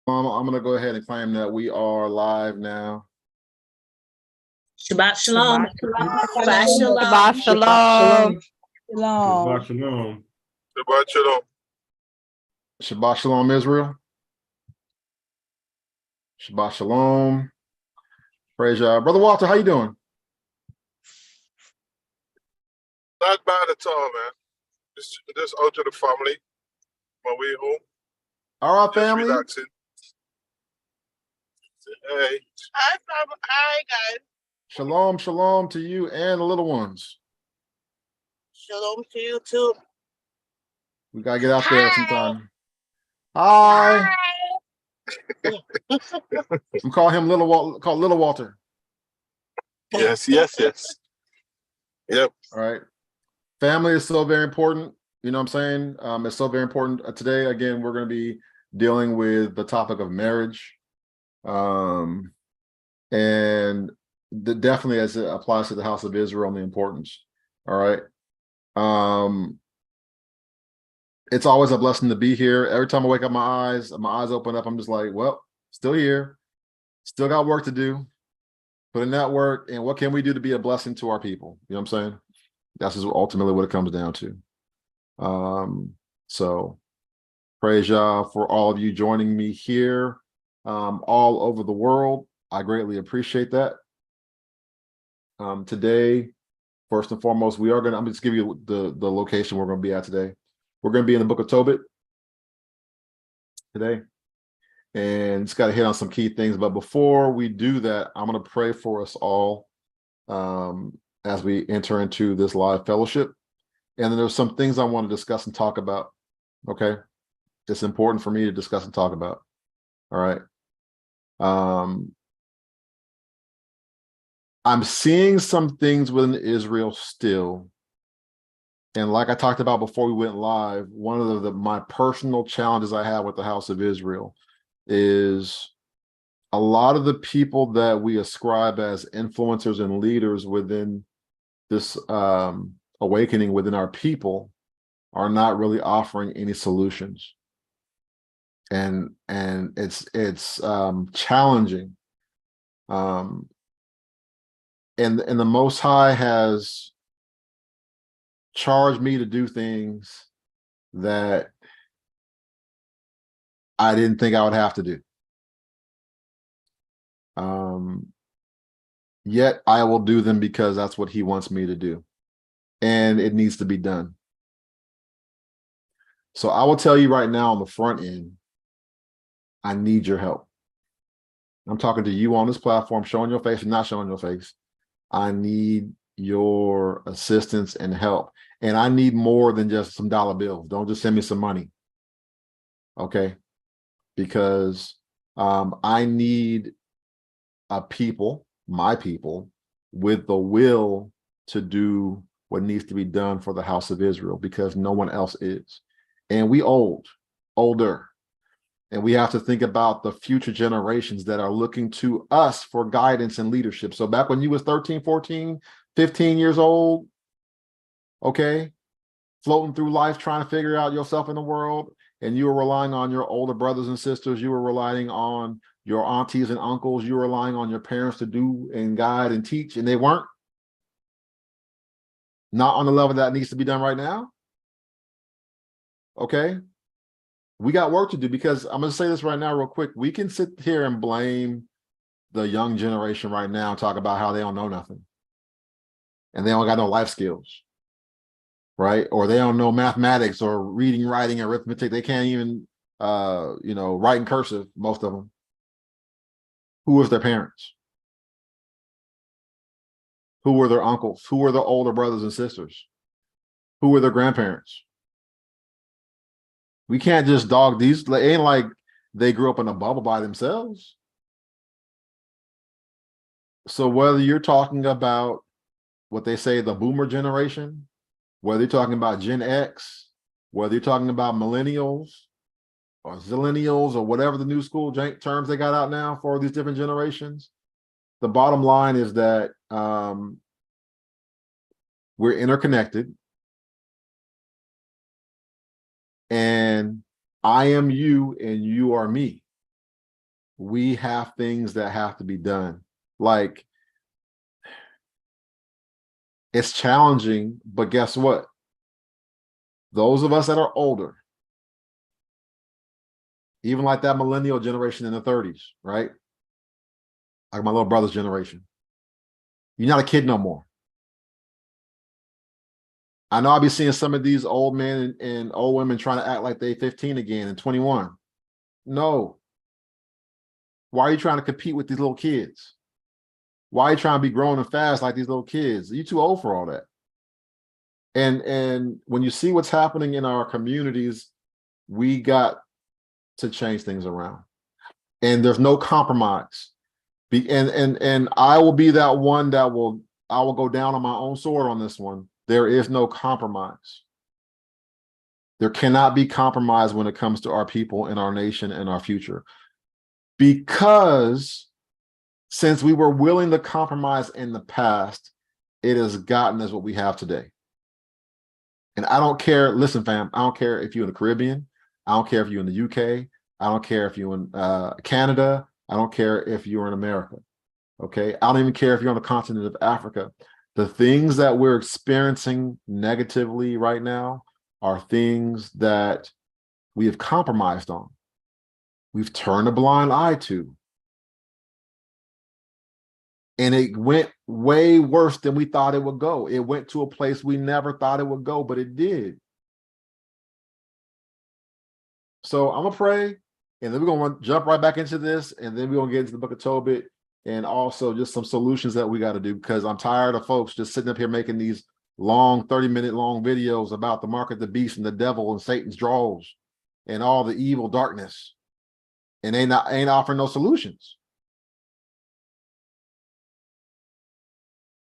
I'm going to go ahead and claim that we are live now. Shabbat shalom. Shabbat shalom. Shabbat shalom. Shabbat shalom. Shabbat shalom. Shabbat shalom. Shabbat shalom, Israel. Shabbat shalom. Praise Yah. Brother Walter, how you doing? Not bad at all, man. Just out to the family. My way home. All right, Just family. relaxing. Hey. Hi, guys. Shalom, shalom to you and the little ones. Shalom to you too. We got to get out there sometime. Hi. I'm calling him Little Walter. Yes. Yep. All right. Family is so very important. You know what I'm saying? It's so very important. Today, again, we're going to be dealing with the topic of marriage. And definitely as it applies to the house of Israel and the importance. All right. It's always a blessing to be here. Every time I wake up, my eyes open up. I'm just like, well, still here. Still got work to do. Put in that work. And what can we do to be a blessing to our people? You know what I'm saying? That's just ultimately what it comes down to. So praise Yah for all of you joining me here all over the world. I greatly appreciate that. Today, first and foremost, I'm going to just give you the location we're going to be at today. We're going to be in the book of Tobit today. And just got to hit on some key things. But before we do that, I'm going to pray for us all as we enter into this live fellowship. And then there's some things I want to discuss and talk about. Okay. It's important for me to discuss and talk about. All right. I'm seeing some things within Israel still. And like I talked about before we went live, one of my personal challenges I have with the house of Israel is a lot of the people that we ascribe as influencers and leaders within this awakening within our people are not really offering any solutions. And it's challenging. And the Most High has charged me to do things that I didn't think I would have to do. Yet I will do them because that's what he wants me to do. And it needs to be done. So I will tell you right now on the front end, I need your help. I'm talking to you on this platform, showing your face and not showing your face. I need your assistance and help. And I need more than just some dollar bills. Don't just send me some money. Okay? Because I need a people, my people, with the will to do what needs to be done for the house of Israel, because no one else is. And we older. And we have to think about the future generations that are looking to us for guidance and leadership. So back when you was 13, 14, 15 years old, okay, floating through life, trying to figure out yourself in the world, and you were relying on your older brothers and sisters, you were relying on your aunties and uncles, you were relying on your parents to do and guide and teach, and they weren't. Not on the level that needs to be done right now. Okay. We got work to do, because I'm going to say this right now real quick. We can sit here and blame the young generation right now and talk about how they don't know nothing. And they don't got no life skills. Right? Or they don't know mathematics or reading, writing, arithmetic. They can't even, write in cursive, most of them. Who was their parents? Who were their uncles? Who were their older brothers and sisters? Who were their grandparents? We can't just dog these. It ain't like they grew up in a bubble by themselves. So whether you're talking about what they say, the boomer generation, whether you're talking about Gen X, whether you're talking about millennials or zillennials or whatever the new school terms they got out now for these different generations, the bottom line is that we're interconnected. And I am you and you are me. we have things that have to be done. Like, it's challenging, but guess what? Those of us that are older, even like that millennial generation in the 30s, right? Like my little brother's generation. You're not a kid no more. I know I'll be seeing some of these old men and old women trying to act like they 15 again and 21. No. Why are you trying to compete with these little kids? Why are you trying to be grown and fast like these little kids? You're too old for all that. And when you see what's happening in our communities, we got to change things around. And there's no compromise. And I will be that one that I will go down on my own sword on this one. There is no compromise. There cannot be compromise when it comes to our people and our nation and our future. Because since we were willing to compromise in the past, it has gotten us what we have today. And I don't care, listen, fam, I don't care if you're in the Caribbean. I don't care if you're in the UK. I don't care if you're in Canada. I don't care if you're in America. Okay. I don't even care if you're on the continent of Africa. The things that we're experiencing negatively right now are things that we have compromised on. We've turned a blind eye to. And it went way worse than we thought it would go. It went to a place we never thought it would go, but it did. So I'm gonna pray, and then we're gonna jump right back into this, and then we're gonna get into the book of Tobit, and also just some solutions that we got to do, because I'm tired of folks just sitting up here making these long 30-minute long videos about the mark of the beast and the devil and Satan's draws and all the evil darkness, and ain't offering no solutions.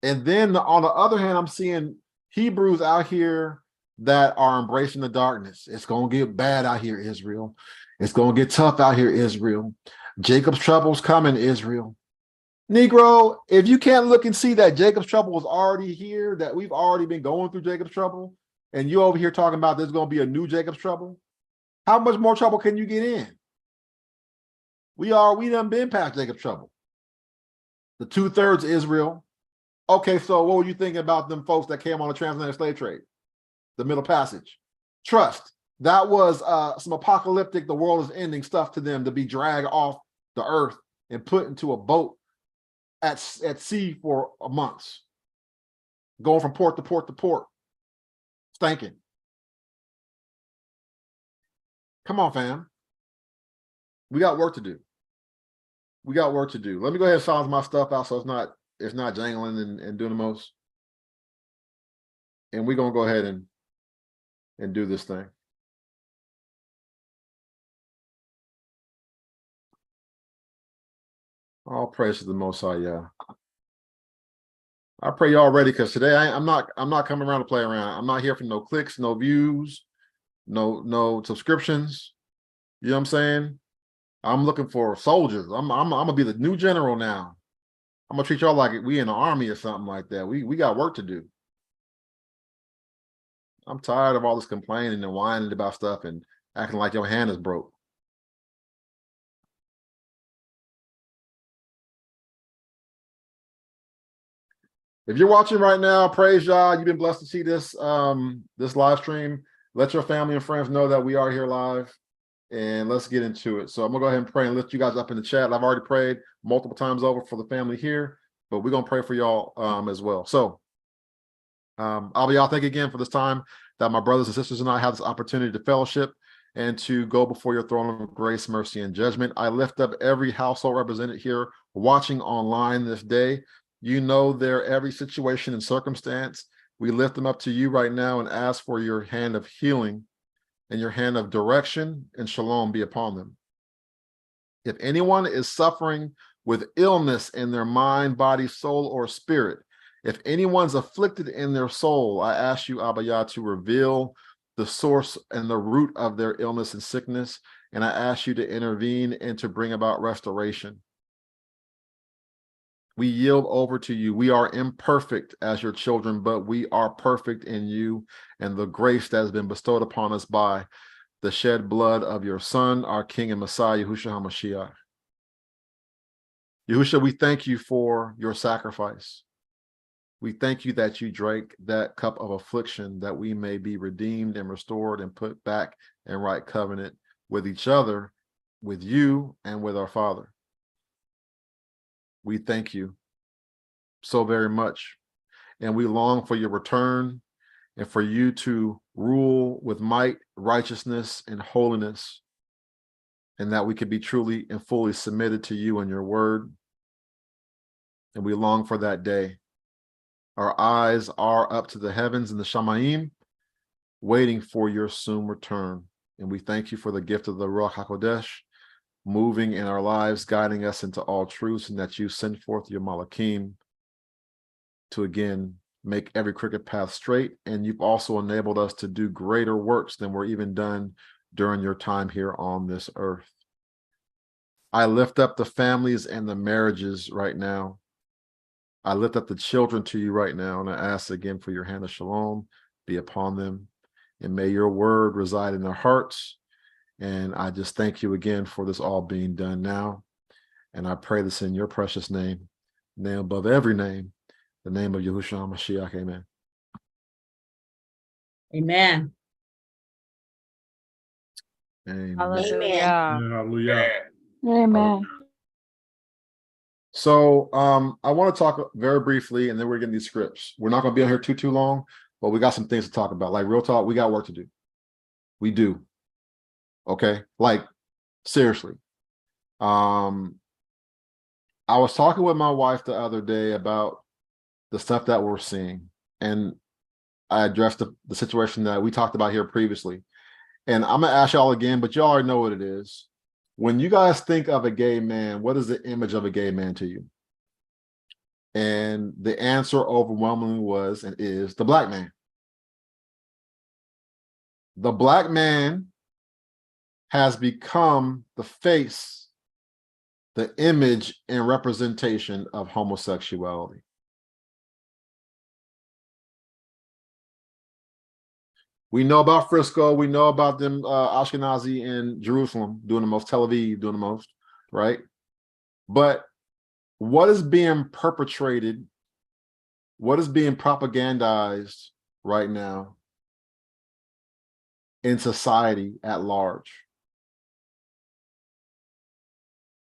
And then on the other hand, I'm seeing Hebrews out here that are embracing the darkness. It's going to get bad out here, Israel. It's going to get tough out here, Israel. Jacob's trouble's coming, Israel. Negro, if you can't look and see that Jacob's trouble was already here, that we've already been going through Jacob's trouble, and you over here talking about there's going to be a new Jacob's trouble, how much more trouble can you get in? We done been past Jacob's trouble. The 2/3 Israel. Okay, so what were you thinking about them folks that came on the transatlantic slave trade? The Middle Passage. Trust. That was some apocalyptic, the world is ending stuff to them, to be dragged off the earth and put into a boat at sea for months. Going from port to port to port. Stinking. Come on, fam. We got work to do. We got work to do. Let me go ahead and silence my stuff out so it's not jangling and doing the most. And we're going to go ahead and do this thing. All praise to the Most High, yeah. I pray y'all ready, because today I'm not coming around to play around. I'm not here for no clicks, no views, no subscriptions. You know what I'm saying? I'm looking for soldiers. I'm gonna be the new general now. I'm gonna treat y'all like we in the army or something like that. We got work to do. I'm tired of all this complaining and whining about stuff and acting like your hand is broke. If you're watching right now, praise Yah. You've been blessed to see this this live stream. Let your family and friends know that we are here live, and let's get into it. So I'm gonna go ahead and pray and lift you guys up in the chat. I've already prayed multiple times over for the family here, but we're gonna pray for y'all as well. So y'all, thank you again for this time that my brothers and sisters and I have this opportunity to fellowship and to go before your throne of grace, mercy, and judgment. I lift up every household represented here watching online this day. You know their every situation and circumstance. We lift them up to you right now and ask for your hand of healing and your hand of direction and shalom be upon them. If anyone is suffering with illness in their mind, body, soul, or spirit, if anyone's afflicted in their soul, I ask you, Abba Yah, to reveal the source and the root of their illness and sickness, and I ask you to intervene and to bring about restoration. We yield over to you. We are imperfect as your children, but we are perfect in you and the grace that has been bestowed upon us by the shed blood of your Son, our King and Messiah, Yahushua HaMashiach. Yahushua, we thank you for your sacrifice. We thank you that you drank that cup of affliction, that we may be redeemed and restored and put back in right covenant with each other, with you, and with our Father. We thank you so very much. And we long for your return and for you to rule with might, righteousness, and holiness, and that we could be truly and fully submitted to you and your word. And we long for that day. Our eyes are up to the heavens and the Shamayim, waiting for your soon return. And we thank you for the gift of the Ruach HaKodesh, moving in our lives, guiding us into all truths, and that you send forth your Malakim to again make every crooked path straight. And you've also enabled us to do greater works than were even done during your time here on this earth. I lift up the families and the marriages right now. I lift up the children to you right now, and I ask again for your hand of shalom be upon them, and may your word reside in their hearts. And I just thank you again for this all being done now. And I pray this in your precious name above every name, the name of Yahushua Mashiach. Amen. Amen. Amen. Hallelujah. Hallelujah. Amen. So I want to talk very briefly, and then we're getting these scripts. We're not going to be on here too long, but we got some things to talk about. Like real talk, we got work to do. We do. Okay, like seriously. I was talking with my wife the other day about the stuff that we're seeing, and I addressed the situation that we talked about here previously. And I'm gonna ask y'all again, but y'all already know what it is. When you guys think of a gay man, what is the image of a gay man to you? And the answer overwhelmingly was and is the black man. The black man has become the face, the image and representation of homosexuality. We know about Frisco. We know about them Ashkenazi in Jerusalem doing the most, Tel Aviv doing the most, right? But what is being perpetrated, what is being propagandized right now in society at large?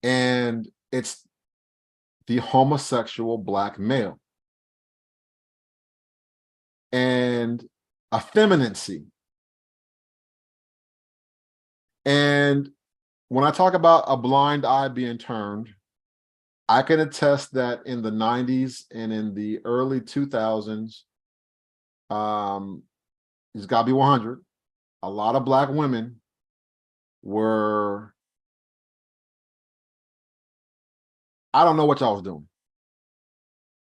And it's the homosexual black male. And effeminacy. And when I talk about a blind eye being turned, I can attest that in the 90s and in the early 2000s, it's got to be 100. A lot of black women were, I don't know what y'all was doing.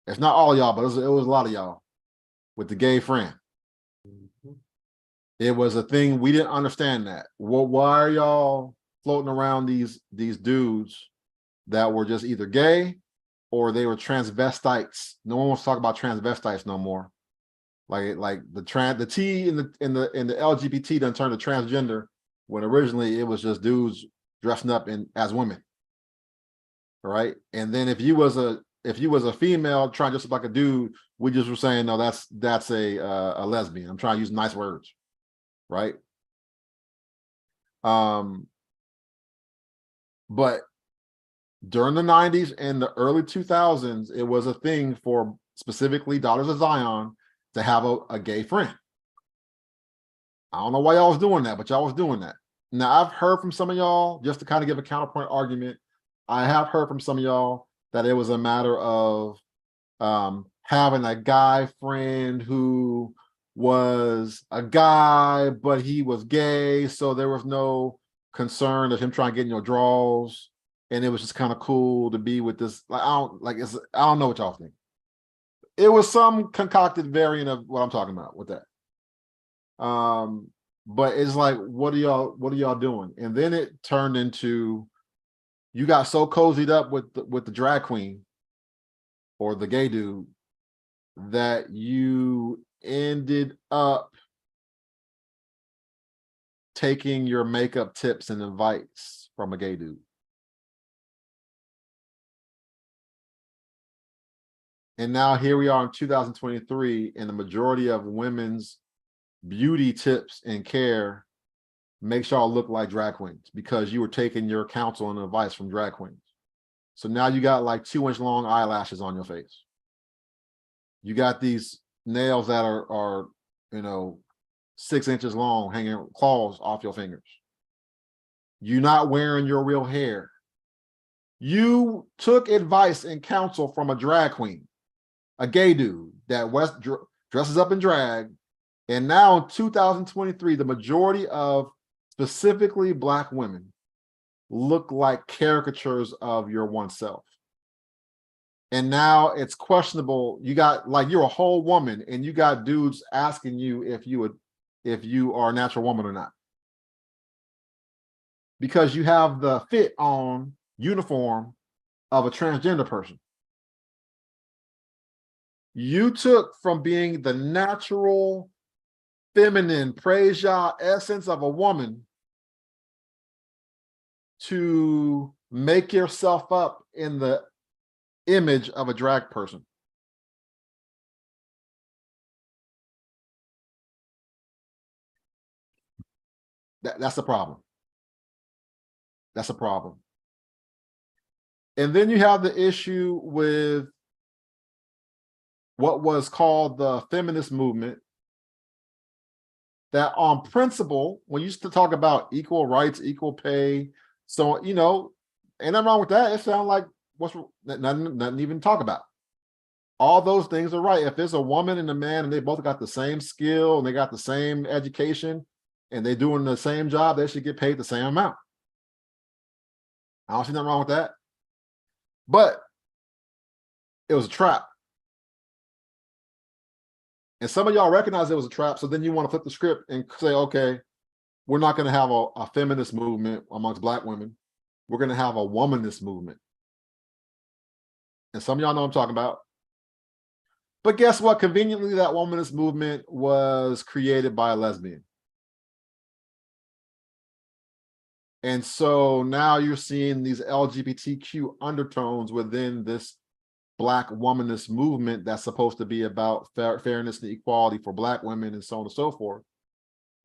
It's not all y'all, but it was a lot of y'all with the gay friend. It was a thing, we didn't understand that. Well, why are y'all floating around these dudes that were just either gay or they were transvestites? No one wants to talk about transvestites no more. Like the T in the LGBT done turned to transgender, when originally it was just dudes dressing up as women. Right? And then if you was a female trying to dress up like a dude, we just were saying, no, that's a lesbian. I'm trying to use nice words. Right. But during the 90s and the early 2000s, it was a thing for specifically Daughters of Zion to have a gay friend. I don't know why y'all was doing that, but y'all was doing that. Now, I've heard from some of y'all, just to kind of give a counterpoint argument, I have heard from some of y'all that it was a matter of having a guy friend who was a guy, but he was gay, so there was no concern of him trying to get in your draws, and it was just kind of cool to be with this. Like I don't know what y'all think. It was some concocted variant of what I'm talking about with that. But it's like, what are y'all doing? And then it turned into, you got so cozied up with the drag queen or the gay dude that you ended up taking your makeup tips and advice from a gay dude. And now here we are in 2023, and the majority of women's beauty tips and care makes y'all look like drag queens because you were taking your counsel and advice from drag queens. So now you got like 2-inch long eyelashes on your face. You got these nails that are 6 inches long, hanging claws off your fingers. You're not wearing your real hair. You took advice and counsel from a drag queen, a gay dude that dresses up in drag. And now in 2023, the majority of specifically Black women look like caricatures of your oneself. And now it's questionable. You got like, you're a whole woman and you got dudes asking you if you are a natural woman or not. Because you have the fit on uniform of a transgender person. You took from being the natural, feminine, praise Yah, essence of a woman to make yourself up in the image of a drag person. That's a problem. That's a problem. And then you have the issue with what was called the feminist movement, that on principle, when you used to talk about equal rights, equal pay, so, ain't nothing wrong with that. It sounds like nothing even to talk about. All those things are right. If there's a woman and a man and they both got the same skill and they got the same education and they're doing the same job, they should get paid the same amount. I don't see nothing wrong with that. But it was a trap. And some of y'all recognize it was a trap, so then you want to flip the script and say, okay, we're not going to have a feminist movement amongst Black women. We're going to have a womanist movement. And some of y'all know what I'm talking about. But guess what? Conveniently, that womanist movement was created by a lesbian. And so now you're seeing these LGBTQ undertones within this Black womanist movement that's supposed to be about fairness and equality for Black women and so on and so forth.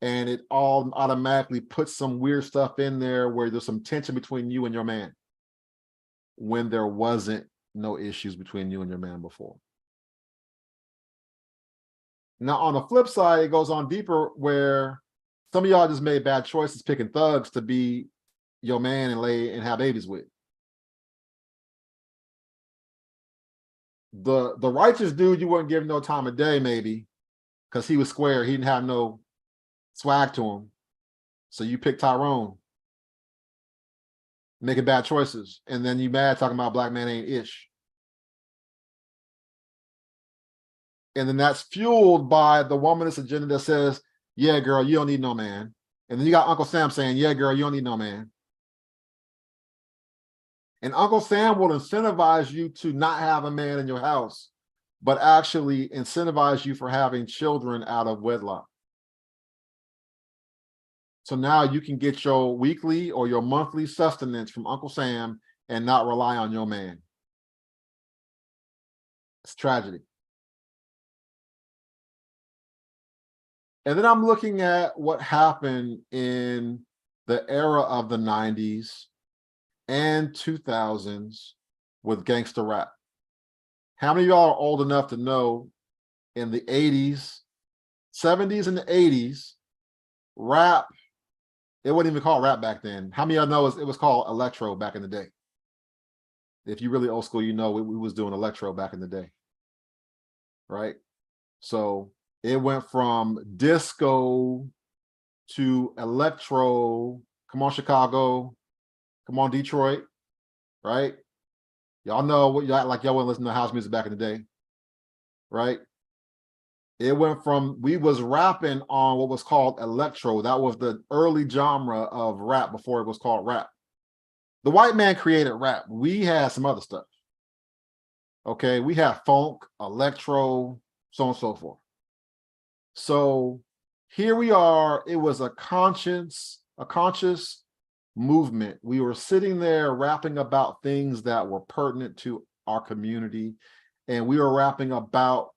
And it all automatically puts some weird stuff in there where there's some tension between you and your man when there wasn't no issues between you and your man before. Now, on the flip side, it goes on deeper where some of y'all just made bad choices picking thugs to be your man and lay and have babies with. The righteous dude, you wouldn't give no time of day, maybe, because he was square. He didn't have no swag to him. So you pick Tyrone, making bad choices. And then you mad talking about Black man ain't ish. And then that's fueled by the womanist agenda that says, yeah, girl, you don't need no man. And then you got Uncle Sam saying, yeah, girl, you don't need no man. And Uncle Sam will incentivize you to not have a man in your house, but actually incentivize you for having children out of wedlock. So now you can get your weekly or your monthly sustenance from Uncle Sam and not rely on your man. It's tragedy. And then I'm looking at what happened in the era of the 90s and 2000s with gangster rap. How many of y'all are old enough to know in the 80s, 70s and the 80s, rap, it wasn't even called rap back then. How many of y'all know it was called electro back in the day? If you're really old school, you know we was doing electro back in the day, right? So it went from disco to electro. Come on, Chicago. Come on, Detroit, right? Y'all know what y'all like. Y'all wouldn't listen to house music back in the day, right? It went from, we was rapping on what was called electro. That was the early genre of rap before it was called rap. The white man created rap. We had some other stuff. Okay, we had funk, electro, so on and so forth. So here we are. It was a conscious movement. We were sitting there rapping about things that were pertinent to our community and we were rapping about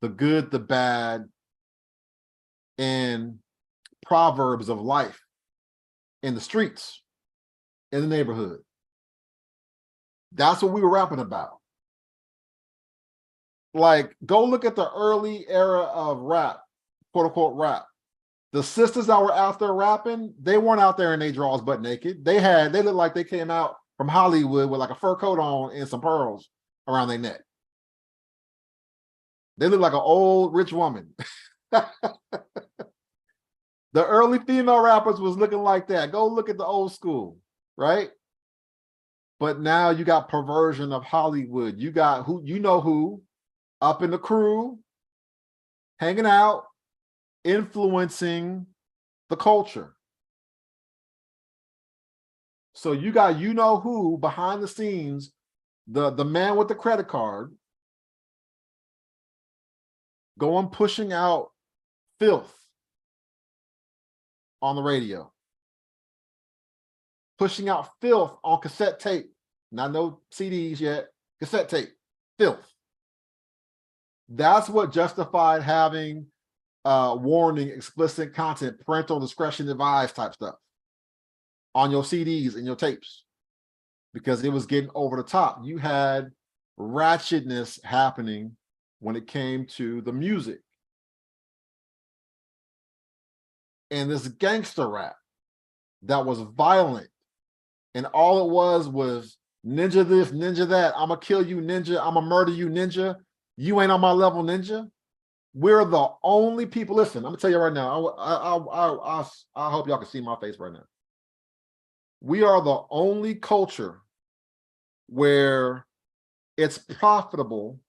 the good, the bad, and proverbs of life in the streets, in the neighborhood. That's what we were rapping about. Like, go look at the early era of rap, quote unquote rap. The sisters that were out there rapping, they weren't out there in their drawers butt naked. They looked like they came out from Hollywood with like a fur coat on and some pearls around their neck. They look like an old rich woman. The early female rappers was looking like that. Go look at the old school, right? But now you got perversion of Hollywood. You got who up in the crew, hanging out, influencing the culture. So you got who behind the scenes, the man with the credit card, going pushing out filth on the radio, pushing out filth on cassette tape, not no CDs yet, cassette tape, filth. That's what justified having warning, explicit content, parental discretion advised type stuff on your CDs and your tapes, because it was getting over the top. You had ratchetness happening when it came to the music. And this gangster rap that was violent, and all it was ninja this, ninja that, I'ma kill you, ninja, I'ma murder you, ninja, you ain't on my level, ninja. We're the only people, listen, I'm gonna tell you right now, I hope y'all can see my face right now. We are the only culture where it's profitable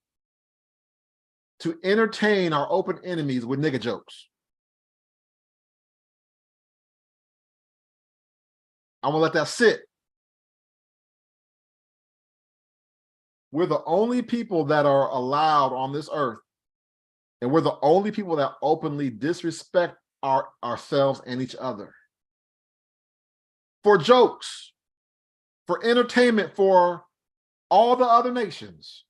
to entertain our open enemies with nigga jokes. I'm gonna let that sit. We're the only people that are allowed on this earth, and we're the only people that openly disrespect ourselves and each other. For jokes, for entertainment, for all the other nations.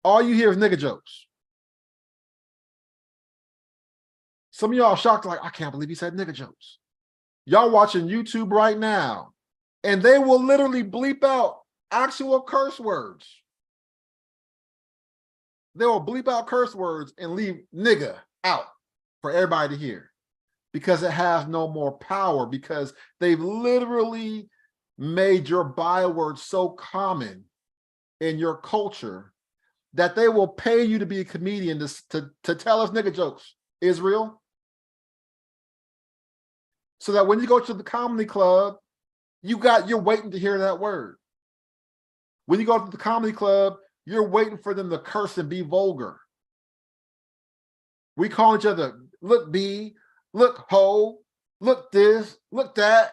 All you hear is nigga jokes. Some of y'all shocked, like, I can't believe he said nigga jokes. Y'all watching YouTube right now, and they will literally bleep out actual curse words. They will bleep out curse words and leave nigga out for everybody to hear, because it has no more power, because they've literally made your byword so common in your culture that they will pay you to be a comedian to tell us nigga jokes, Israel. So that when you go to the comedy club, you're waiting to hear that word. When you go to the comedy club, you're waiting for them to curse and be vulgar. We call each other, look B, look ho, look this, look that.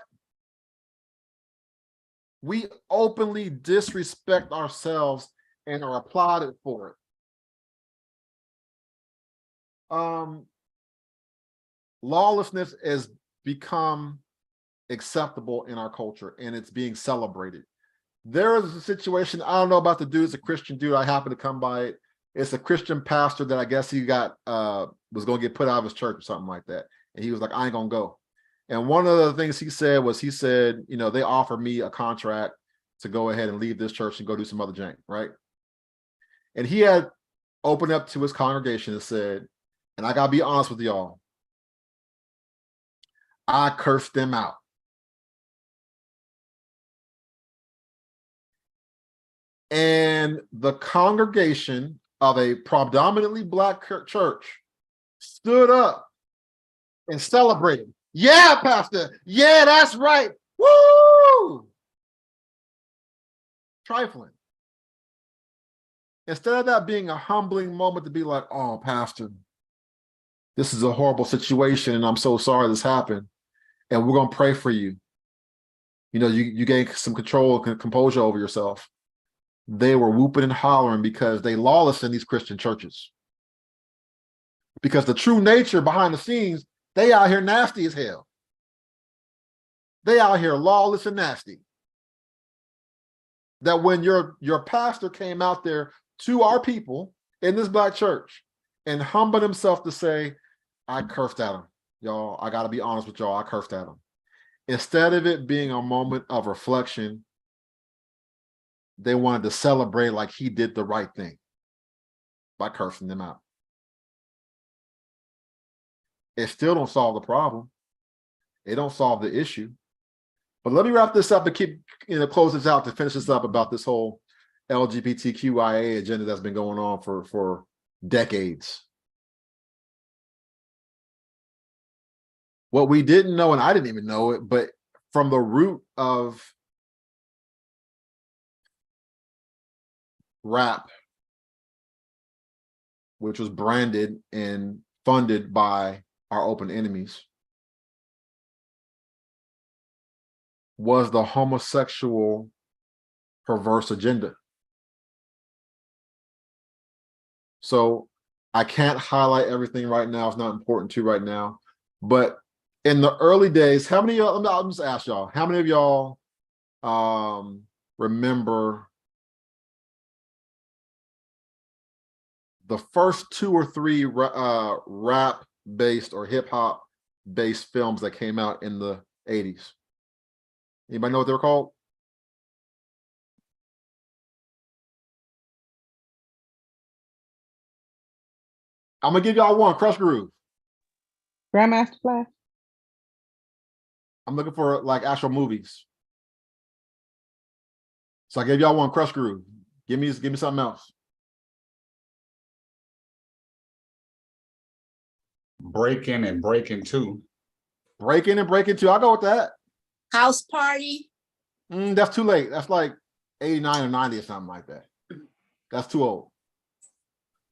We openly disrespect ourselves and are applauded for it. Lawlessness has become acceptable in our culture, and it's being celebrated. There is a situation, I don't know about the dude, it's a Christian dude, I happened to come by it. It's a Christian pastor that I guess he got, was gonna get put out of his church or something like that. And he was like, I ain't gonna go. And one of the things he said, you know, they offered me a contract to go ahead and leave this church and go do some other jank, right? And he had opened up to his congregation and said, and I gotta be honest with y'all, I cursed them out. And the congregation of a predominantly Black church stood up and celebrated. Yeah, Pastor. Yeah, that's right. Woo! Trifling. Instead of that being a humbling moment to be like, oh, Pastor, this is a horrible situation and I'm so sorry this happened. And we're going to pray for you. You know, you gain some control and composure over yourself. They were whooping and hollering because they lawless in these Christian churches. Because the true nature behind the scenes, they out here nasty as hell. They out here lawless and nasty. that when your pastor came out there to our people in this black church and humbled himself to say, I cursed at him. Y'all, I got to be honest with y'all. I cursed at him. Instead of it being a moment of reflection, they wanted to celebrate like he did the right thing by cursing them out. It still don't solve the problem. It don't solve the issue. But let me wrap this up and keep, close this out to finish this up about this whole LGBTQIA agenda that's been going on for decades. What we didn't know, and I didn't even know it, but from the root of rap, which was branded and funded by our open enemies, was the homosexual perverse agenda. So I can't highlight everything right now. It's not important to right now. But in the early days, how many of y'all, I'll just ask y'all, how many of y'all remember the first 2 or 3 rap-based or hip-hop-based films that came out in the 80s? Anybody know what they were called? I'm gonna give y'all one, Crush Groove. Grandmaster Flash. I'm looking for like actual movies. So I gave y'all one, Crush Groove. Give me something else. Breaking and Breaking 2. Breaking and Breaking 2. I'll go with that. House Party. That's too late. That's like 89 or 90 or something like that. That's too old.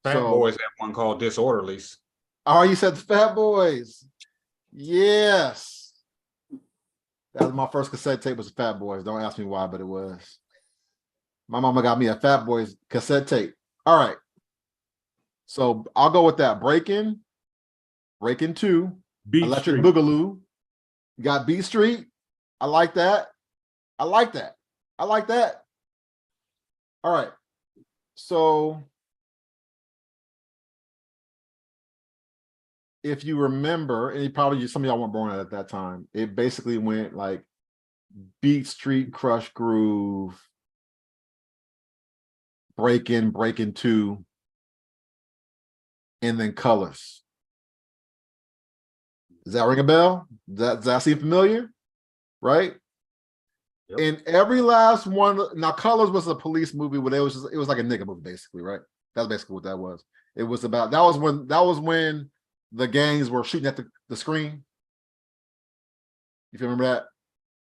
Fat Boys had one called Disorderlies. Oh, you said the Fat Boys. Yes. That was my first cassette tape, was the Fat Boys. Don't ask me why, but it was. My mama got me a Fat Boys cassette tape. All right. So I'll go with that. Breaking 2, Beat Electric Street. Boogaloo. You got Beat Street. I like that. I like that. I like that. All right. So if you remember, and probably some of y'all weren't born at that time, it basically went like Beat Street, Crush Groove, Breaking 2, and then Colors. Does that ring a bell? Does that seem familiar? Right? Yep. In every last one, now Colors was a police movie where it was like a nigga movie, basically, right? That's basically what that was. It was about, that was when the gangs were shooting at the screen. If you remember that.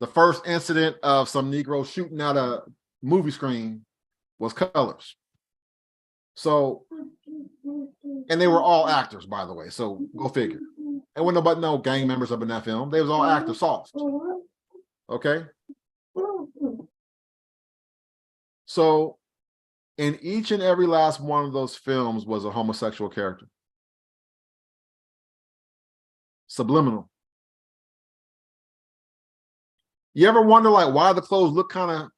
The first incident of some Negro shooting at a movie screen was Colors. So, and they were all actors, by the way, so go figure. And when nobody, no gang members up in that film, they was all actors, soft. Okay? So, in each and every last one of those films was a homosexual character. Subliminal. You ever wonder like why the clothes look kind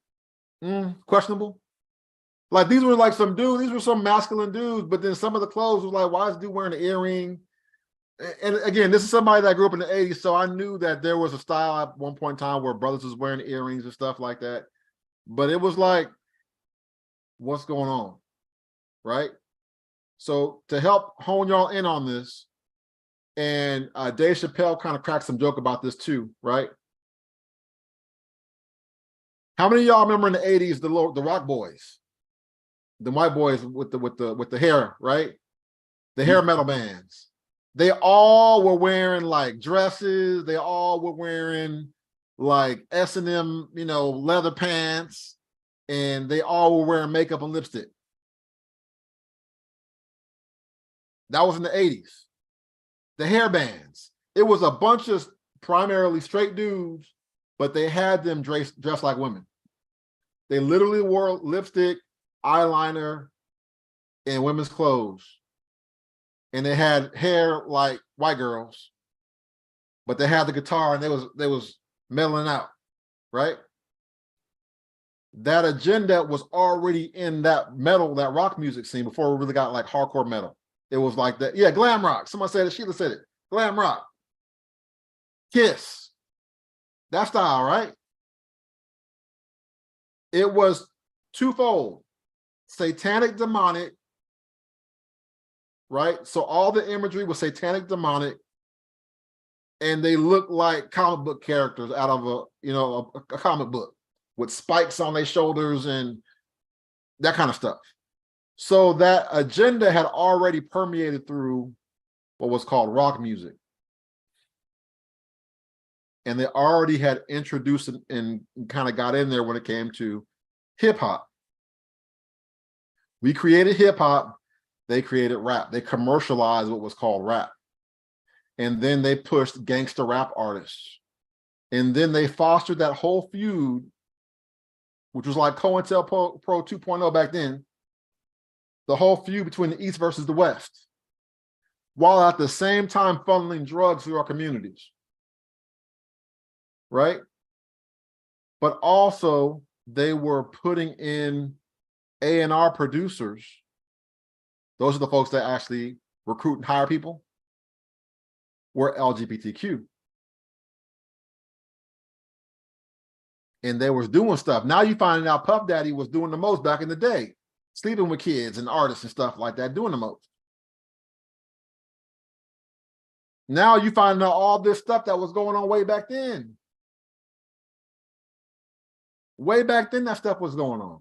of questionable? Like these were like some dudes, these were some masculine dudes, but then some of the clothes was like, why is this dude wearing an earring? And again, this is somebody that grew up in the 80s, so I knew that there was a style at one point in time where brothers was wearing earrings and stuff like that. But it was like, what's going on? Right? So to help hone y'all in on this, and Dave Chappelle kind of cracked some joke about this too, right? How many of y'all remember in the 80s the Rock Boys? The white boys with the hair, right? The hair metal bands. They all were wearing like dresses. They all were wearing like S&M, leather pants, and they all were wearing makeup and lipstick. That was in the 80s. The hair bands. It was a bunch of primarily straight dudes, but they had them dressed like women. They literally wore lipstick, eyeliner, and women's clothes. And they had hair like white girls, but they had the guitar and they was meddling out, right? That agenda was already in that metal, that rock music scene before we really got like hardcore metal. It was like that. Yeah, glam rock. Someone said it. Sheila said it. Glam rock. Kiss. That style, right? It was twofold. Satanic, demonic, right? So all the imagery was satanic, demonic, and they looked like comic book characters out of a comic book with spikes on their shoulders and that kind of stuff. So that agenda had already permeated through what was called rock music. And they already had introduced it and kind of got in there when it came to hip hop. We created hip hop, they created rap. They commercialized what was called rap. And then they pushed gangster rap artists. And then they fostered that whole feud, which was like COINTELPRO 2.0 back then, the whole feud between the East versus the West, while at the same time funneling drugs through our communities, right? But also they were putting in A&R producers. Those are the folks that actually recruit and hire people, were LGBTQ. And they was doing stuff. Now you find out Puff Daddy was doing the most back in the day, sleeping with kids and artists and stuff like that, doing the most. Now you find out all this stuff that was going on way back then. Way back then, that stuff was going on.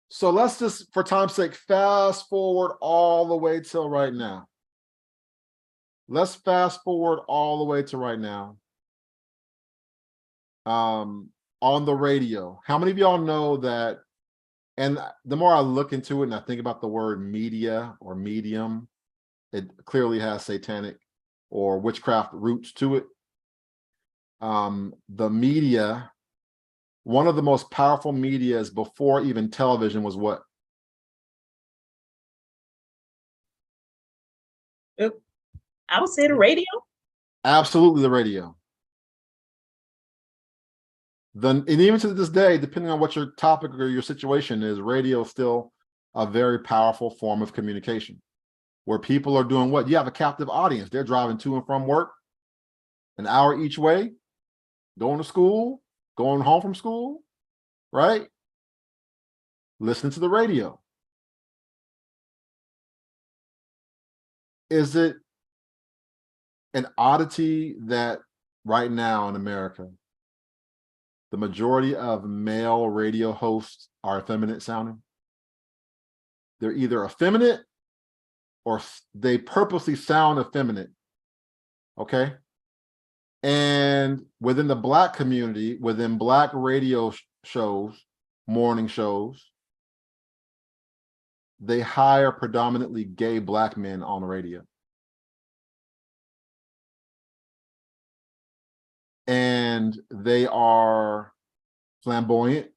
So let's just, for time's sake, fast forward all the way till right now. Let's fast forward all the way to right now. On the radio, how many of y'all know that? And the more I look into it and I think about the word media or medium, it clearly has satanic or witchcraft roots to it. The media, one of the most powerful medias before even television was what? I would say the radio. Absolutely the radio. And even to this day, depending on what your topic or your situation is, radio is still a very powerful form of communication where people are doing what? You have a captive audience. They're driving to and from work an hour each way, going to school, going home from school, right? Listening to the radio. Is it an oddity that right now in America, the majority of male radio hosts are effeminate sounding? They're either effeminate or they purposely sound effeminate, okay? And within the Black community, within Black radio shows, morning shows, they hire predominantly gay Black men on the radio. And they are flamboyant,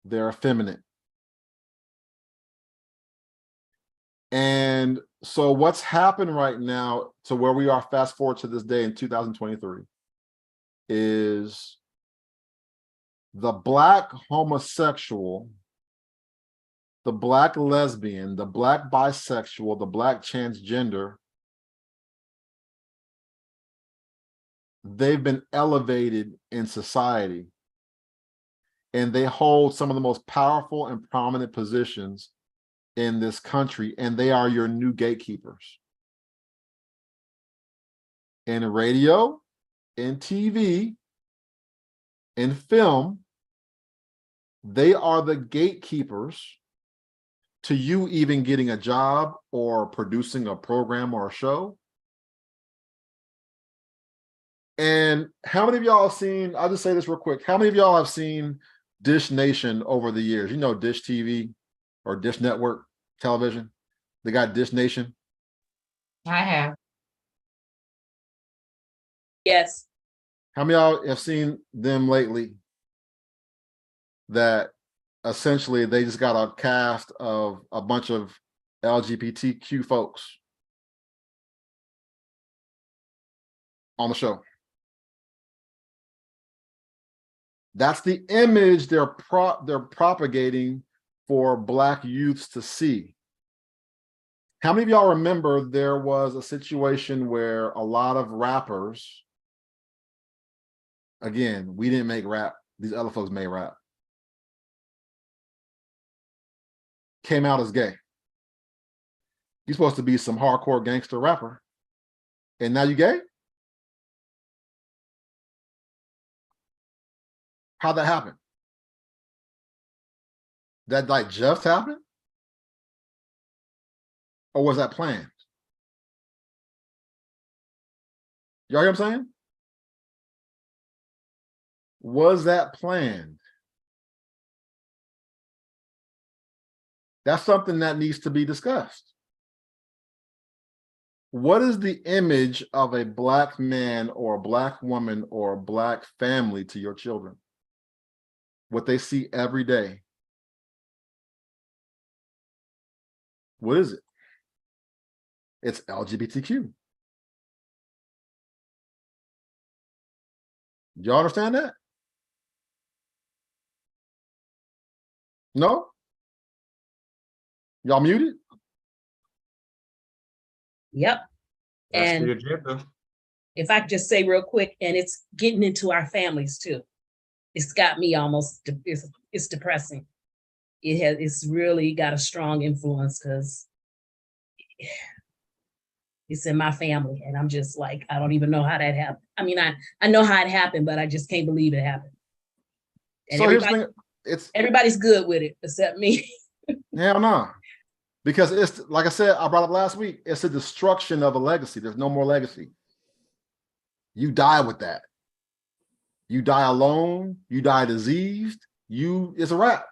they're effeminate. And so what's happened right now to where we are, fast forward to this day in 2023, is the Black homosexual, the Black lesbian, the Black bisexual, the Black transgender, they've been elevated in society and they hold some of the most powerful and prominent positions in this country, and they are your new gatekeepers. In radio, in TV, in film, they are the gatekeepers to you even getting a job or producing a program or a show. And how many of y'all have seen, I'll just say this real quick, how many of y'all have seen Dish Nation over the years? You know Dish TV or Dish Network television? They got Dish Nation. I have. Yes. How many of y'all have seen them lately? That essentially they just got a cast of a bunch of LGBTQ folks on the show. That's the image they're propagating for Black youths to see. How many of y'all remember there was a situation where a lot of rappers, again, we didn't make rap, these other folks made rap, came out as gay. You're supposed to be some hardcore gangster rapper, and now you gay? How'd that happen? That like just happened? Or was that planned? Y'all hear what I'm saying? Was that planned? That's something that needs to be discussed. What is the image of a Black man or a Black woman or a Black family to your children? What they see every day. What is it? It's LGBTQ. Y'all understand that? No? Y'all muted? Yep. That's And the agenda. if I could just say real quick, and it's getting into our families too. It's got me almost, it's depressing. It's really got a strong influence because it's in my family. And I'm just like, I don't even know how that happened. I mean, I know how it happened, but I just can't believe it happened. And So here's the thing, everybody's good with it except me. hell no. Because it's, like I said, I brought up last week, it's a destruction of a legacy. There's no more legacy. You die with that. You die alone, you die diseased, it's a wrap.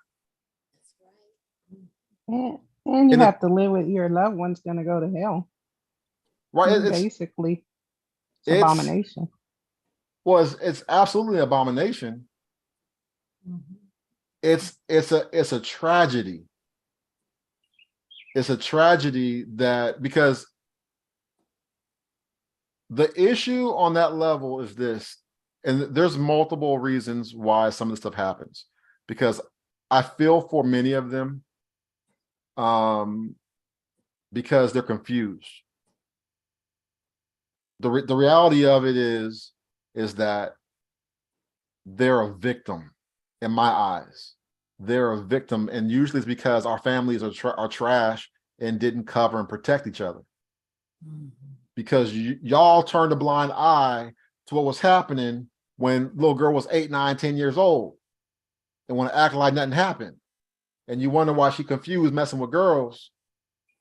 And you have to live with your loved one's gonna go to hell. Right? Basically, it's it's abomination. Well, it's absolutely an abomination. It's a tragedy. It's a tragedy that, because the issue on that level is this, and there's multiple reasons why some of this stuff happens, because I feel for many of them, because they're confused. The reality of it is that they're a victim in my eyes. They're a victim, and usually it's because our families are trash and didn't cover and protect each other. Because y'all turned a blind eye to what was happening when little girl was 8, 9, 10 years old and want to act like nothing happened. And you wonder why she confused messing with girls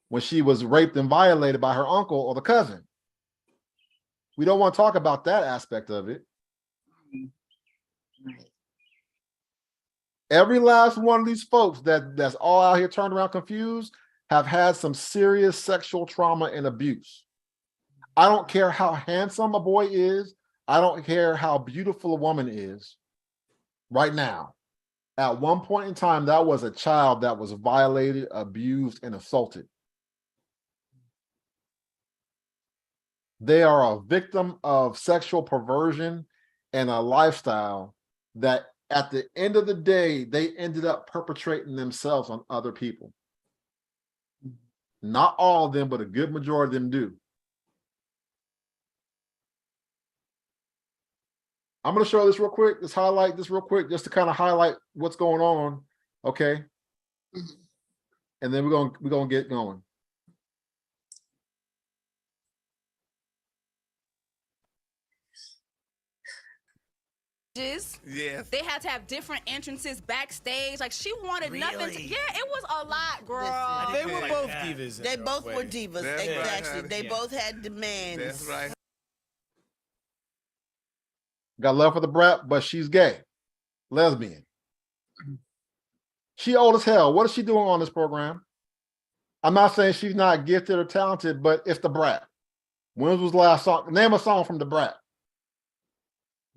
when she was raped and violated by her uncle or the cousin. We don't want to talk about that aspect of it. Right. Every last one of these folks that's all out here turned around confused have had some serious sexual trauma and abuse. I don't care how handsome a boy is. I don't care how beautiful a woman is right now. At one point in time, that was a child that was violated, abused, and assaulted. They are a victim of sexual perversion and a lifestyle that at the end of the day, they ended up perpetrating themselves on other people. Not all of them, but a good majority of them do. I'm going to show this real quick. Let's highlight this real quick just to kind of highlight what's going on. Okay. And then we're going to get going. Yes. They had to have different entrances backstage. Like she wanted nothing to, yeah, it was a lot, girl. They were both divas. They both were divas. That's Exactly. right. They both had demands. That's right. Got love for the brat, but she's gay. Lesbian. She old as hell. What is she doing on this program? I'm not saying she's not gifted or talented, but it's the brat. When was the last song? Name a song from the brat.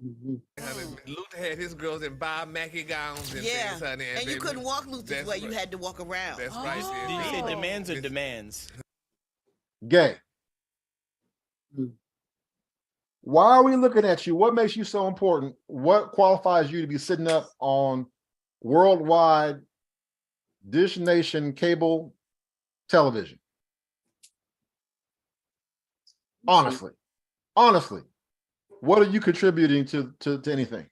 Luther had his girls in Bob Mackie gowns and Yeah. things, honey. And you couldn't walk Luther's That's way. You right. had to walk around. That's right. Oh. Did you say demands or demands? Gay. Why are we looking at you? What makes you so important? What qualifies you to be sitting up on worldwide Dish Nation cable television? Honestly, what are you contributing to anything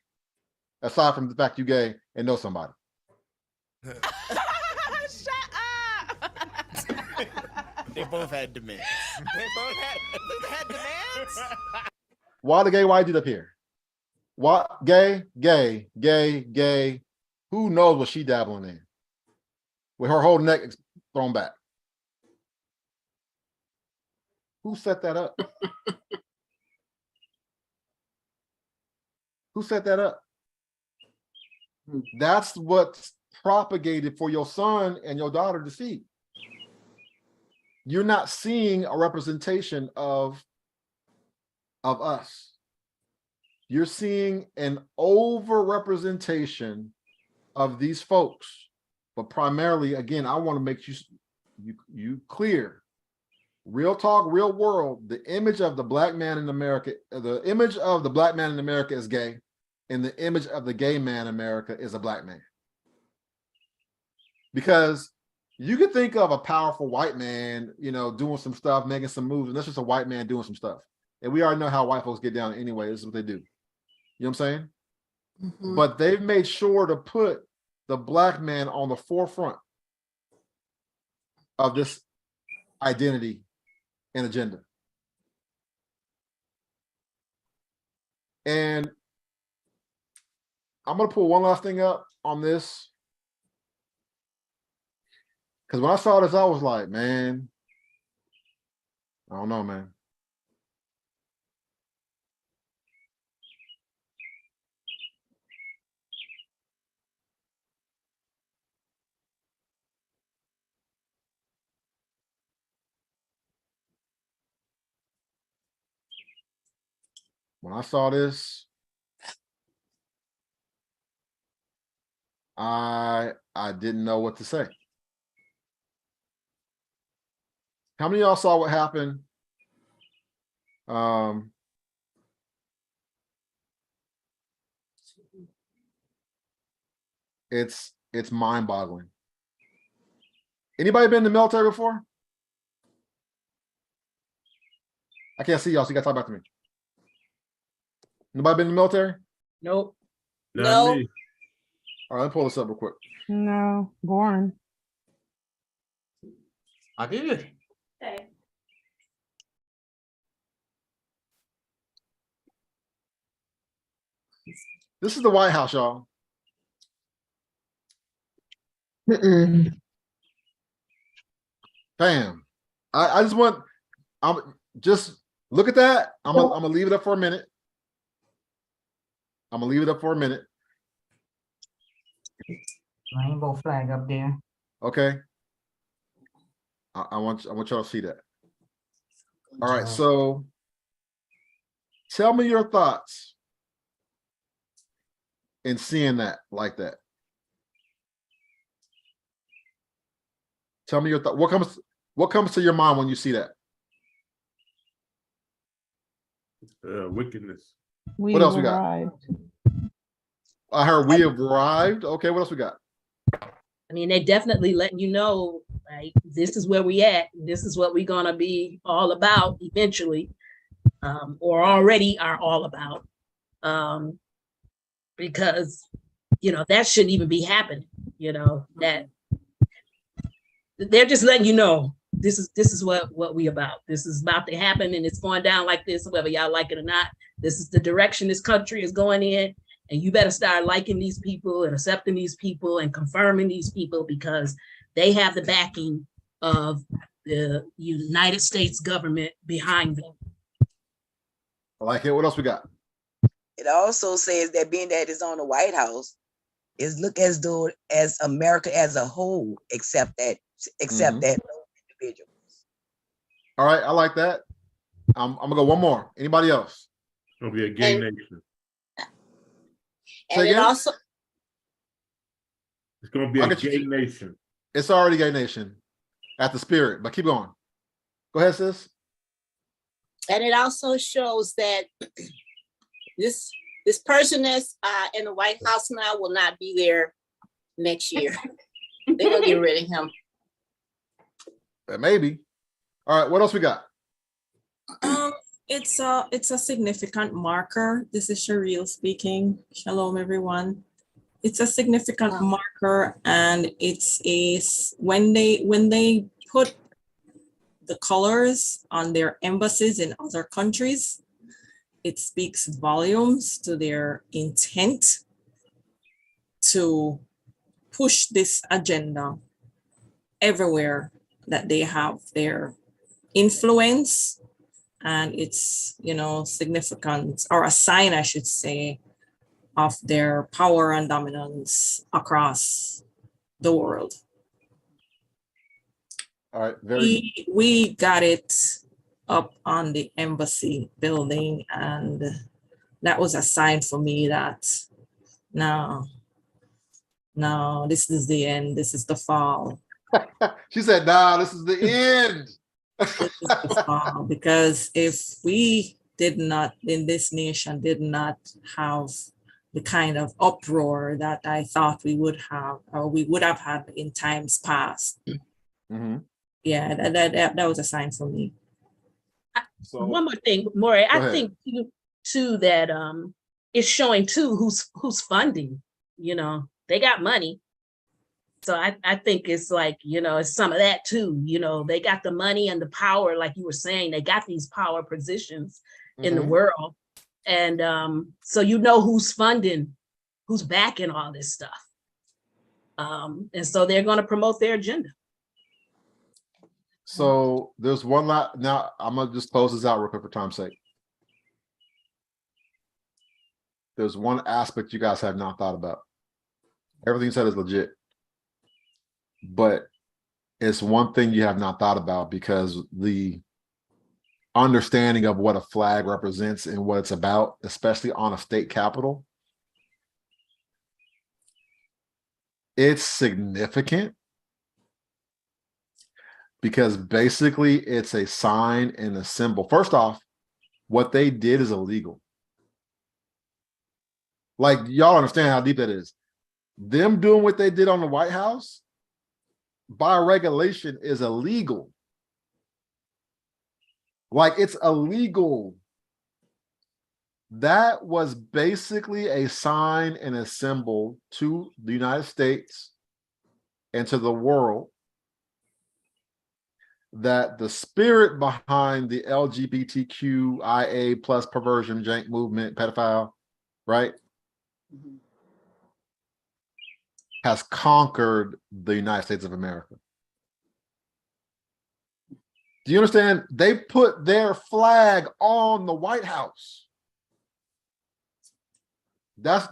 aside from the fact you gay and know somebody? Shut up. They both had demands. They both had demands. Why the gay white dude up here? Why gay? Who knows what she dabbling in? With her whole neck thrown back. Who set that up? Who set that up? That's what's propagated for your son and your daughter to see. You're not seeing a representation of us. You're seeing an over-representation of these folks. But primarily, again, I want to make you clear. Real talk, real world, the image of the black man in America, the image of the black man in America is gay, and the image of the gay man in America is a black man. Because you could think of a powerful white man, doing some stuff, making some moves, and that's just a white man doing some stuff. And we already know how white folks get down anyway. This is what they do. You know what I'm saying? Mhm. But they've made sure to put the black man on the forefront of this identity and agenda. And I'm going to pull one last thing up on this. Because when I saw this, I was like, man, I don't know, man. When I saw this, I didn't know what to say. How many of y'all saw what happened? It's mind-boggling. Anybody been in the military before? I can't see y'all, so you gotta talk back to me. Nobody been in the military? Nope. Not me. All right, let me pull this up real quick. No, boring. I did. This is the White House, y'all. Bam. I just want, just look at that. I'm gonna leave it up for a minute. Rainbow flag up there. Okay. I want y'all to see that. All right, so tell me your thoughts in seeing that like that. Tell me your thought. What comes to your mind when you see that? Wickedness. What else we got? Arrived. I heard we have arrived. Okay, what else we got? I mean, they definitely letting you know, like, this is where we at. This is what we're gonna be all about eventually, or already are all about. Because, that shouldn't even be happening. That they're just letting you know this is what we about. This is about to happen, and it's going down like this, whether y'all like it or not. This is the direction this country is going in. And you better start liking these people and accepting these people and confirming these people, because they have the backing of the United States government behind them. I like it. What else we got? It also says that being that it's on the White House, is look as though as America as a whole, except that individual. All right, I like that. I'm gonna go one more. Anybody else? It'll be a gay nation. And it also, it's going to be a gay nation. It's already gay nation at the spirit, but keep going. Go ahead, sis. And it also shows that this person that's in the White House now will not be there next year. They're gonna get rid of him. Maybe. All right, what else we got? It's a significant marker. This is Cheryl speaking. Shalom, everyone. It's a significant marker, and when they put the colors on their embassies in other countries, it speaks volumes to their intent to push this agenda everywhere that they have their influence. And it's, significant, or a sign, I should say, of their power and dominance across the world. All right, we got it up on the embassy building, and that was a sign for me that no, this is the end. This is the fall. She said, "Nah, this is the end." Because if we did not, in this nation, did not have the kind of uproar that I thought we would have, or we would have had in times past. Mm-hmm. Yeah, that was a sign for me. So, one more thing, Maury, I think too that it's showing too who's funding. They got money. So I think it's like, it's some of that too. They got the money and the power, like you were saying, they got these power positions in the world. And so who's funding, who's backing all this stuff. And so they're going to promote their agenda. So there's one lot. Now I'm going to just close this out real quick for time's sake. There's one aspect you guys have not thought about. Everything you said is legit. But it's one thing you have not thought about, because the understanding of what a flag represents and what it's about, especially on a state capital, it's significant, because basically it's a sign and a symbol. First off, what they did is illegal. Like, y'all understand how deep that is. Them doing what they did on the White House, by regulation, is illegal. Like, it's illegal. That was basically a sign and a symbol to the United States and to the world that the spirit behind the LGBTQIA plus perversion, jank movement, pedophile, right, has conquered the United States of America. Do you understand? They put their flag on the White House. That's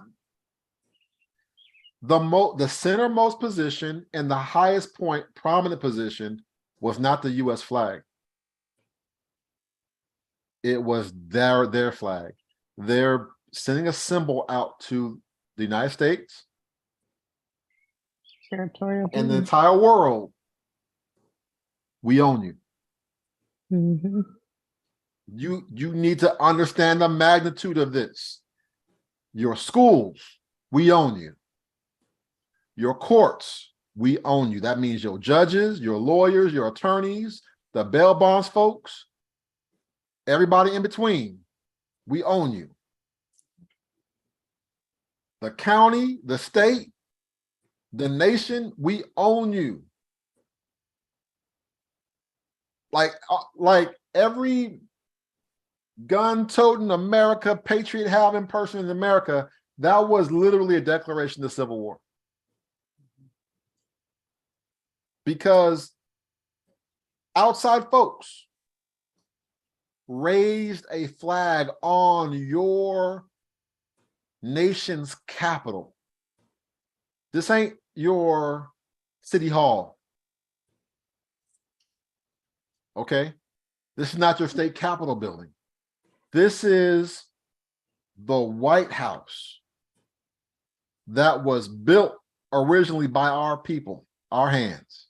the centermost position and the highest point, prominent position, was not the U.S. flag. It was their flag. They're sending a symbol out to the United States territorial and the entire world. We own you. Mm-hmm. You need to understand the magnitude of this. Your schools, we own you. Your courts, we own you. That means your judges, your lawyers, your attorneys, the bail bonds folks, everybody in between, we own you. The county, the state, the nation, we own you. Like every gun-toting America, patriot-having person in America, that was literally a declaration of the Civil War. Because outside folks raised a flag on your nation's capital. This ain't your city hall. Okay? This is not your state capitol building. This is the White House that was built originally by our people, our hands.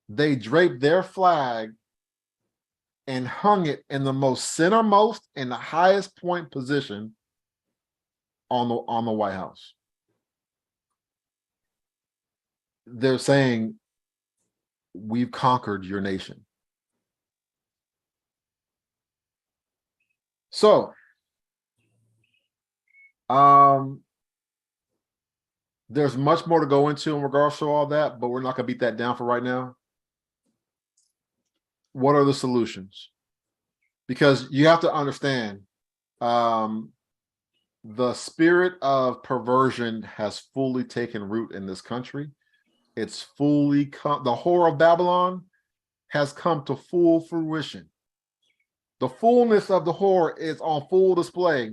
They draped their flag and hung it in the most centermost and the highest point position on the White House. They're saying, we've conquered your nation. So, there's much more to go into in regards to all that, but we're not going to beat that down for right now. What are the solutions? Because you have to understand, the spirit of perversion has fully taken root in this country. It's fully come, the horror of Babylon has come to full fruition. The fullness of the horror is on full display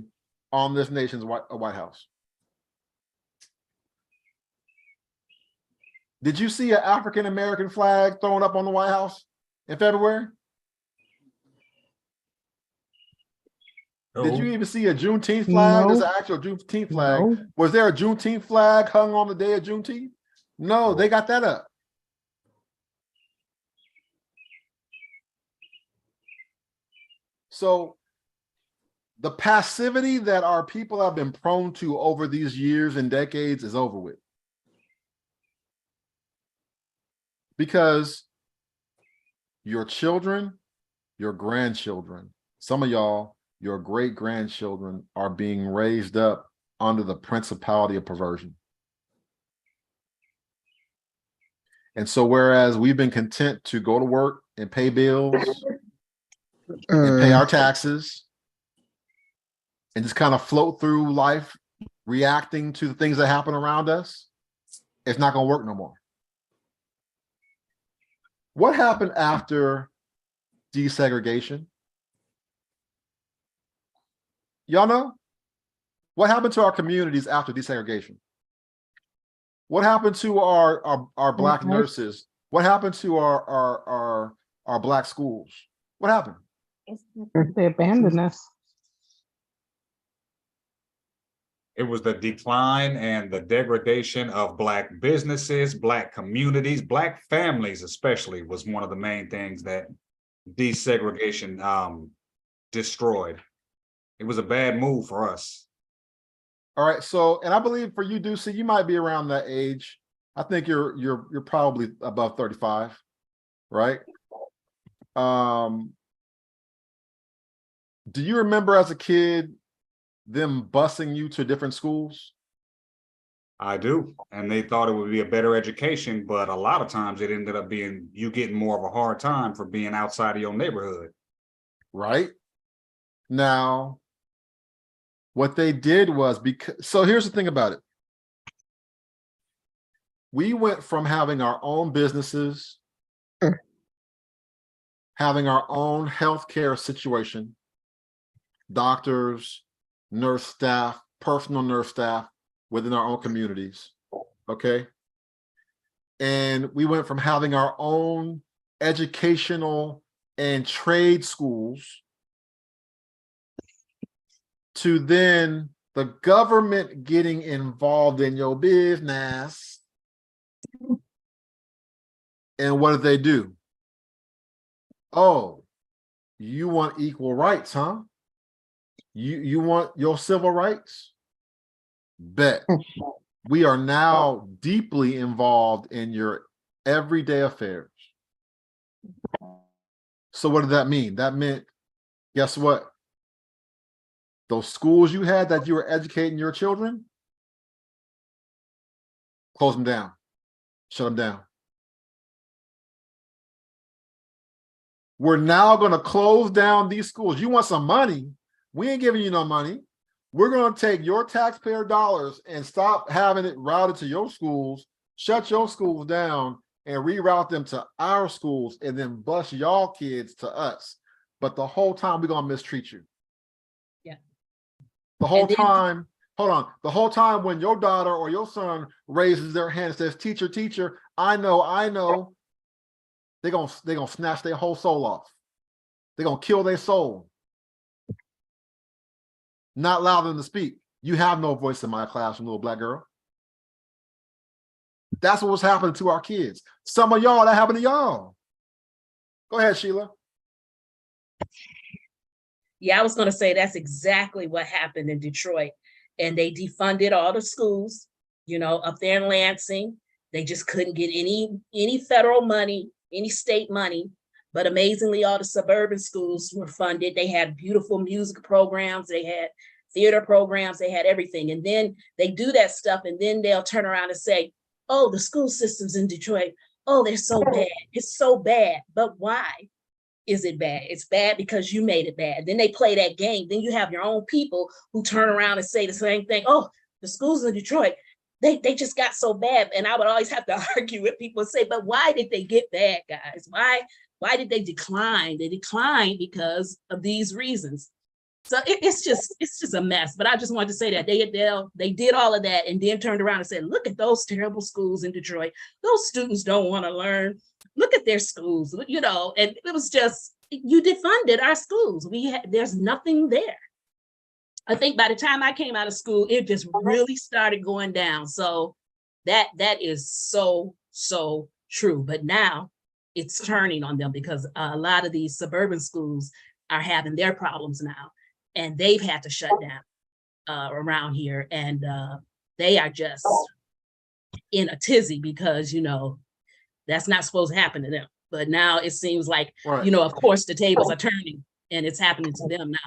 on this nation's White House. Did you see an African-American flag thrown up on the White House in February? Did you even see a Juneteenth flag? There's an actual Juneteenth flag. Was there a Juneteenth flag hung on the day of Juneteenth? No, they got that up. So the passivity that our people have been prone to over these years and decades is over with. Because your children, your grandchildren, some of y'all, your great-grandchildren are being raised up under the principality of perversion. And so whereas we've been content to go to work and pay bills and pay our taxes and just kind of float through life, reacting to the things that happen around us, it's not going to work no more. What happened after desegregation? Y'all know? What happened to our communities after desegregation? What happened to our Black nurses? What happened to our Black schools? What happened? They abandoned us. It was the decline and the degradation of Black businesses, Black communities, Black families especially was one of the main things that desegregation destroyed. It was a bad move for us. All right, so, and I believe for you, Ducey, you might be around that age. I think you're probably above 35, right? Do you remember as a kid them busing you to different schools? I do, and they thought it would be a better education, but a lot of times it ended up being you getting more of a hard time for being outside of your neighborhood. Right? Now, what they did was, so here's the thing about it. We went from having our own businesses, having our own healthcare situation, doctors, nurse staff, personal nurse staff within our own communities, okay? And we went from having our own educational and trade schools to then the government getting involved in your business. And what did they do? Oh, you want equal rights, huh? You want your civil rights? Bet. We are now deeply involved in your everyday affairs. So what did that mean? That meant, guess what? Those schools you had that you were educating your children, close them down, shut them down. We're now going to close down these schools. You want some money? We ain't giving you no money. We're going to take your taxpayer dollars and stop having it routed to your schools, shut your schools down, and reroute them to our schools, and then bus y'all kids to us. But the whole time we're going to mistreat you. Yeah. The whole time, hold on. The whole time when your daughter or your son raises their hand and says, teacher, teacher, I know, they're gonna snatch their whole soul off. They're gonna kill their soul. Not allow them to speak. You have no voice in my classroom, little black girl. That's what was happening to our kids. Some of y'all, that happened to y'all. Go ahead, Sheila. Yeah, I was going to say that's exactly what happened in Detroit. And they defunded all the schools, you know, up there in Lansing. They just couldn't get any federal money, any state money. But amazingly, all the suburban schools were funded. They had beautiful music programs. They had theater programs. They had everything. And then they do that stuff. And then they'll turn around and say, oh, the school systems in Detroit, oh, they're so bad. It's so bad. But why is it bad? It's bad because you made it bad. Then they play that game. Then you have your own people who turn around and say the same thing. Oh, the schools in Detroit, they just got so bad. And I would always have to argue with people and say, but why did they get bad, guys? Why did they decline? They declined because of these reasons. So it's just a mess. But I just wanted to say that they did all of that and then turned around and said, look at those terrible schools in Detroit. Those students don't want to learn. Look at their schools, you know, and it was just, you defunded our schools. There's nothing there. I think by the time I came out of school, it just really started going down. So that is so true. But now it's turning on them because a lot of these suburban schools are having their problems now. And they've had to shut down around here. And they are just in a tizzy because, you know, that's not supposed to happen to them. But now it seems like, you know, of course, the tables are turning and it's happening to them now.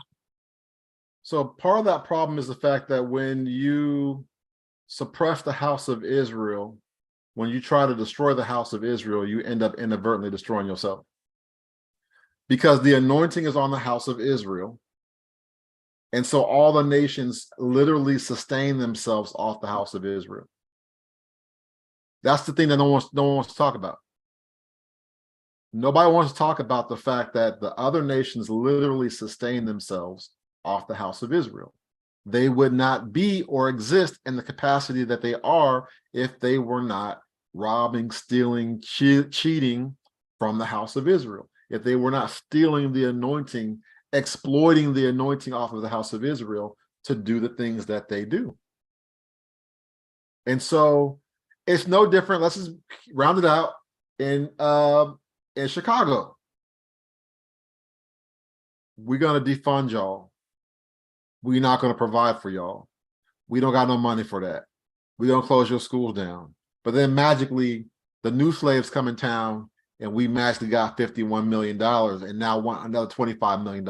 So part of that problem is the fact that when you suppress the house of Israel, when you try to destroy the house of Israel, you end up inadvertently destroying yourself. Because the anointing is on the house of Israel. And so all the nations literally sustain themselves off the house of Israel. That's the thing that no one wants to talk about. Nobody wants to talk about the fact that the other nations literally sustain themselves off the house of Israel. They would not be or exist in the capacity that they are if they were not robbing, stealing, cheating from the house of Israel. If they were not stealing the anointing, exploiting the anointing off of the house of Israel to do the things that they do. And so it's no different. Let's just round it out in Chicago. We're going to defund y'all. We're not going to provide for y'all. We don't got no money for that. We're going to close your schools down. But then magically, the new slaves come in town and we magically got $51 million and now want another $25 million.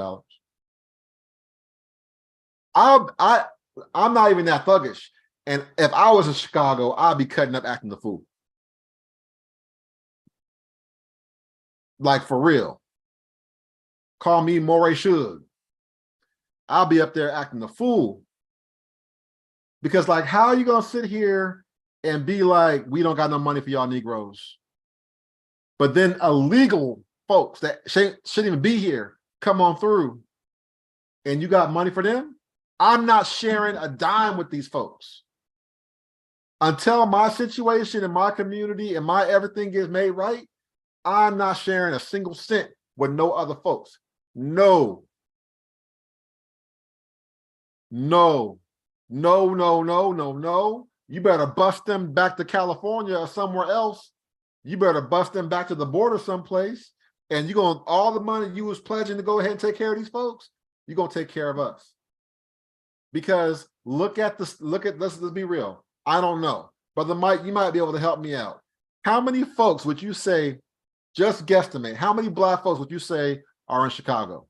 I'm not even that thuggish. And if I was in Chicago, I'd be cutting up acting the fool. Like for real. Call me Moray Shug. I'll be up there acting the fool. Because like, how are you going to sit here and be like, we don't got no money for y'all Negroes? But then illegal folks that shouldn't even be here come on through and you got money for them? I'm not sharing a dime with these folks. Until my situation in my community and my everything gets made right, I'm not sharing a single cent with no other folks. No. No. No, no, no, no, no. You better bust them back to California or somewhere else. You better bust them back to the border someplace. And you're going, all the money you was pledging to go ahead and take care of these folks, you're going to take care of us. Because let's be real. I don't know. Brother Mike, you might be able to help me out. How many folks would you say, just guesstimate, how many Black folks would you say are in Chicago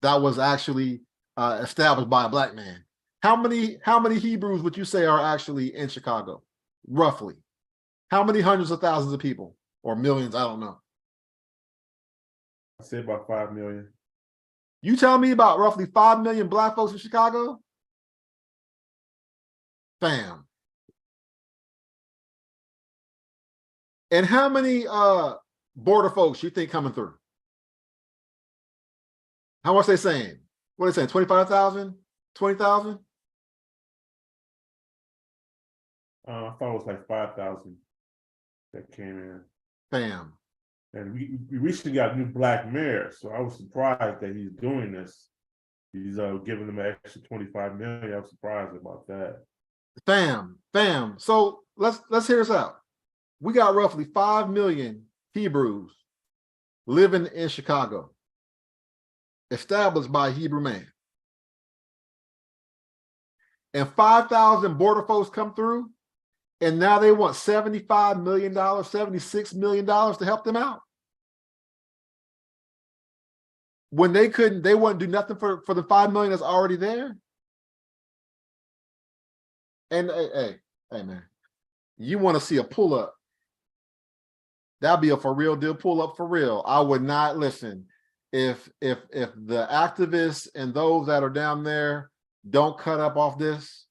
that was actually established by a Black man? How many Hebrews would you say are actually in Chicago, roughly? How many hundreds of thousands of people or millions? I don't know. I'd say about 5 million. You tell me about roughly 5 million Black folks in Chicago? Bam. And how many border folks you think coming through? How much they saying? What are they saying? 25,000? 20,000? I thought it was like 5,000 that came in. Bam. And we recently got a new Black mayor, so I was surprised that he's doing this. He's giving them an extra 25 million. I was surprised about that. Bam, bam. So let's hear this out. We got roughly 5 million Hebrews living in Chicago. established by a Hebrew man. And 5,000 border folks come through, and now they want $75 million, $76 million to help them out. When they wouldn't do nothing for the 5 million that's already there. And hey, man, you want to see a pull-up. That'd be a for real deal pull-up for real. I would not listen. If the activists and those that are down there don't cut up off this,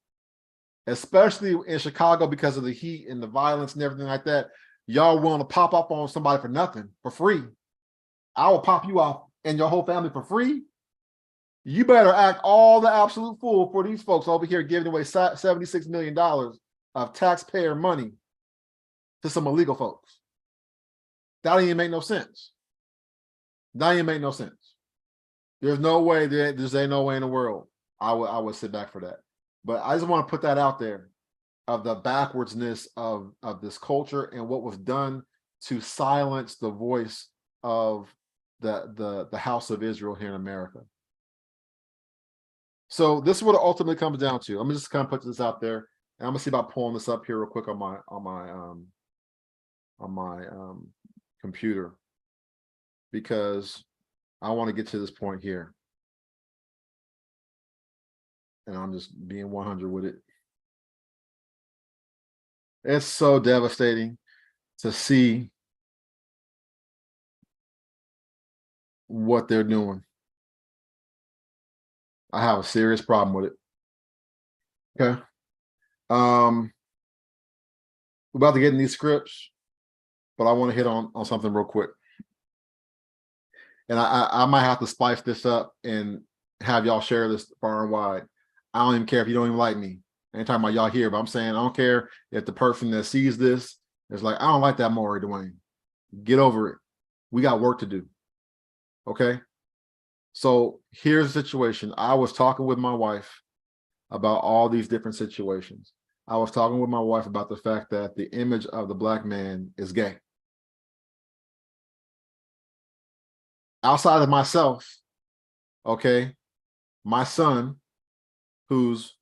especially in Chicago because of the heat and the violence and everything like that, y'all willing to pop up on somebody for nothing, for free. I will pop you off and your whole family for free. You better act all the absolute fool for these folks over here giving away $76 million of taxpayer money to some illegal folks. That don't even make no sense. That ain't make no sense. There's no way, there's ain't no way in the world I would sit back for that. But I just want to put that out there of the backwardsness of this culture and what was done to silence the voice of the house of Israel here in America. So this is what it ultimately comes down to. I'm just kind of put this out there, and I'm gonna see about pulling this up here real quick on my computer, because I want to get to this point here. And I'm just being 100 with it. It's so devastating to see what they're doing. I have a serious problem with it. Okay. We're about to get in these scripts, but I want to hit on something real quick. And I might have to spice this up and have y'all share this far and wide. I don't even care if you don't even like me. I ain't talking about y'all here, but I'm saying I don't care if the person that sees this is like, I don't like that Maury Dwayne. Get over it. We got work to do. Okay? So here's the situation. I was talking with my wife about all these different situations. I was talking with my wife about the fact that the image of the black man is gay. Outside of myself, okay, my son, who's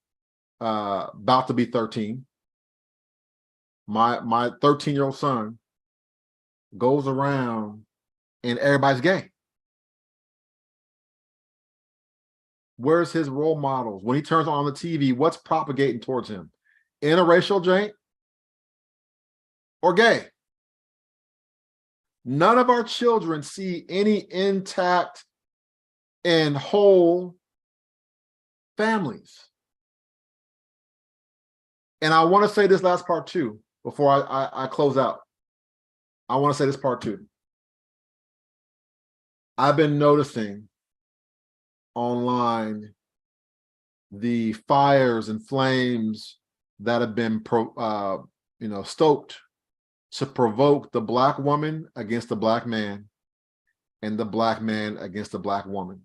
about to be 13, my 13-year-old son goes around and everybody's gay. Where's his role models? When he turns on the TV, what's propagating towards him? Interracial jank or gay? None of our children see any intact and whole families. And I want to say this last part too, before I close out. I want to say this part too. I've been noticing online the fires and flames that have been stoked to provoke the black woman against the black man and the black man against the black woman.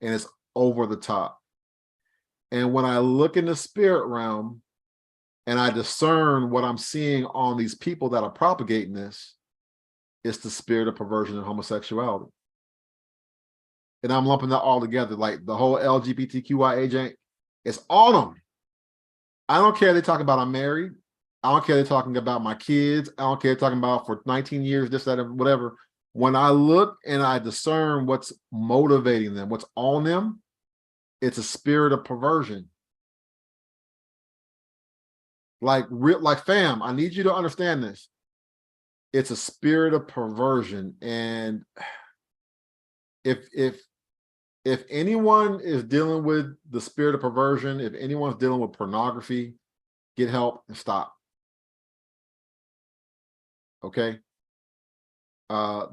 And it's over the top. And when I look in the spirit realm and I discern what I'm seeing on these people that are propagating this, it's the spirit of perversion and homosexuality. And I'm lumping that all together, like the whole LGBTQIA jank. It's on them. I don't care they talking about I'm married. I don't care they're talking about my kids. I don't care they're talking about for 19 years, this, that, whatever. When I look and I discern what's motivating them, what's on them, it's a spirit of perversion. Like fam, I need you to understand this. It's a spirit of perversion. And if anyone is dealing with the spirit of perversion, if anyone's dealing with pornography, get help and stop. Okay? A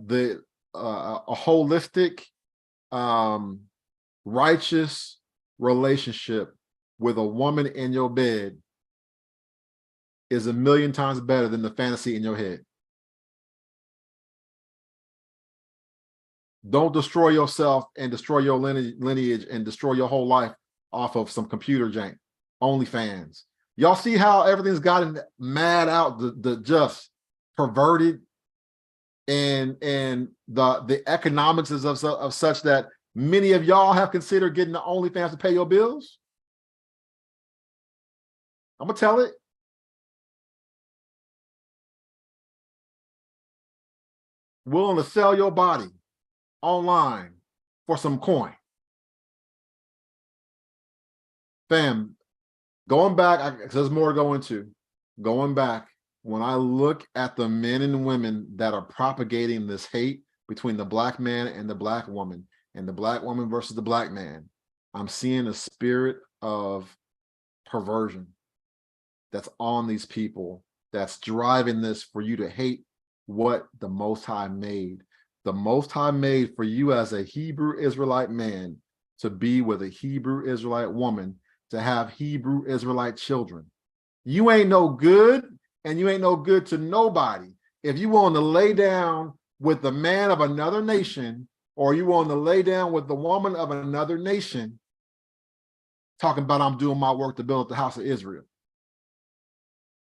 holistic, righteous relationship with a woman in your bed is 1,000,000 times better than the fantasy in your head. Don't destroy yourself and destroy your lineage and destroy your whole life off of some computer jank. OnlyFans. Y'all see how everything's gotten mad out, the just perverted, and the economics is of such that Many of y'all have considered getting the OnlyFans to pay your bills. I'm gonna tell it. Willing to sell your body online for some coin. Fam, going back, there's more to go into. Going back, when I look at the men and women that are propagating this hate between the black man and the black woman, and the black woman versus the black man, I'm seeing a spirit of perversion that's on these people, that's driving this for you to hate what the Most High made. The Most High made for you as a Hebrew Israelite man to be with a Hebrew Israelite woman, to have Hebrew Israelite children. You ain't no good, and you ain't no good to nobody if you want to lay down with the man of another nation, or you want to lay down with the woman of another nation, talking about I'm doing my work to build up the house of Israel.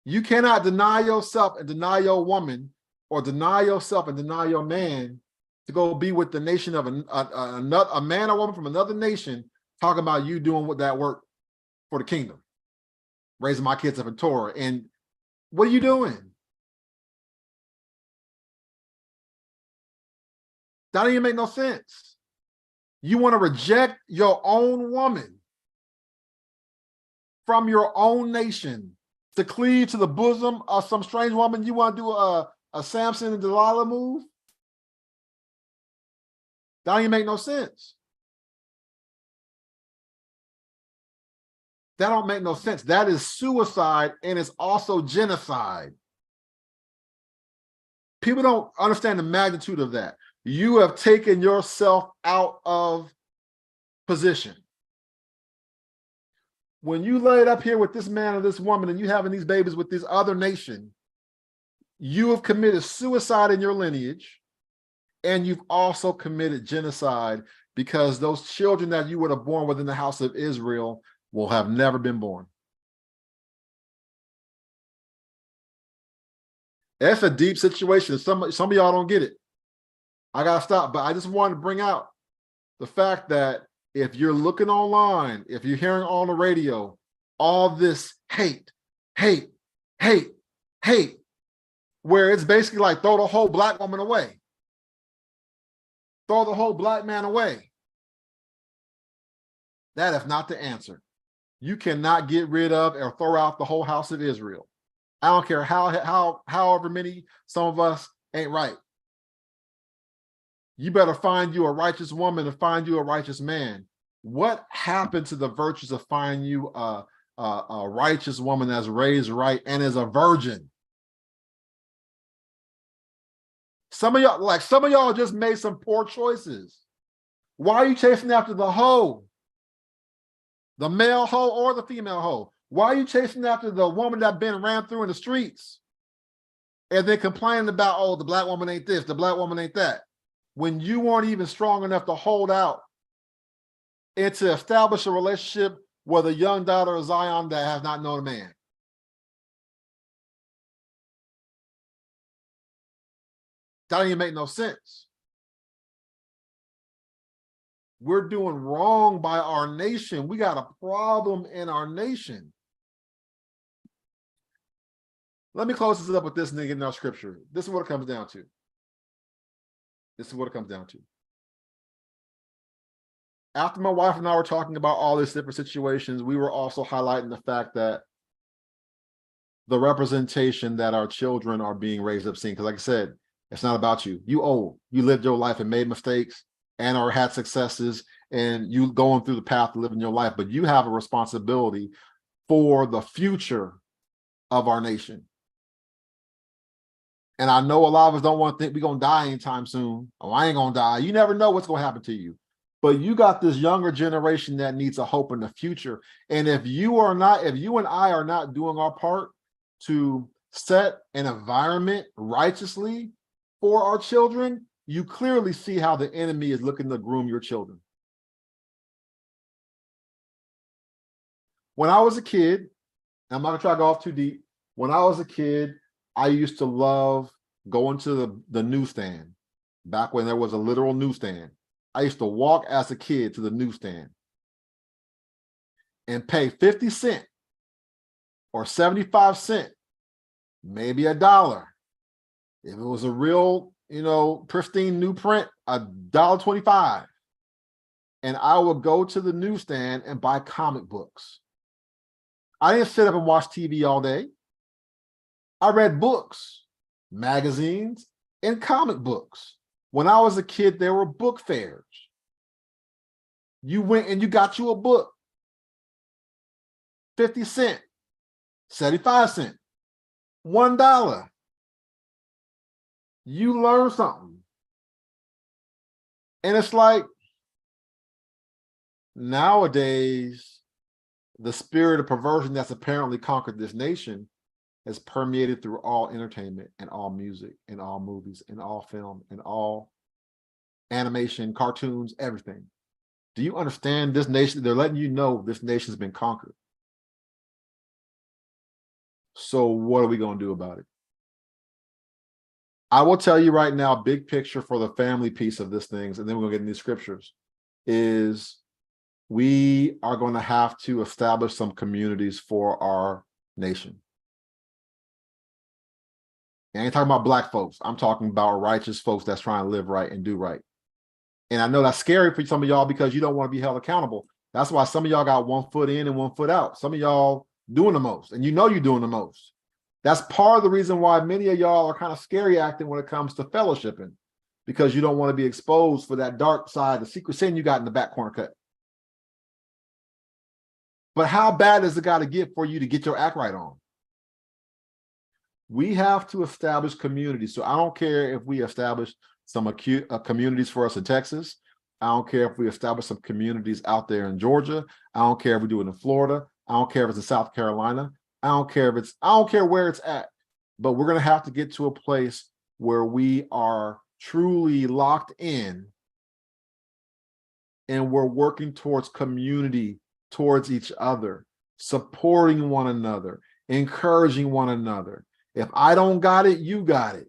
You cannot deny yourself and deny your woman, or deny yourself and deny your man to go be with the nation of a man or woman from another nation, talking about you doing that work for the kingdom, raising my kids up in Torah. And what are you doing? That doesn't even make no sense. You want to reject your own woman from your own nation to cleave to the bosom of some strange woman. You want to do a Samson and Delilah move? That don't even make no sense. That don't make no sense. That is suicide, and it's also genocide. People don't understand the magnitude of that. You have taken yourself out of position. When you laid up here with this man or this woman and you having these babies with this other nation, you have committed suicide in your lineage, and you've also committed genocide, because those children that you would have born within the house of Israel will have never been born. That's a deep situation. Some of y'all don't get it. I gotta stop, but I just wanted to bring out the fact that if you're looking online, if you're hearing on the radio, all this hate, where it's basically like throw the whole black woman away, throw the whole black man away. That is not the answer. You cannot get rid of or throw out the whole house of Israel. I don't care however many some of us ain't right. You better find you a righteous woman and find you a righteous man. What happened to the virtues of finding you a righteous woman that's raised right and is a virgin? Some of y'all just made some poor choices. Why are you chasing after the hoe? The male hoe or the female hoe? Why are you chasing after the woman that been ran through in the streets and then complaining about, oh, the black woman ain't this, the black woman ain't that, when you weren't even strong enough to hold out and to establish a relationship with a young daughter of Zion that has not known a man? That don't even make no sense. We're doing wrong by our nation. We got a problem in our nation. Let me close this up with this and then get in our scripture. This is what it comes down to. This is what it comes down to. After my wife and I were talking about all these different situations, we were also highlighting the fact that the representation that our children are being raised up seeing. Because like I said, it's not about you. You old. You lived your life and made mistakes and or had successes, and you going through the path of living your life. But you have a responsibility for the future of our nation. And I know a lot of us don't want to think we're going to die anytime soon. Oh, I ain't going to die. You never know what's going to happen to you. But you got this younger generation that needs a hope in the future. And if you and I are not doing our part to set an environment righteously for our children, you clearly see how the enemy is looking to groom your children. When I was a kid, I'm not going to try to go off too deep. When I was a kid, I used to love going to the newsstand, back when there was a literal newsstand. I used to walk as a kid to the newsstand and pay 50 cents or 75 cents, maybe $1. If it was a real, pristine new print, $1.25. And I would go to the newsstand and buy comic books. I didn't sit up and watch TV all day. I read books, magazines, and comic books. When I was a kid, there were book fairs. You went and you got you a book. 50 cents, 75 cents, $1. You learn something. And it's like, nowadays, the spirit of perversion that's apparently conquered this nation has permeated through all entertainment and all music and all movies and all film and all animation, cartoons, everything. Do you understand this nation? They're letting you know this nation's been conquered. So what are we going to do about it? I will tell you right now, big picture for the family piece of this things, and then we're going to get into these scriptures, is we are going to have to establish some communities for our nation. I ain't talking about black folks. I'm talking about righteous folks that's trying to live right and do right. And I know that's scary for some of y'all because you don't want to be held accountable. That's why some of y'all got 1 foot in and 1 foot out. Some of y'all doing the most, and you're doing the most. That's part of the reason why many of y'all are kind of scary acting when it comes to fellowshipping, because you don't want to be exposed for that dark side, the secret sin you got in the back corner cut. But how bad is it got to get for you to get your act right on? We have to establish communities. So I don't care if we establish some communities for us in Texas. I don't care if we establish some communities out there in Georgia. I don't care if we do it in Florida. I don't care if it's in South Carolina. I don't care where it's at. But we're going to have to get to a place where we are truly locked in and we're working towards community, towards each other, supporting one another, encouraging one another. If I don't got it, you got it.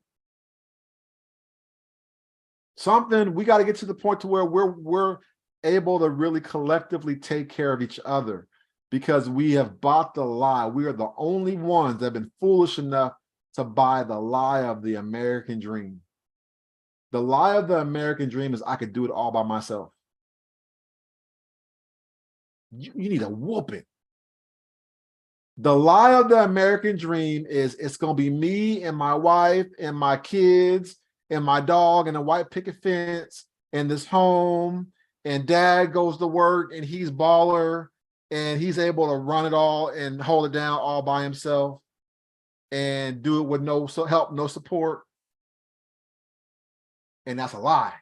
We got to get to the point to where we're able to really collectively take care of each other, because we have bought the lie. We are the only ones that have been foolish enough to buy the lie of the American dream. The lie of the American dream is I could do it all by myself. You need a whooping. The lie of the American dream is it's going to be me and my wife and my kids and my dog and a white picket fence and this home, and dad goes to work and he's baller and he's able to run it all and hold it down all by himself and do it with no help, no support. And that's a lie.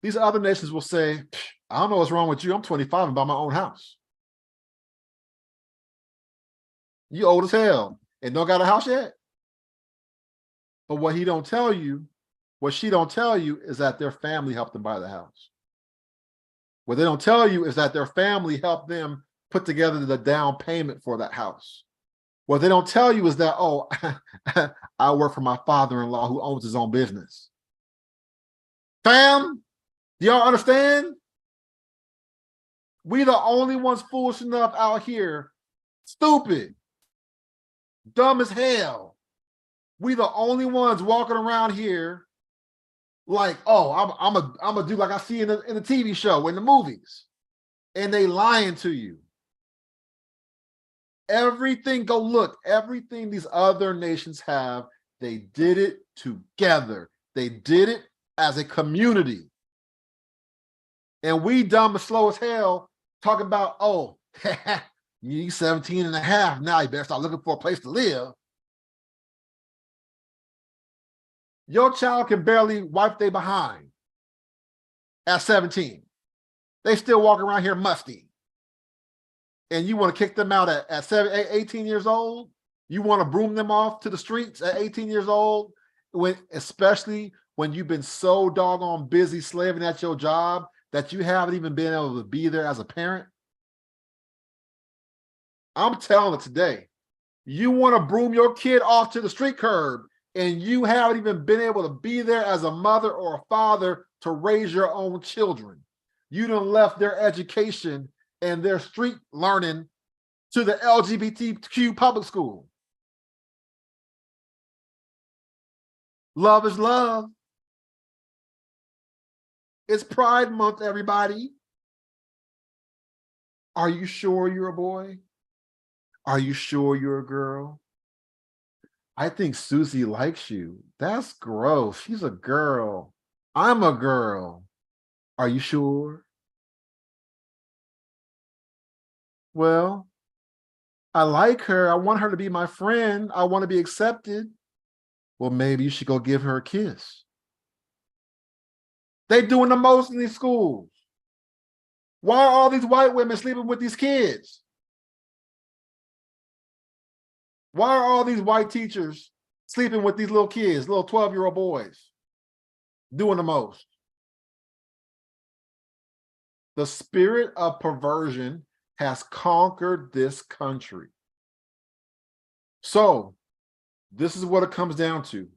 These other nations will say, I don't know what's wrong with you. I'm 25 and buy my own house. You old as hell and don't got a house yet. But what she don't tell you is that their family helped them buy the house. What they don't tell you is that their family helped them put together the down payment for that house. What they don't tell you is that, oh, I work for my father-in-law who owns his own business. Fam, do y'all understand? We the only ones foolish enough out here, stupid, dumb as hell. We the only ones walking around here like, oh, I'm a do like I see in the TV show, in the movies, and they lying to you. Everything, go look, everything these other nations have, they did it together. They did it as a community. And we dumb and slow as hell talking about, oh, you 17 and a half, now you better start looking for a place to live. Your child can barely wipe their behind at 17. They still walk around here musty. And you want to kick them out at 18 years old? You want to broom them off to the streets at 18 years old? Especially when you've been so doggone busy slaving at your job that you haven't even been able to be there as a parent? I'm telling it today. You want to broom your kid off to the street curb, and you haven't even been able to be there as a mother or a father to raise your own children. You done left their education and their street learning to the LGBTQ public school. Love is love. It's Pride Month, everybody. Are you sure you're a boy? Are you sure you're a girl? I think Susie likes you. That's gross. She's a girl. I'm a girl. Are you sure? Well, I like her. I want her to be my friend. I want to be accepted. Well, maybe you should go give her a kiss. They doing the most in these schools. Why are all these white women sleeping with these kids? Why are all these white teachers sleeping with these little kids, little 12-year-old boys, doing the most? The spirit of perversion has conquered this country. So this is what it comes down to.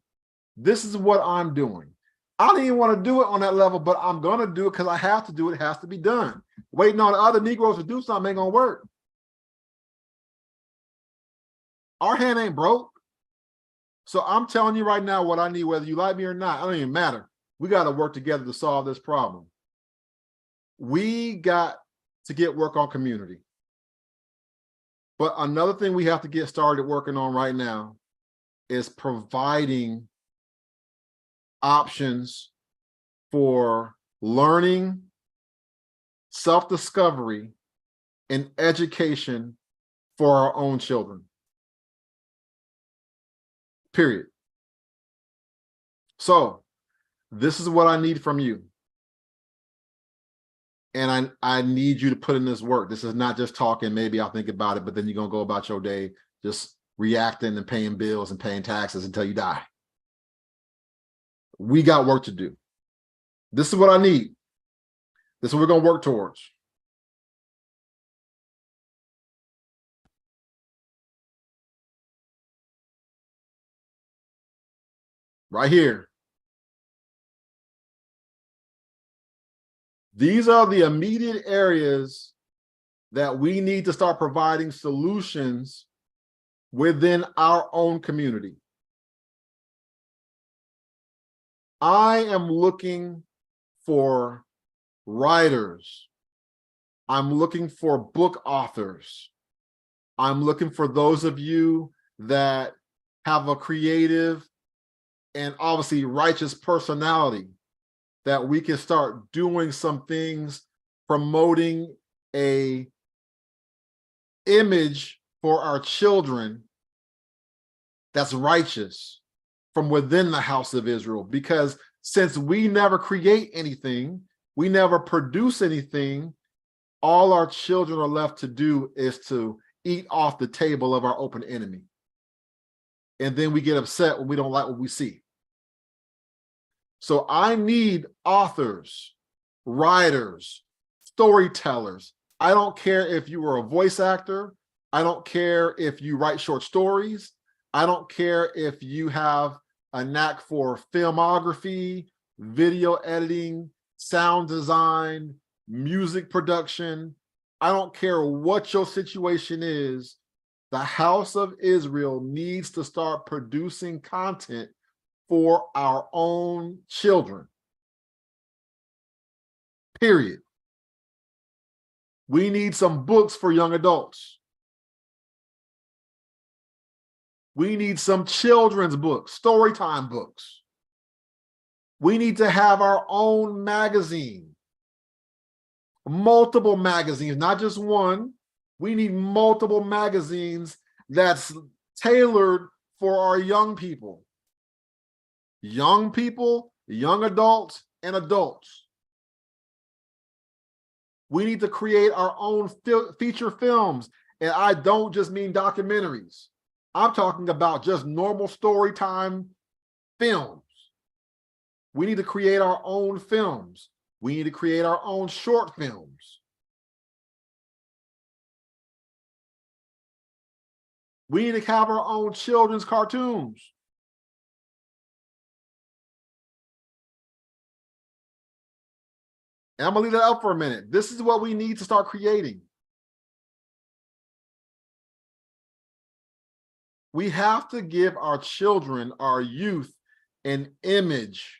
This is what I'm doing. I don't even want to do it on that level, but I'm going to do it because I have to do it. It has to be done. Waiting on other Negroes to do something ain't going to work. Our hand ain't broke. So I'm telling you right now what I need, whether you like me or not. I don't even matter. We got to work together to solve this problem. We got to get work on community. But another thing we have to get started working on right now is providing options for learning, self-discovery, and education for our own children. Period. So this is what I need from you. And I need you to put in this work. This is not just talking, maybe I'll think about it, but then you're going to go about your day just reacting and paying bills and paying taxes until you die. We got work to do. This is what I need. This is what we're going to work towards. Right here. These are the immediate areas that we need to start providing solutions within our own community. I am looking for writers. I'm looking for book authors. I'm looking for those of you that have a creative and obviously righteous personality that we can start doing some things, promoting a image for our children that's righteous from within the house of Israel. Because since we never create anything, we never produce anything, all our children are left to do is to eat off the table of our open enemy. And then we get upset when we don't like what we see. So I need authors, writers, storytellers. I don't care if you were a voice actor. I don't care if you write short stories. I don't care if you have a knack for filmography, video editing, sound design, music production. I don't care what your situation is. The house of Israel needs to start producing content for our own children. Period. We need some books for young adults. We need some children's books, storytime books. We need to have our own magazine, multiple magazines, not just one. We need multiple magazines that's tailored for our young people. Young people, young adults, and adults. We need to create our own feature films. And I don't just mean documentaries. I'm talking about just normal story time films. We need to create our own films. We need to create our own short films. We need to have our own children's cartoons. And I'm gonna leave that up for a minute. This is what we need to start creating. We have to give our children, our youth, an image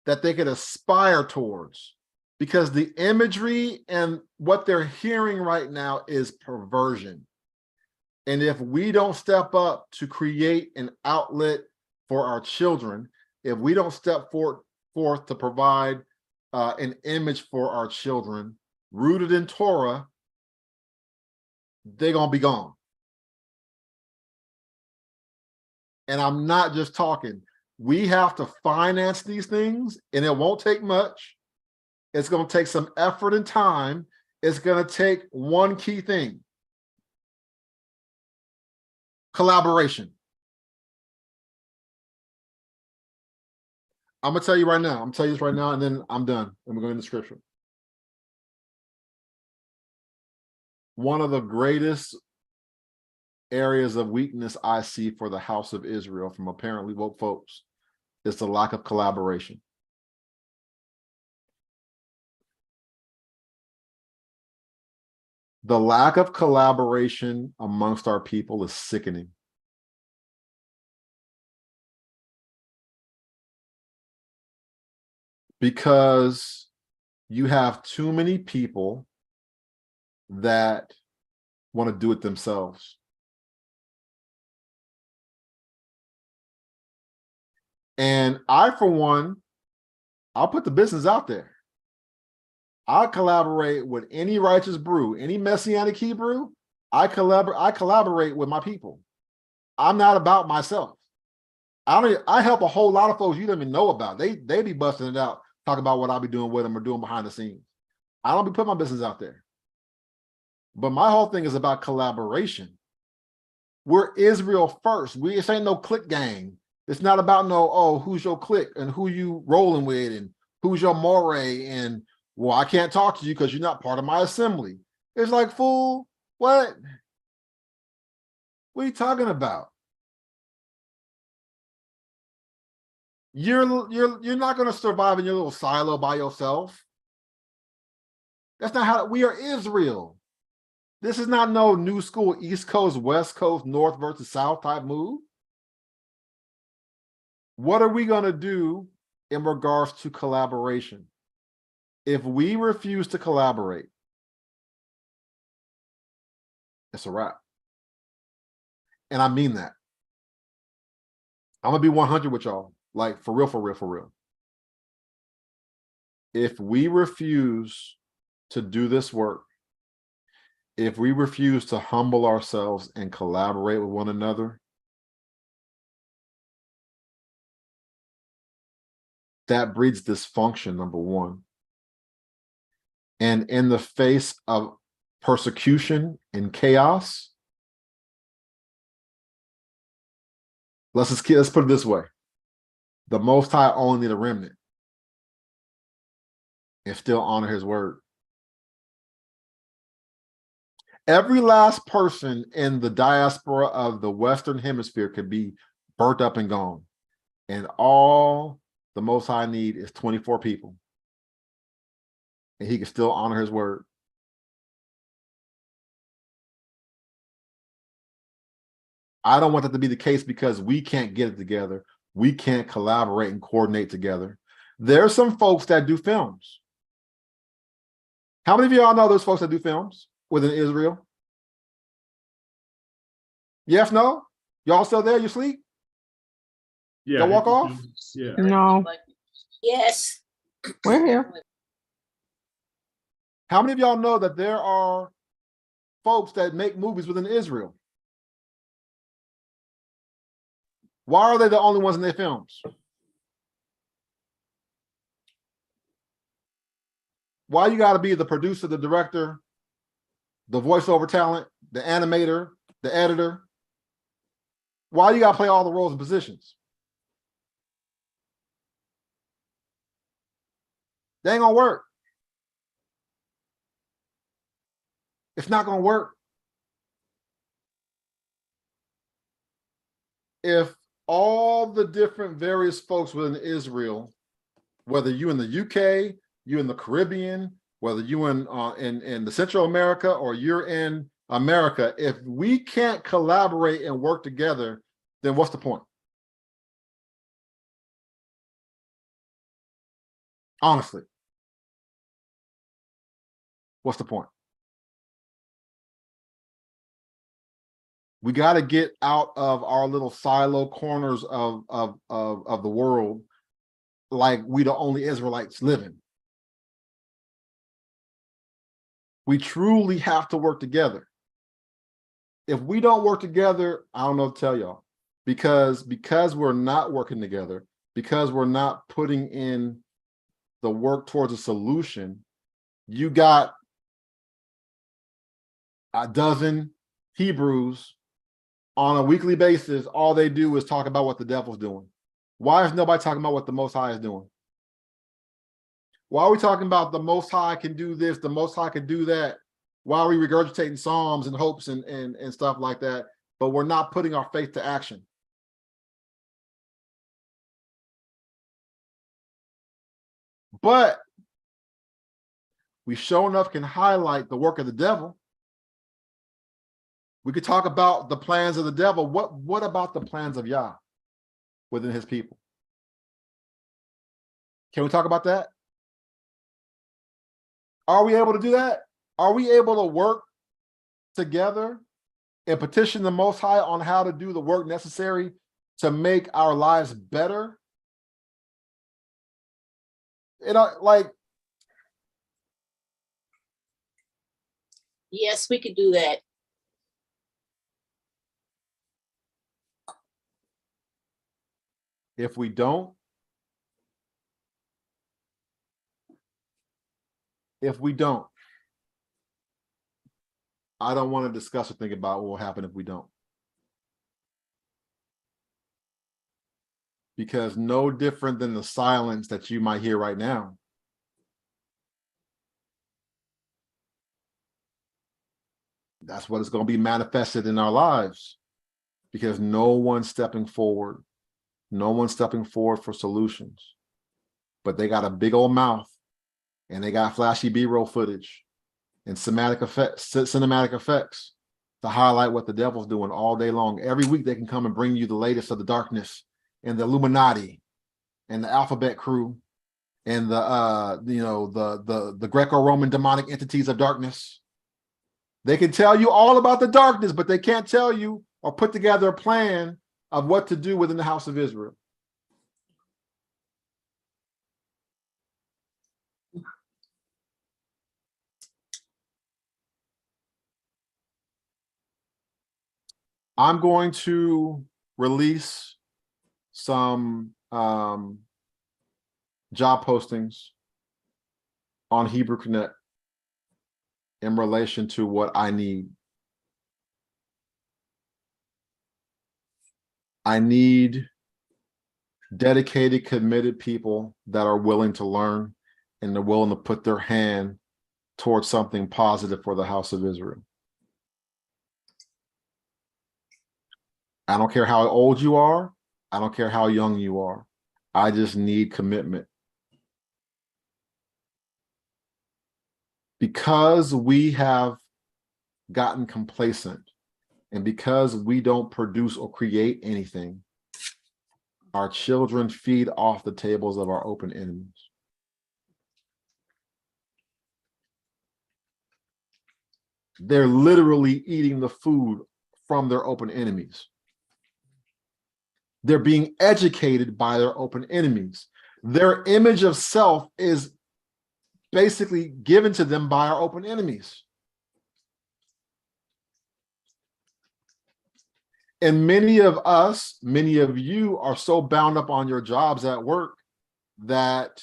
that they could aspire towards, because the imagery and what they're hearing right now is perversion. And if we don't step up to create an outlet for our children, if we don't step forth to provide an image for our children rooted in Torah, they're gonna be gone. And I'm not just talking. We have to finance these things, and it won't take much. It's going to take some effort and time. It's going to take one key thing: collaboration. I'm going to tell you right now. I'm going to tell you this right now, and then I'm done. And we're going to the scripture. One of the greatest areas of weakness I see for the house of Israel from apparently woke folks is the lack of collaboration. The lack of collaboration amongst our people is sickening. Because you have too many people that want to do it themselves. And I, for one, I'll put the business out there. I collaborate with any righteous brew, any messianic Hebrew. I collaborate with my people. I'm not about myself. I help a whole lot of folks you don't even know about. They be busting it out, talk about what I'll be doing with them or doing behind the scenes. I don't be putting my business out there. But my whole thing is about collaboration. We're Israel first. This ain't no clique gang. It's not about who's your clique and who you rolling with and who's your moray and, well, I can't talk to you because you're not part of my assembly. It's like, fool, what? What are you talking about? You're not going to survive in your little silo by yourself. That's not how we are Israel. This is not no new school, East Coast, West Coast, North versus South type move. What are we going to do in regards to collaboration? If we refuse to collaborate, it's a wrap. And I mean that. I'm going to be 100 with y'all. Like, for real, for real, for real. If we refuse to do this work, if we refuse to humble ourselves and collaborate with one another, that breeds dysfunction, number one. And in the face of persecution and chaos, let's put it this way. The Most High only need a remnant and still honor his word. Every last person in the diaspora of the Western Hemisphere could be burnt up and gone. And all the Most High need is 24 people. And he can still honor his word. I don't want that to be the case because we can't get it together. We can't collaborate and coordinate together. There's some folks that do films. How many of y'all know those folks that do films within Israel? Yes, no? Y'all still there? You sleep? Yeah. Y'all walk off? Yeah. No, Yes. we're here. How many of y'all know that there are folks that make movies within Israel? Why are they the only ones in their films? Why you got to be the producer, the director, the voiceover talent, the animator, the editor? Why you got to play all the roles and positions? They ain't gonna work. It's not gonna work. if all the different various folks within Israel, whether you in the UK, you in the Caribbean, whether you in the Central America or you're in America, if we can't collaborate and work together, then what's the point? Honestly, what's the point? We got to get out of our little silo corners of the world, like we the only Israelites living. We truly have to work together. If we don't work together, I don't know what to tell y'all, because we're not working together, because we're not putting in the work towards a solution, you got a dozen Hebrews on a weekly basis. All they do is talk about what the devil's doing. Why is nobody talking about what the Most High is doing? Why are we talking about the Most High can do this, the Most High can do that? Why are we regurgitating Psalms and hopes and stuff like that, but we're not putting our faith to action? But we sure enough can highlight the work of the devil. We could talk about the plans of the devil. What about the plans of Yah within his people? Can we talk about that? Are we able to do that? Are we able to work together and petition the Most High on how to do the work necessary to make our lives better? Like, yes, we could do that. if we don't, I don't want to discuss or think about what will happen if we don't. Because no different than the silence that you might hear right now, that's what is going to be manifested in our lives, because no one's stepping forward. No one's stepping forward for solutions, but they got a big old mouth and they got flashy B-roll footage and cinematic effects to highlight what the devil's doing all day long. Every week they can come and bring you the latest of the darkness and the Illuminati and the alphabet crew and the Greco-Roman demonic entities of darkness. They can tell you all about the darkness, but they can't tell you or put together a plan of what to do within the house of Israel. I'm going to release some job postings on HebrewConnect in relation to what I need. I need dedicated, committed people that are willing to learn and they're willing to put their hand towards something positive for the house of Israel. I don't care how old you are. I don't care how young you are. I just need commitment. Because we have gotten complacent and because we don't produce or create anything, our children feed off the tables of our open enemies. They're literally eating the food from their open enemies. They're being educated by their open enemies. Their image of self is basically given to them by our open enemies. And many of us, many of you are so bound up on your jobs at work that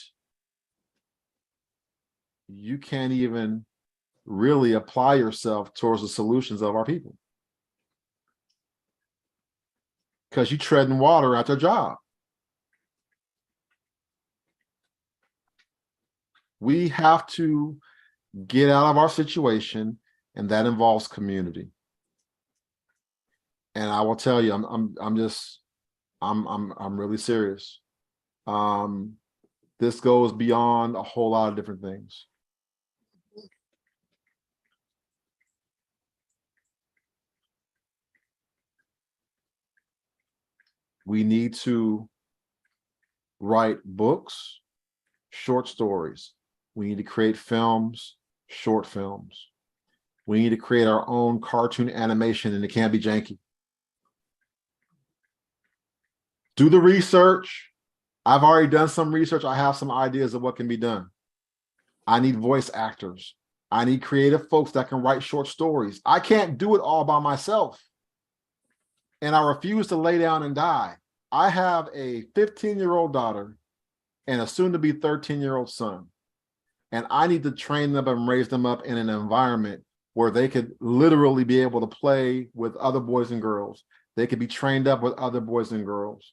you can't even really apply yourself towards the solutions of our people. Because you treading water at your job. We have to get out of our situation, and that involves community. And I will tell you, I'm just I'm really serious. This goes beyond a whole lot of different things. We need to write books, short stories. We need to create films, short films. We need to create our own cartoon animation, and it can't be janky. Do the research. I've already done some research. I have some ideas of what can be done. I need voice actors. I need creative folks that can write short stories. I can't do it all by myself. And I refuse to lay down and die. I have a 15-year-old daughter and a soon-to-be 13-year-old son. And I need to train them and raise them up in an environment where they could literally be able to play with other boys and girls. They could be trained up with other boys and girls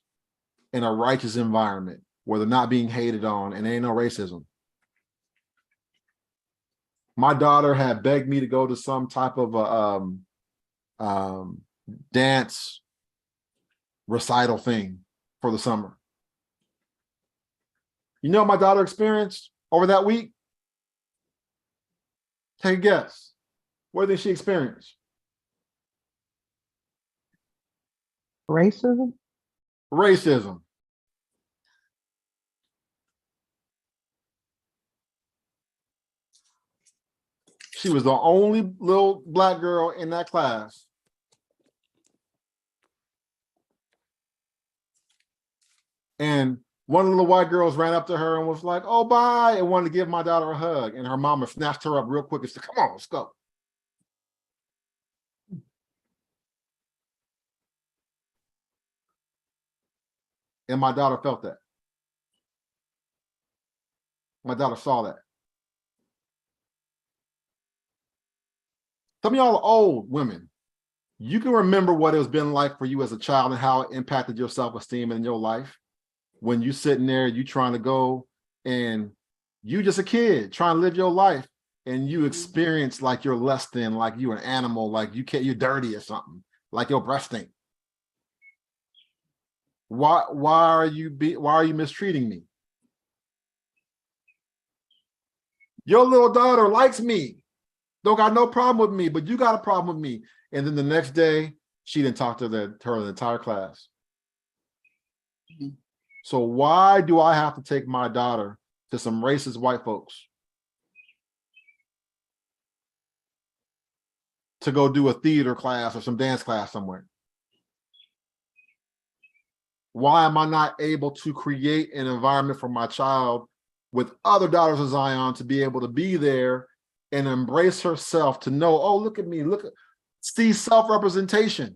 in a righteous environment where they're not being hated on and ain't no racism. My daughter had begged me to go to some type of a dance recital thing for the summer. You know what my daughter experienced over that week? Take a guess. What do you think she experienced? Racism? Racism. She was the only little black girl in that class. And one of the little white girls ran up to her and was like, "Oh, bye," and wanted to give my daughter a hug. And her mama snatched her up real quick and said, "Come on, let's go." And my daughter felt that. My daughter saw that. Some of y'all are old women. You can remember what it's been like for you as a child and how it impacted your self-esteem in your life. When you sitting there, you trying to go and you just a kid trying to live your life and you experience like you're less than, like you're an animal, like you're dirty or something, like your breath stink. Why are you mistreating me? Your little daughter likes me. Don't got no problem with me, but you got a problem with me. And then the next day, she didn't talk to her entire class. Mm-hmm. So why do I have to take my daughter to some racist white folks to go do a theater class or some dance class somewhere? Why am I not able to create an environment for my child with other daughters of Zion to be able to be there and embrace herself, to know, oh, look at me, see self-representation,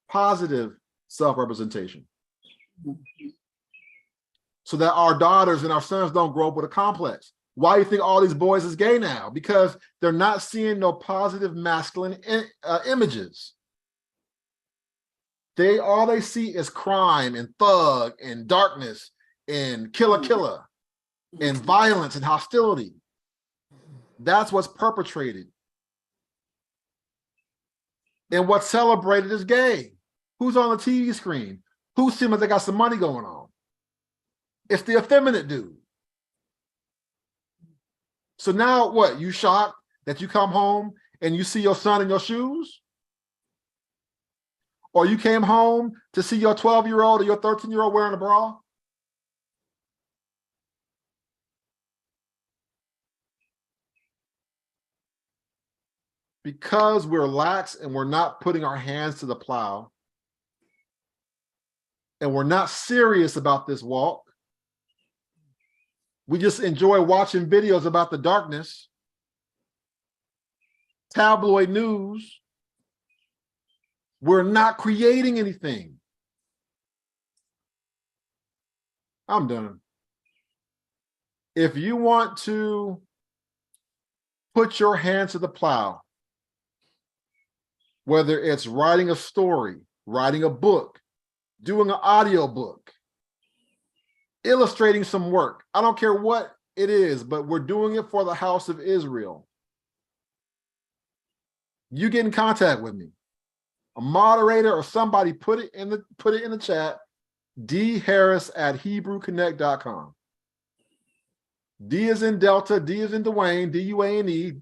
positive self-representation, so that our daughters and our sons don't grow up with a complex. Why do you think all these boys is gay now? Because they're not seeing no positive masculine images. All they see is crime and thug and darkness and killer and violence and hostility. That's what's perpetrated. And what's celebrated is gay. Who's on the TV screen? Who seems like they got some money going on? It's the effeminate dude. So now what? You shocked that you come home and you see your son in your shoes? Or you came home to see your 12-year-old or your 13-year-old wearing a bra? Because we're lax and we're not putting our hands to the plow and we're not serious about this walk, we just enjoy watching videos about the darkness, tabloid news. We're not creating anything. I'm done. If you want to put your hands to the plow, whether it's writing a story, writing a book, doing an audio book, illustrating some work, I don't care what it is, but we're doing it for the house of Israel. You get in contact with me. a moderator or somebody put it in the chat. dharris@HebrewConnect.com. D is in Delta, D is in Dwayne, D-U-A-N-E,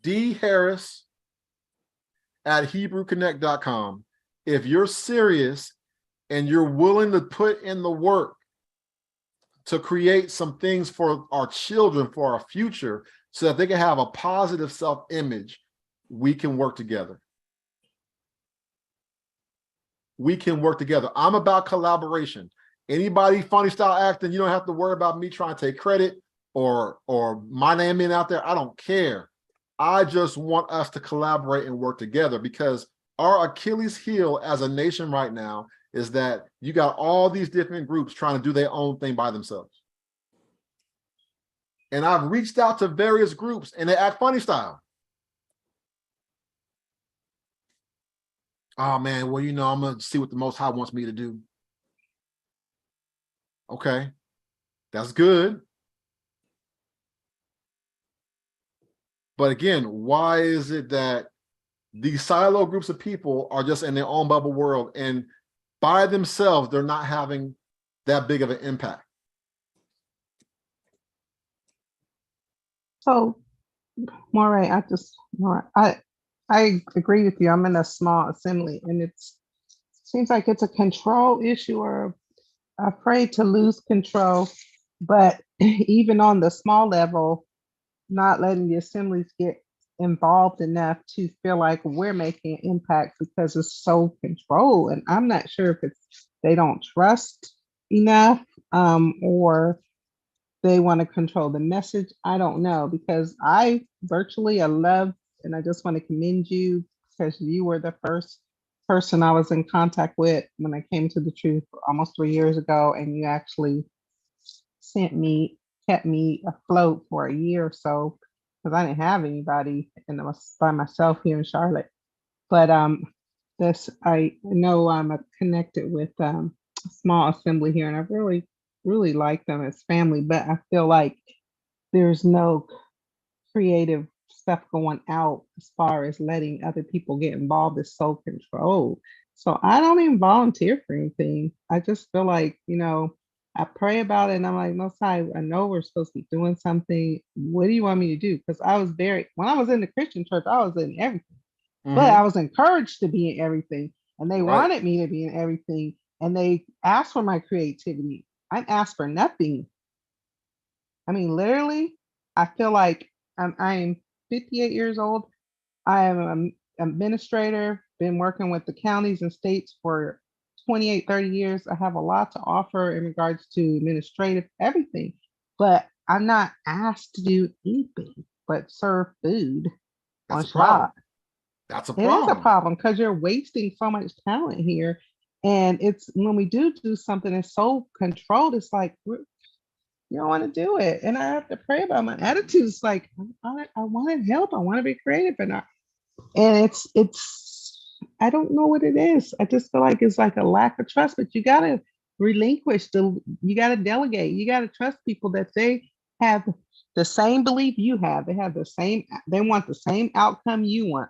dharris@HebrewConnect.com. If you're serious and you're willing to put in the work to create some things for our children, for our future, so that they can have a positive self-image, we can work together. We can work together. I'm about collaboration. Anybody funny style acting, you don't have to worry about me trying to take credit or my name being out there. I don't care. I just want us to collaborate and work together, because our Achilles heel as a nation right now is that you got all these different groups trying to do their own thing by themselves. And I've reached out to various groups and they act funny style. Oh man, well, I'm gonna see what the Most High wants me to do. Okay, that's good. But again, why is it that these silo groups of people are just in their own bubble world, and by themselves, they're not having that big of an impact? So, Moray, I agree with you. I'm in a small assembly, and it seems like it's a control issue, or afraid to lose control. But even on the small level, not letting the assemblies get involved enough to feel like we're making an impact, because it's so controlled. And I'm not sure if it's they don't trust enough, or they want to control the message. I don't know, because I love, and I just want to commend you, because you were the first person I was in contact with when I came to the truth almost 3 years ago, and you actually kept me afloat for a year or so, because I didn't have anybody, and I was by myself here in Charlotte. But I know I'm connected with a small assembly here, and I really like them as family, but I feel like there's no creative stuff going out as far as letting other people get involved. Is so controlled. So I don't even volunteer for anything. I just feel like, I pray about it and I'm like, Most High, I know we're supposed to be doing something. What do you want me to do? Because when I was in the Christian church, I was in everything, but I was encouraged to be in everything, and they wanted me to be in everything, and they asked for my creativity. I asked for nothing. I mean, literally, I feel like I'm 58 years old. I am an administrator, been working with the counties and states for 28, 30 years. I have a lot to offer in regards to administrative everything, but I'm not asked to do anything but serve food on Shabbat. That's a problem. It is a problem, because you're wasting so much talent here. And it's when we do something that's so controlled, it's like, you don't want to do it. And I have to pray about my attitude. It's like, I want to help. I want to be creative. And I don't know what it is. I just feel like it's like a lack of trust, but you got to relinquish you got to delegate. You got to trust people that they have the same belief you have. They want the same outcome you want.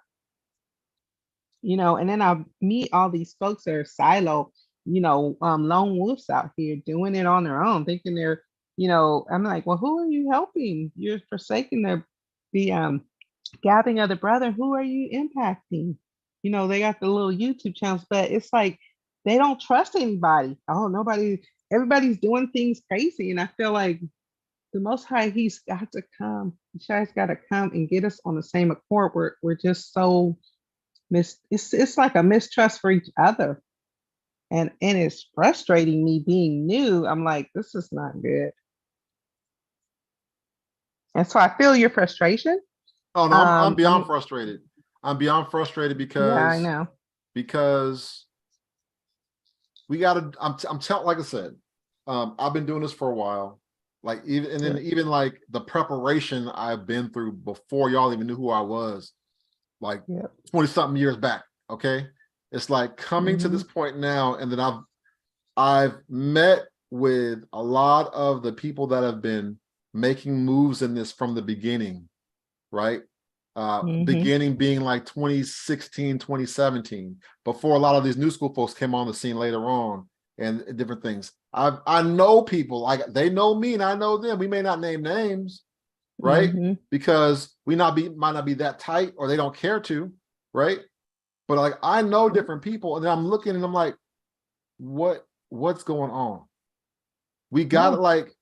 And then I meet all these folks that are silo, lone wolves out here doing it on their own, thinking they're, I'm like, well, who are you helping? You're forsaking the gathering of the brother. Who are you impacting? They got the little YouTube channels, but it's like they don't trust anybody. Everybody's doing things crazy. And I feel like the Most High, he's got to come. He's got to come and get us on the same accord. We're just so it's like a mistrust for each other. And it's frustrating me being new. I'm like, this is not good. And so I feel your frustration. Oh no, I'm beyond frustrated. I'm beyond frustrated because I know. Because we gotta, I'm telling, like I said, I've been doing this for a while. Like even like the preparation I've been through before y'all even knew who I was, like 20 something years back. Okay. It's like coming to this point now, and then I've met with a lot of the people that have been making moves in this from the beginning, right? beginning being like 2016, 2017, before a lot of these new school folks came on the scene later on and different things. I know people, like they know me and I know them. We may not name names, right? Because we might not be that tight or they don't care to, right? But like I know different people and then I'm looking and I'm like, what's going on? We got like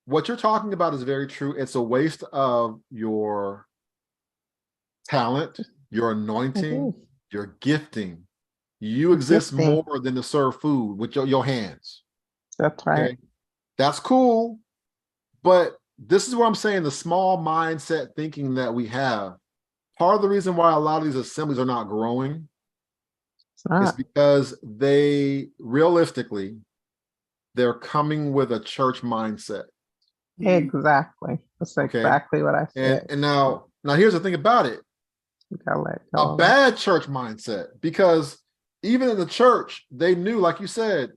what you're talking about is very true. It's a waste of your talent, your anointing, your gifting. You exist more than to serve food with your hands. That's right. Okay? That's cool. But this is what I'm saying, the small mindset thinking that we have. Part of the reason why a lot of these assemblies are not growing is because they realistically, they're coming with a church mindset. Exactly. That's exactly what I said. And now here's the thing about it. You gotta let go. A bad church mindset, because even in the church, they knew, like you said,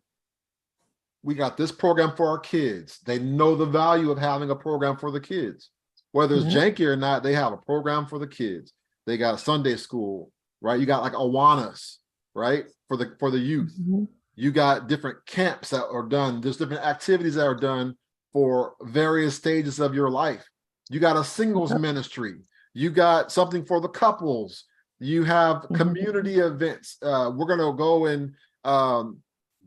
we got this program for our kids. They know the value of having a program for the kids. Whether it's janky or not, they have a program for the kids. They got a Sunday school, right? You got like Awanas, right? For the youth. You got different camps that are done. There's different activities that are done for various stages of your life. You got a singles ministry. You got something for the couples. You have community events. We're going to go and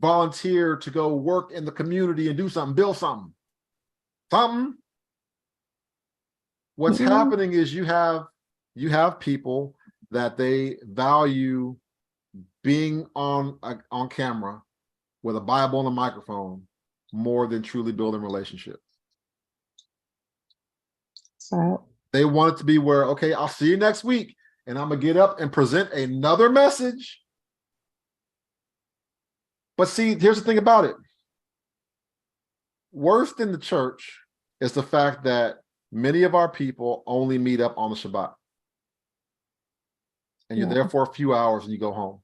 volunteer to go work in the community and do something, build something. What's happening is you have people that they value being on camera with a Bible and a microphone more than truly building relationships. They want it to be where, okay, I'll see you next week and I'm gonna get up and present another message. But see, here's the thing about it. Worse than the church is the fact that many of our people only meet up on the Shabbat. And you're there for a few hours and you go home.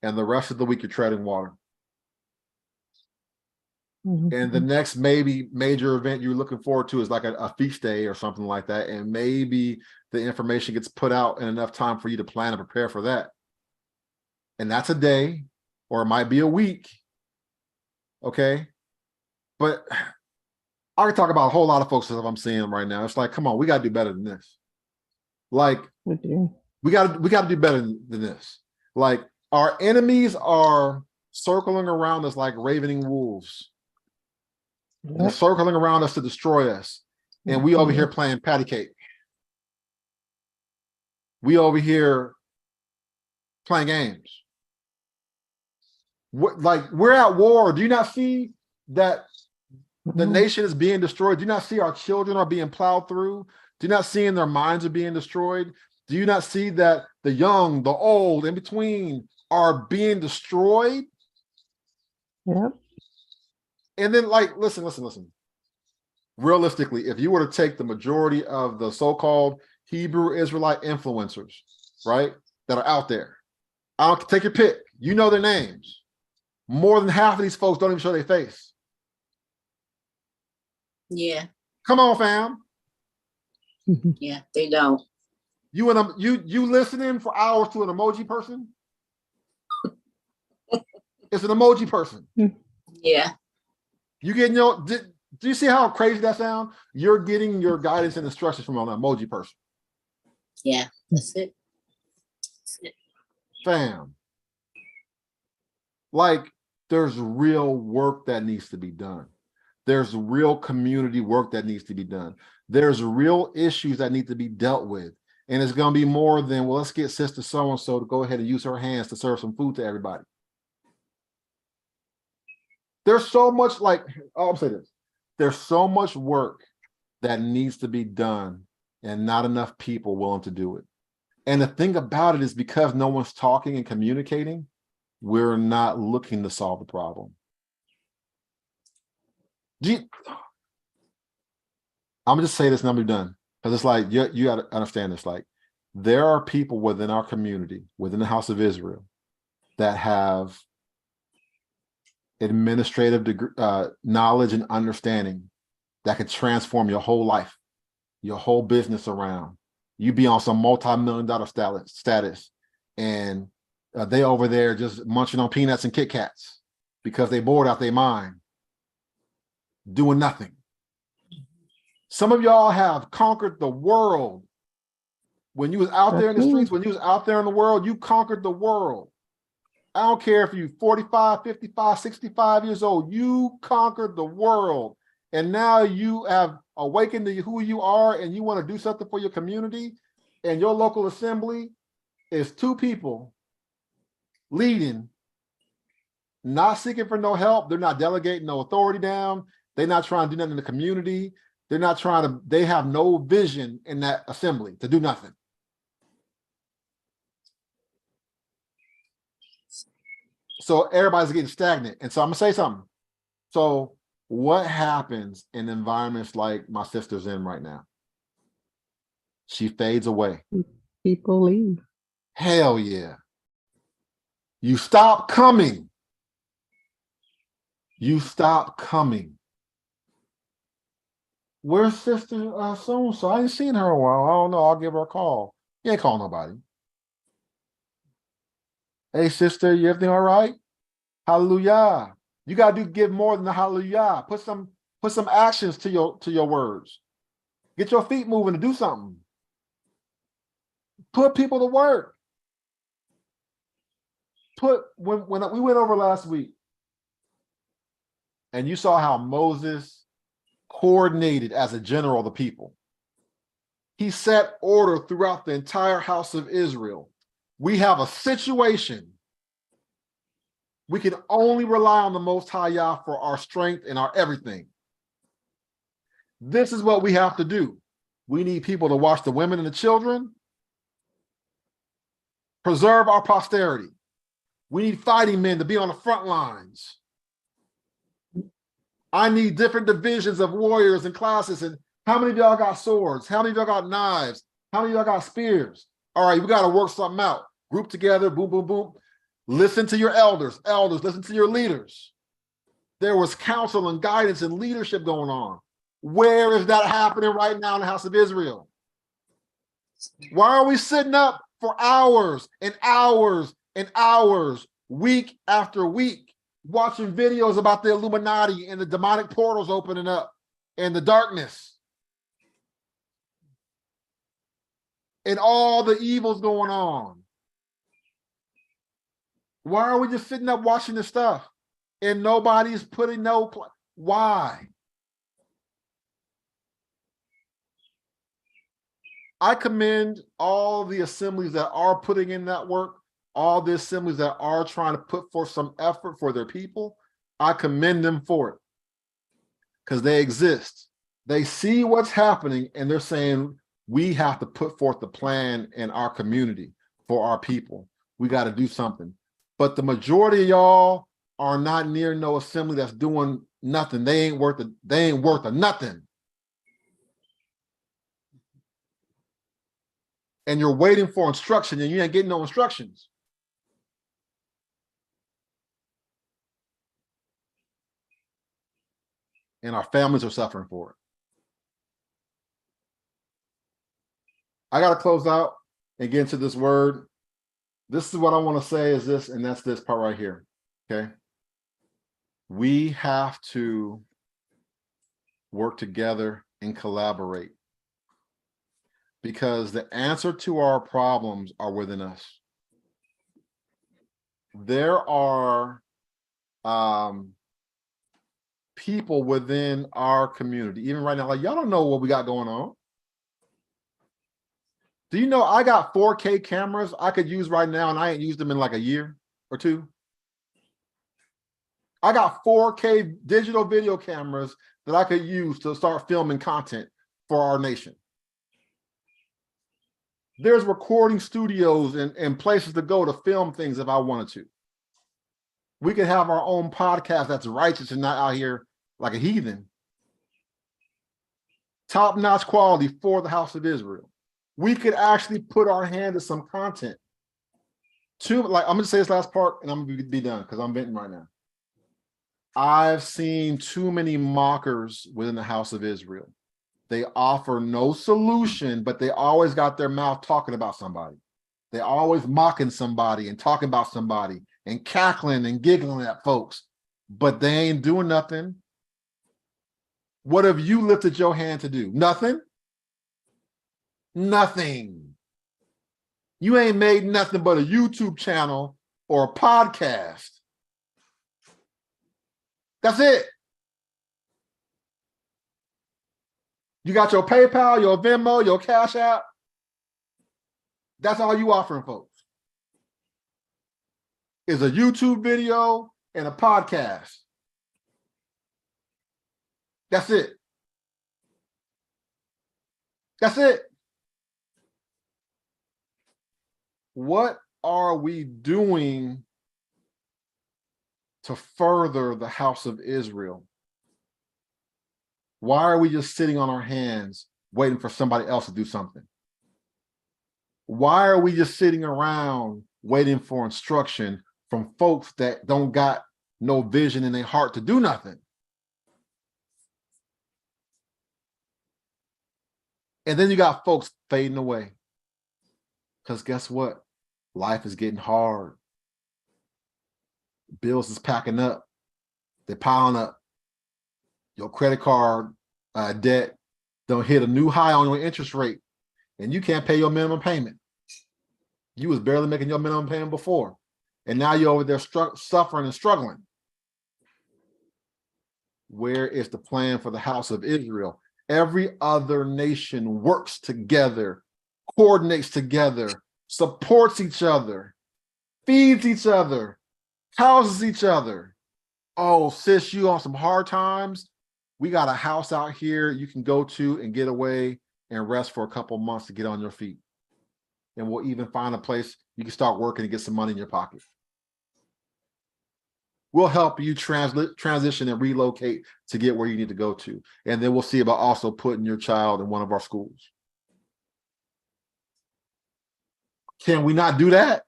And the rest of the week you're treading water. And the next maybe major event you're looking forward to is like a feast day or something like that. And maybe the information gets put out in enough time for you to plan and prepare for that. And that's a day, or it might be a week. Okay. But I can talk about a whole lot of folks that I'm seeing right now. It's like, come on, we got to do better than this. Like, we got to do better than this. Like, our enemies are circling around us like ravening wolves. They're circling around us to destroy us. And we over here playing patty cake. We over here playing games. Like, we're at war. Do you not see that the nation is being destroyed? Do you not see our children are being plowed through? Do you not see their minds are being destroyed? Do you not see that the young, the old, in between are being destroyed? And then, like, listen. Realistically, if you were to take the majority of the so-called Hebrew Israelite influencers, right, that are out there, I'll take your pick. You know their names. More than half of these folks don't even show their face. Yeah. Come on, fam. Yeah, they don't. You listening for hours to an emoji person? It's an emoji person. Yeah. You getting do you see how crazy that sounds? You're getting your guidance and instructions from an emoji person. Yeah, that's it. Fam. Like, there's real work that needs to be done. There's real community work that needs to be done. There's real issues that need to be dealt with. And it's going to be more than, well, let's get sister so-and-so to go ahead and use her hands to serve some food to everybody. There's so much, like, I'll say this. There's so much work that needs to be done and not enough people willing to do it. And the thing about it is, because no one's talking and communicating, we're not looking to solve the problem. I'm gonna just say this and I'm done. Because it's like, you gotta understand this. Like, there are people within our community, within the house of Israel, that have administrative knowledge and understanding that can transform your whole life, your whole business around, You be on some multi-million-dollar status, and they over there just munching on peanuts and Kit Kats because they bored out their mind, doing nothing. Some of y'all have conquered the world. When you was out there in the streets, when you was out there in the world, you conquered the world. I don't care if you're 45, 55, 65 years old, you conquered the world. And now you have awakened to who you are and you want to do something for your community, and your local assembly is 2 people leading, not seeking for no help. They're not delegating no authority down. They're not trying to do nothing in the community. They're not trying to, they have no vision in that assembly to do nothing. So everybody's getting stagnant. And so I'm gonna say something. So what happens in environments like my sister's in right now? She fades away. People leave. Hell yeah. You stop coming. You stop coming. Where's Sister so-and-so? I ain't seen her in a while. I don't know. I'll give her a call. You ain't calling nobody. Hey, sister, you everything all right? Hallelujah. You gotta give more than the hallelujah. Put some actions to your words. Get your feet moving to do something. Put people to work. When we went over last week, and you saw how Moses coordinated as a general the people. He set order throughout the entire house of Israel. We have a situation. We can only rely on the Most High Yah for our strength and our everything. This is what we have to do. We need people to watch the women and the children, preserve our posterity. We need fighting men to be on the front lines. I need different divisions of warriors and classes. And how many of y'all got swords? How many of y'all got knives? How many of y'all got spears? All right, we got to work something out. Group together, boom, boom, boom. Listen to your elders. Elders, listen to your leaders. There was counsel and guidance and leadership going on. Where is that happening right now in the house of Israel? Why are we sitting up for hours and hours and hours, week after week, watching videos about the Illuminati and the demonic portals opening up and the darkness and all the evils going on? Why are we just sitting up watching this stuff and nobody's putting why? I commend all the assemblies that are putting in that work, all the assemblies that are trying to put forth some effort for their people. I commend them for it because they exist. They see what's happening and they're saying, we have to put forth the plan in our community for our people. We got to do something. But the majority of y'all are not near no assembly that's doing nothing. They ain't worth a nothing. And you're waiting for instruction and you ain't getting no instructions. And our families are suffering for it. I got to close out and get into this word. This is what I want to say is this, and that's this part right here, okay? We have to work together and collaborate because the answer to our problems are within us. There are people within our community, even right now, like y'all don't know what we got going on. Do you know I got 4K cameras I could use right now and I ain't used them in like a year or two? I got 4K digital video cameras that I could use to start filming content for our nation. There's recording studios and places to go to film things if I wanted to. We could have our own podcast that's righteous and not out here like a heathen. Top-notch quality for the house of Israel. We could actually put our hand to some content. I'm gonna say this last part and I'm gonna be done because I'm venting right now. I've seen too many mockers within the house of Israel. They offer no solution, but they always got their mouth talking about somebody. They always mocking somebody and talking about somebody and cackling and giggling at folks, but they ain't doing nothing. What have you lifted your hand to do? Nothing? Nothing. You ain't made nothing but a YouTube channel or a podcast. That's it. You got your PayPal, your Venmo, your Cash App. That's all you offering folks. Is a YouTube video and a podcast. That's it. That's it. What are we doing to further the house of Israel? Why are we just sitting on our hands waiting for somebody else to do something? Why are we just sitting around waiting for instruction from folks that don't got no vision in their heart to do nothing? And then you got folks fading away. Because guess what? Life is getting hard. Bills is packing up. They're piling up. Your credit card debt don't hit a new high on your interest rate, and you can't pay your minimum payment. You was barely making your minimum payment before, and now you're over there suffering and struggling. Where is the plan for the house of Israel? Every other nation works together, coordinates together, supports each other, feeds each other, houses each other. Oh, sis, you on some hard times? We got a house out here you can go to and get away and rest for a couple months to get on your feet. And we'll even find a place you can start working and get some money in your pocket. We'll help you transition and relocate to get where you need to go to. And then we'll see about also putting your child in one of our schools. Can we not do that?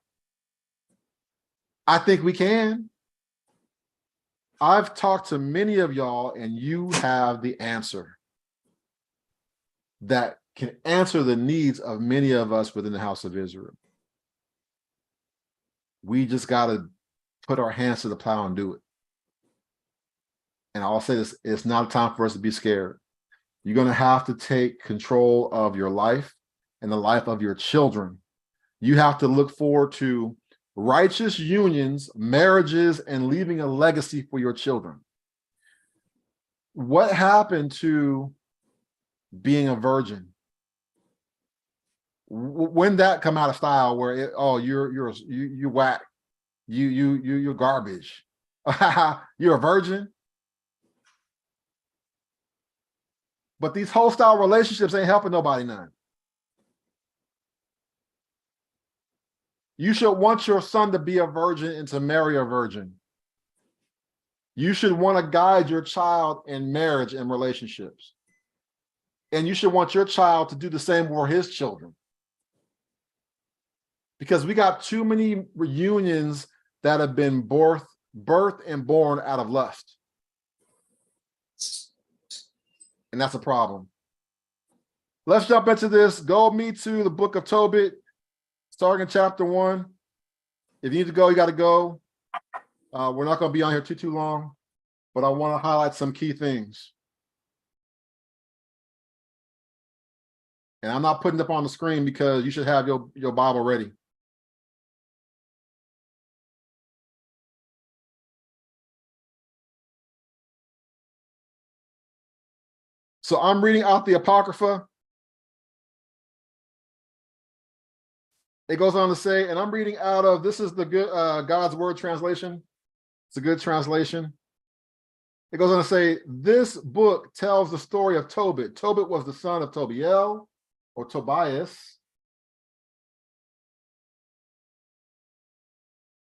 I think we can. I've talked to many of y'all, and you have the answer that can answer the needs of many of us within the house of Israel. We just got to put our hands to the plow and do it. And I'll say this, it's not a time for us to be scared. You're going to have to take control of your life and the life of your children. You have to look forward to righteous unions, marriages, and leaving a legacy for your children. What happened to being a virgin? When that come out of style, where you're whack, you're garbage, you're a virgin. But these hostile relationships ain't helping nobody none. You should want your son to be a virgin and to marry a virgin. You should want to guide your child in marriage and relationships. And you should want your child to do the same for his children. Because we got too many reunions that have been birthed and born out of lust. And that's a problem. Let's jump into this. Go me to the book of Tobit, starting in chapter 1. If you need to go, you got to go. We're not going to be on here too long, but I want to highlight some key things. And I'm not putting it up on the screen because you should have your Bible ready. So I'm reading out the Apocrypha. It goes on to say, and I'm reading out of, this is the good God's Word translation. It's a good translation. It goes on to say, this book tells the story of Tobit. Tobit was the son of Tobiel, or Tobias,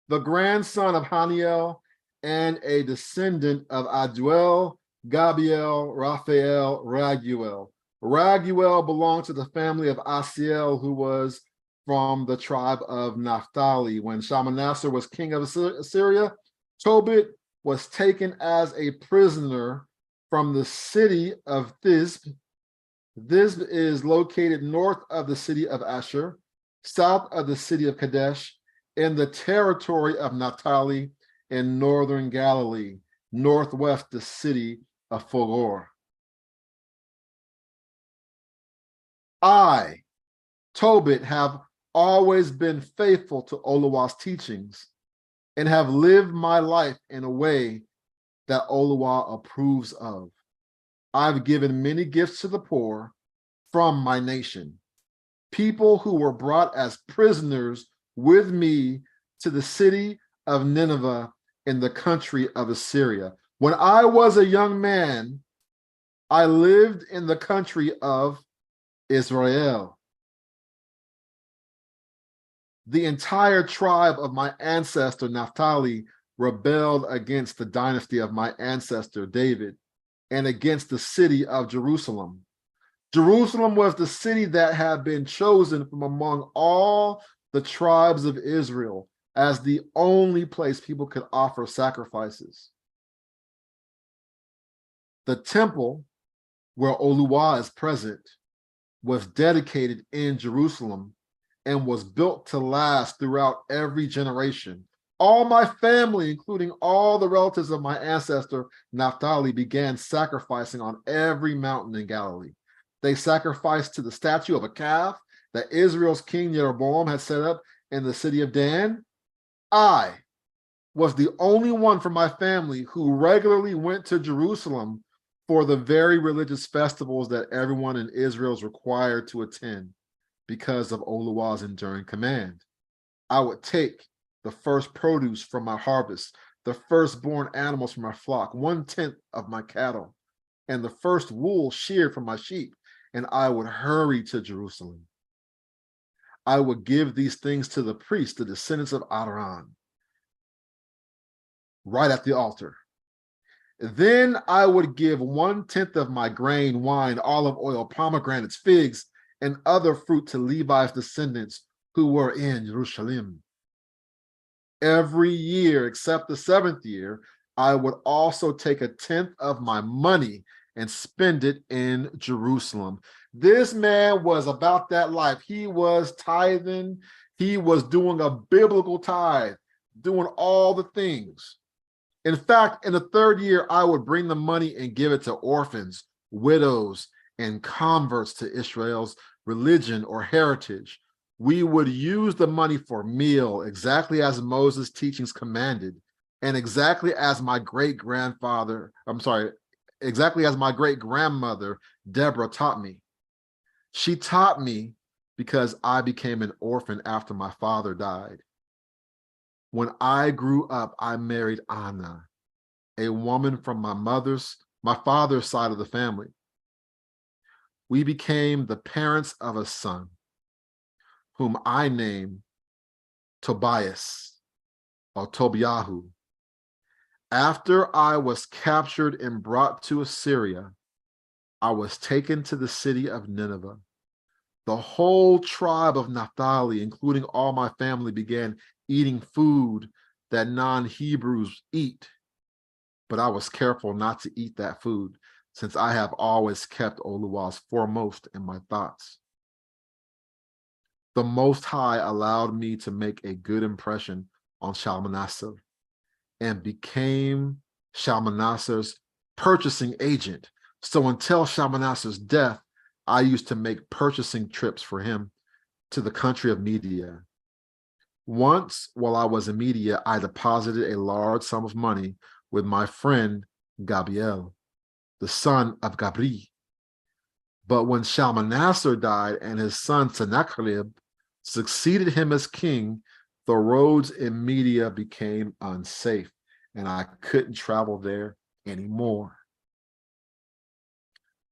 the grandson of Haniel, and a descendant of Aduel, Gabiel, Raphael, Raguel. Raguel belonged to the family of Asiel, who was from the tribe of Naphtali. When Shalmaneser was king of Assyria, Tobit was taken as a prisoner from the city of Thisbe This is located north of the city of Asher, south of the city of Kadesh, in the territory of Naphtali in northern Galilee, northwest the city of Fogor. I, Tobit, have always been faithful to Oluwa's teachings and have lived my life in a way that Oluwa approves of. I've given many gifts to the poor from my nation, people who were brought as prisoners with me to the city of Nineveh in the country of Assyria. When I was a young man, I lived in the country of Israel. The entire tribe of my ancestor Naphtali rebelled against the dynasty of my ancestor David and against the city of Jerusalem. Jerusalem was the city that had been chosen from among all the tribes of Israel as the only place people could offer sacrifices. The temple where Oluwa is present was dedicated in Jerusalem and was built to last throughout every generation. All my family, including all the relatives of my ancestor Naphtali, began sacrificing on every mountain in Galilee. They sacrificed to the statue of a calf that Israel's king Jeroboam had set up in the city of Dan. I was the only one from my family who regularly went to Jerusalem for the very religious festivals that everyone in Israel is required to attend because of Oluwa's enduring command. I would take the first produce from my harvest, the firstborn animals from my flock, 1/10 of my cattle, and the first wool sheared from my sheep, and I would hurry to Jerusalem. I would give these things to the priests, the descendants of Aaron, right at the altar. Then I would give 1/10 of my grain, wine, olive oil, pomegranates, figs, and other fruit to Levi's descendants who were in Jerusalem. Every year, except the 7th year, I would also take 1/10 of my money and spend it in Jerusalem. This man was about that life. He was tithing. He was doing a biblical tithe, doing all the things. In fact, in the 3rd year, I would bring the money and give it to orphans, widows, and converts to Israel's religion or heritage. We would use the money for meal, exactly as Moses' teachings commanded, and exactly as my great-grandmother Deborah taught me. She taught me because I became an orphan after my father died. When I grew up, I married Anna, a woman from my father's side of the family. We became the parents of a son, whom I named Tobias or Tobiahu. After I was captured and brought to Assyria, I was taken to the city of Nineveh. The whole tribe of Naphtali, including all my family, began eating food that non-Hebrews eat. But I was careful not to eat that food, since I have always kept Oluwa's foremost in my thoughts. The Most High allowed me to make a good impression on Shalmaneser and became Shalmaneser's purchasing agent. So until Shalmaneser's death, I used to make purchasing trips for him to the country of Media. Once, while I was in Media, I deposited a large sum of money with my friend Gabriel, the son of Gabri. But when Shalmaneser died and his son Sennacherib succeeded him as king, the roads in Media became unsafe, and I couldn't travel there anymore.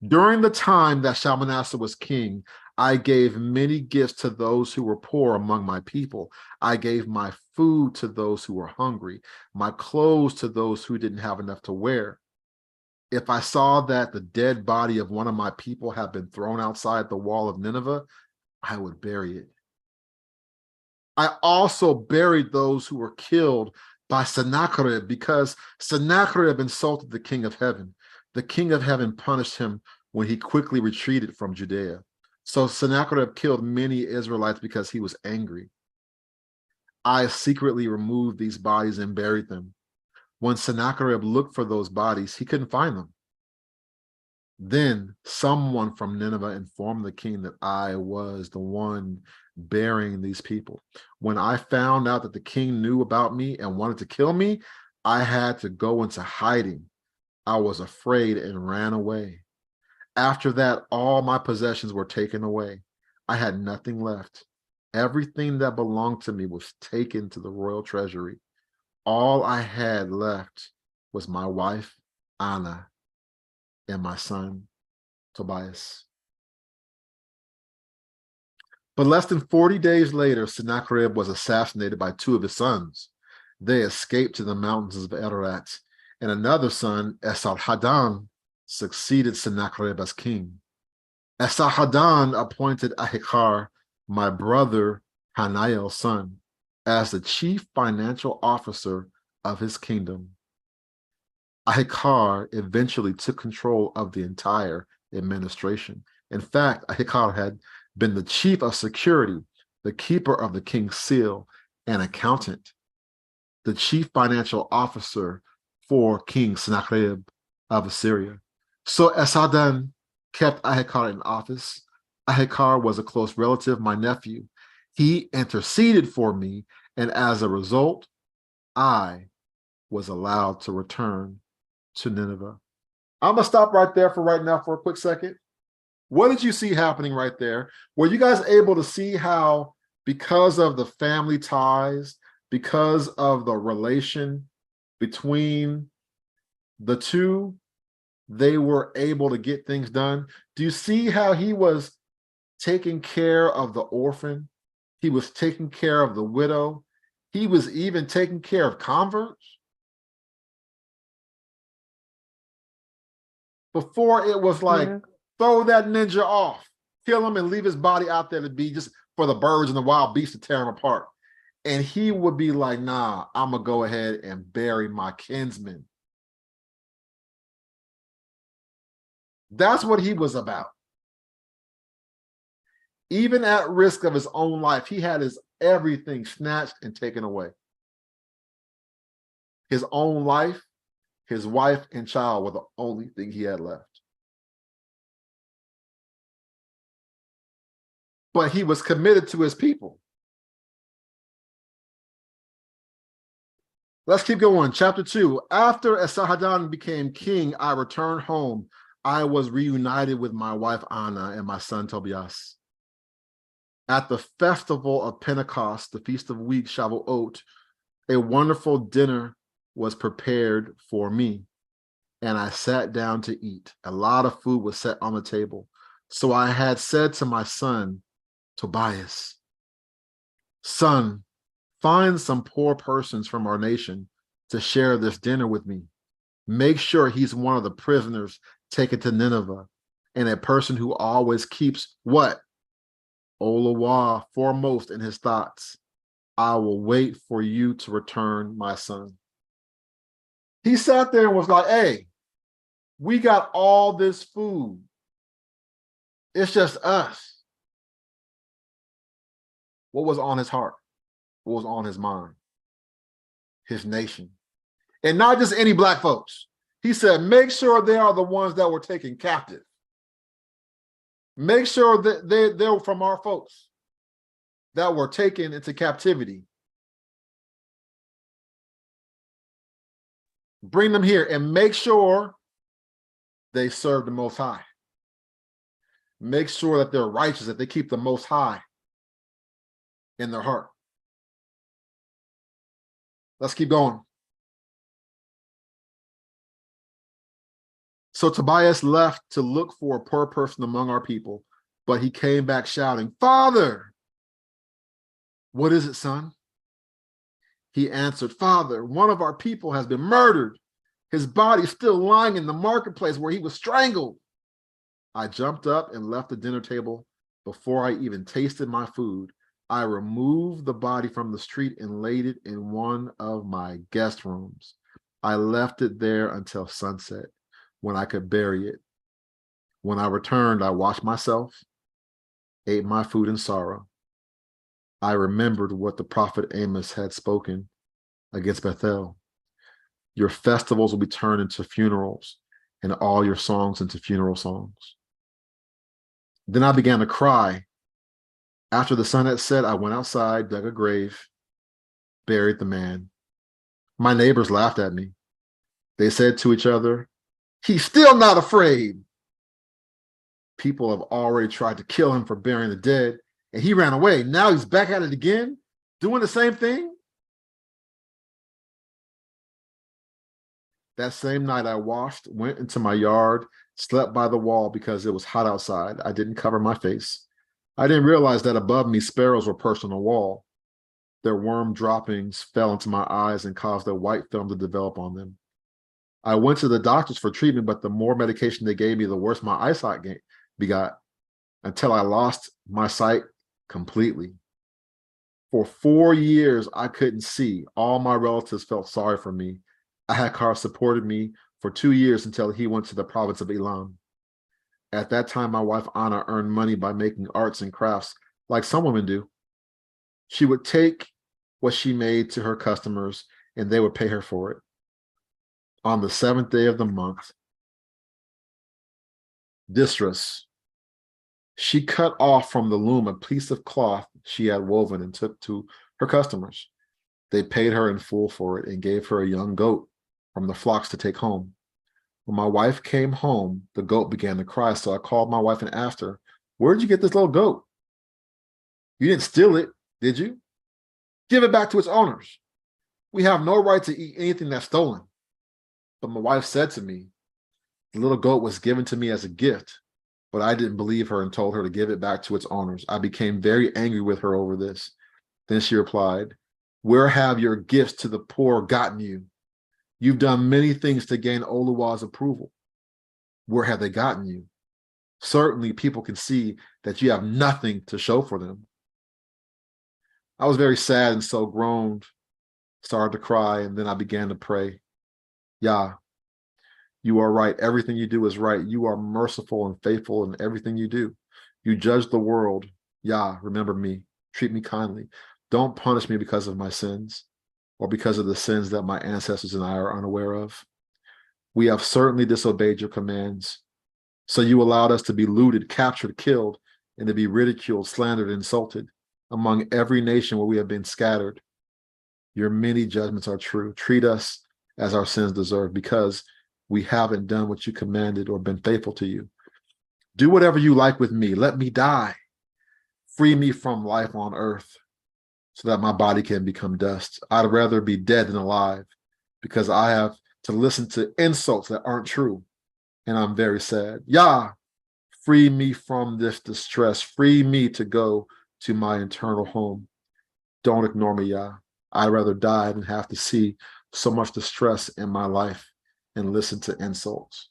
During the time that Shalmaneser was king, I gave many gifts to those who were poor among my people. I gave my food to those who were hungry, my clothes to those who didn't have enough to wear. If I saw that the dead body of one of my people had been thrown outside the wall of Nineveh, I would bury it. I also buried those who were killed by Sennacherib because Sennacherib insulted the king of heaven. The king of heaven punished him when he quickly retreated from Judea. So Sennacherib killed many Israelites because he was angry. I secretly removed these bodies and buried them. When Sennacherib looked for those bodies, he couldn't find them. Then someone from Nineveh informed the king that I was the one burying these people. When I found out that the king knew about me and wanted to kill me, I had to go into hiding. I was afraid and ran away. After that, all my possessions were taken away. I had nothing left. Everything that belonged to me was taken to the royal treasury. All I had left was my wife, Anna, and my son, Tobias. But less than 40 days later, Sennacherib was assassinated by 2 of his sons. They escaped to the mountains of Ararat, and another son, Esarhaddon, succeeded Sennacherib as king. Esarhaddon appointed Ahikar, my brother Hananiel's son, as the chief financial officer of his kingdom. Ahikar eventually took control of the entire administration. In fact, Ahikar had been the chief of security, the keeper of the king's seal, and accountant, the chief financial officer for King Sennacherib of Assyria. So Esarhaddon kept Ahikar in office. Ahikar was a close relative, my nephew. He interceded for me, and as a result, I was allowed to return to Nineveh. I'm going to stop right there for right now for a quick second. What did you see happening right there? Were you guys able to see how, because of the family ties, because of the relation between the two, they were able to get things done? Do you see how he was taking care of the orphan? He was taking care of the widow. He was even taking care of converts. Before it was like, throw that ninja off, kill him and leave his body out there to be just for the birds and the wild beasts to tear him apart. And he would be like, nah, I'm gonna go ahead and bury my kinsman. That's what he was about. Even at risk of his own life, he had his everything snatched and taken away. His own life, his wife and child were the only thing he had left. But he was committed to his people. Let's keep going. Chapter 2. After Esarhaddon became king, I returned home. I was reunited with my wife Anna and my son Tobias. At the festival of Pentecost, the Feast of Weeks, Shavuot, a wonderful dinner was prepared for me, and I sat down to eat. A lot of food was set on the table. So I had said to my son, Tobias, son, find some poor persons from our nation to share this dinner with me. Make sure he's one of the prisoners taken to Nineveh, and a person who always keeps what? Olawa foremost in his thoughts. I will wait for you to return, my son. He sat there and was like, hey, we got all this food. It's just us. What was on his heart? What was on his mind? His nation. And not just any black folks. He said, make sure they are the ones that were taken captive. Make sure that they're from our folks that were taken into captivity. Bring them here and make sure they serve the Most High. Make sure that they're righteous, that they keep the Most High in their heart. Let's keep going. So Tobias left to look for a poor person among our people, but he came back shouting, Father! What is it, son? He answered, Father, one of our people has been murdered. His body is still lying in the marketplace where he was strangled. I jumped up and left the dinner table before I even tasted my food. I removed the body from the street and laid it in one of my guest rooms. I left it there until sunset, when I could bury it. When I returned, I washed myself, ate my food in sorrow. I remembered what the prophet Amos had spoken against Bethel. Your festivals will be turned into funerals, and all your songs into funeral songs. Then I began to cry. After the sun had set, I went outside, dug a grave, buried the man. My neighbors laughed at me. They said to each other, "He's still not afraid." People have already tried to kill him for burying the dead, and he ran away. Now he's back at it again, doing the same thing. That same night I washed, went into my yard, slept by the wall because it was hot outside. I didn't cover my face. I didn't realize that above me sparrows were perched on the wall. Their worm droppings fell into my eyes and caused a white film to develop on them. I went to the doctors for treatment, but the more medication they gave me, the worse my eyesight begot, until I lost my sight completely. For 4 years, I couldn't see. All my relatives felt sorry for me. Ahakar supported me for 2 years until he went to the province of Elam. At that time, my wife Anna earned money by making arts and crafts like some women do. She would take what she made to her customers and they would pay her for it. On the 7th day of the month, Disras, she cut off from the loom a piece of cloth she had woven and took to her customers. They paid her in full for it and gave her a young goat from the flocks to take home. When my wife came home, the goat began to cry, so I called my wife and asked her, "Where'd you get this little goat? You didn't steal it, did you? Give it back to its owners. We have no right to eat anything that's stolen." But my wife said to me, "The little goat was given to me as a gift," but I didn't believe her and told her to give it back to its owners. I became very angry with her over this. Then she replied, "Where have your gifts to the poor gotten you? You've done many things to gain Oluwa's approval. Where have they gotten you? Certainly people can see that you have nothing to show for them." I was very sad and so groaned, started to cry, and then I began to pray. Yah, you are right. Everything you do is right. You are merciful and faithful in everything you do. You judge the world. Yah, remember me. Treat me kindly. Don't punish me because of my sins or because of the sins that my ancestors and I are unaware of. We have certainly disobeyed your commands. So you allowed us to be looted, captured, killed, and to be ridiculed, slandered, insulted among every nation where we have been scattered. Your many judgments are true. Treat us as our sins deserve because we haven't done what you commanded or been faithful to you. Do whatever you like with me. Let me die. Free me from life on earth so that my body can become dust. I'd rather be dead than alive because I have to listen to insults that aren't true. And I'm very sad. Yah, free me from this distress. Free me to go to my eternal home. Don't ignore me, Yah. I'd rather die than have to see so much distress in my life and listen to insults.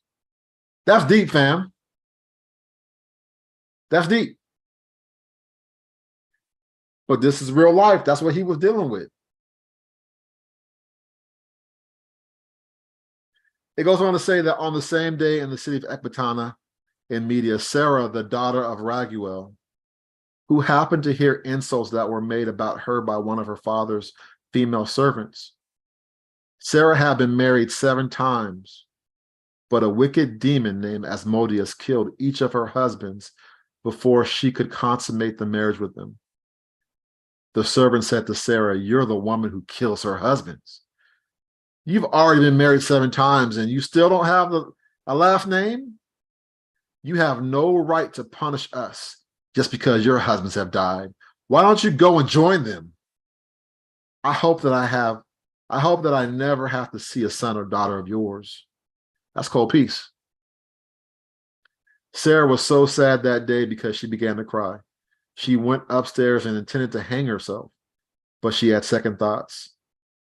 That's deep, fam. That's deep. But this is real life. That's what he was dealing with. It goes on to say that on the same day in the city of Ecbatana in Media, Sarah, the daughter of Raguel, who happened to hear insults that were made about her by one of her father's female servants. Sarah had been married 7 times, but a wicked demon named Asmodeus killed each of her husbands before she could consummate the marriage with them. The servant said to Sarah, "You're the woman who kills her husbands. You've already been married 7 times and you still don't have a last name? You have no right to punish us just because your husbands have died. Why don't you go and join them? I hope that I never have to see a son or daughter of yours." That's called peace. Sarah was so sad that day because she began to cry. She went upstairs and intended to hang herself, but she had second thoughts.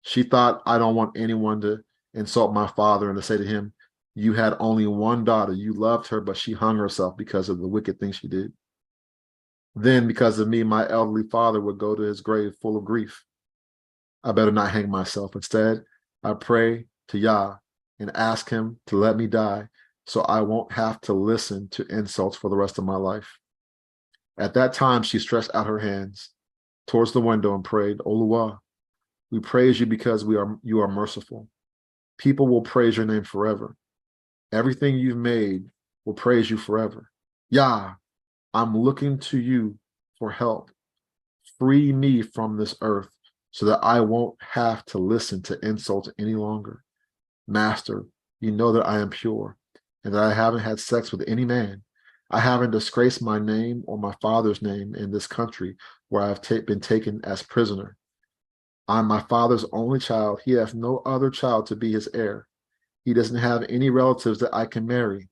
She thought, I don't want anyone to insult my father and to say to him, "You had only one daughter. You loved her, but she hung herself because of the wicked thing she did. Then, because of me, my elderly father would go to his grave full of grief. I better not hang myself. Instead, I pray to Yah and ask him to let me die so I won't have to listen to insults for the rest of my life. At that time, she stretched out her hands towards the window and prayed, Oluwa, we praise you because you are merciful. People will praise your name forever. Everything you've made will praise you forever. Yah, I'm looking to you for help. Free me from this earth so that I won't have to listen to insults any longer. Master, you know that I am pure and that I haven't had sex with any man. I haven't disgraced my name or my father's name in this country where I've been taken as prisoner. I'm my father's only child. He has no other child to be his heir. He doesn't have any relatives that I can marry.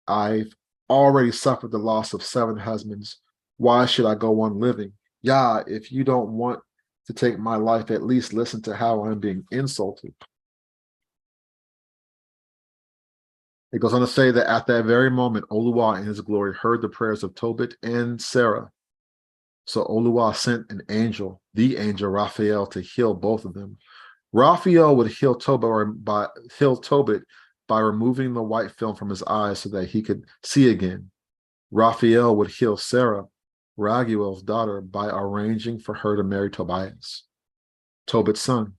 I've already suffered the loss of 7 husbands. Why should I go on living? Yah, if you don't want to take my life, at least listen to how I'm being insulted. It goes on to say that at that very moment, Oluwa in his glory heard the prayers of Tobit and Sarah. So Oluwa sent an angel, the angel Raphael, to heal both of them. Raphael would heal Tobit by removing the white film from his eyes so that he could see again. Raphael would heal Sarah, Raguel's daughter, by arranging for her to marry Tobias, Tobit's son.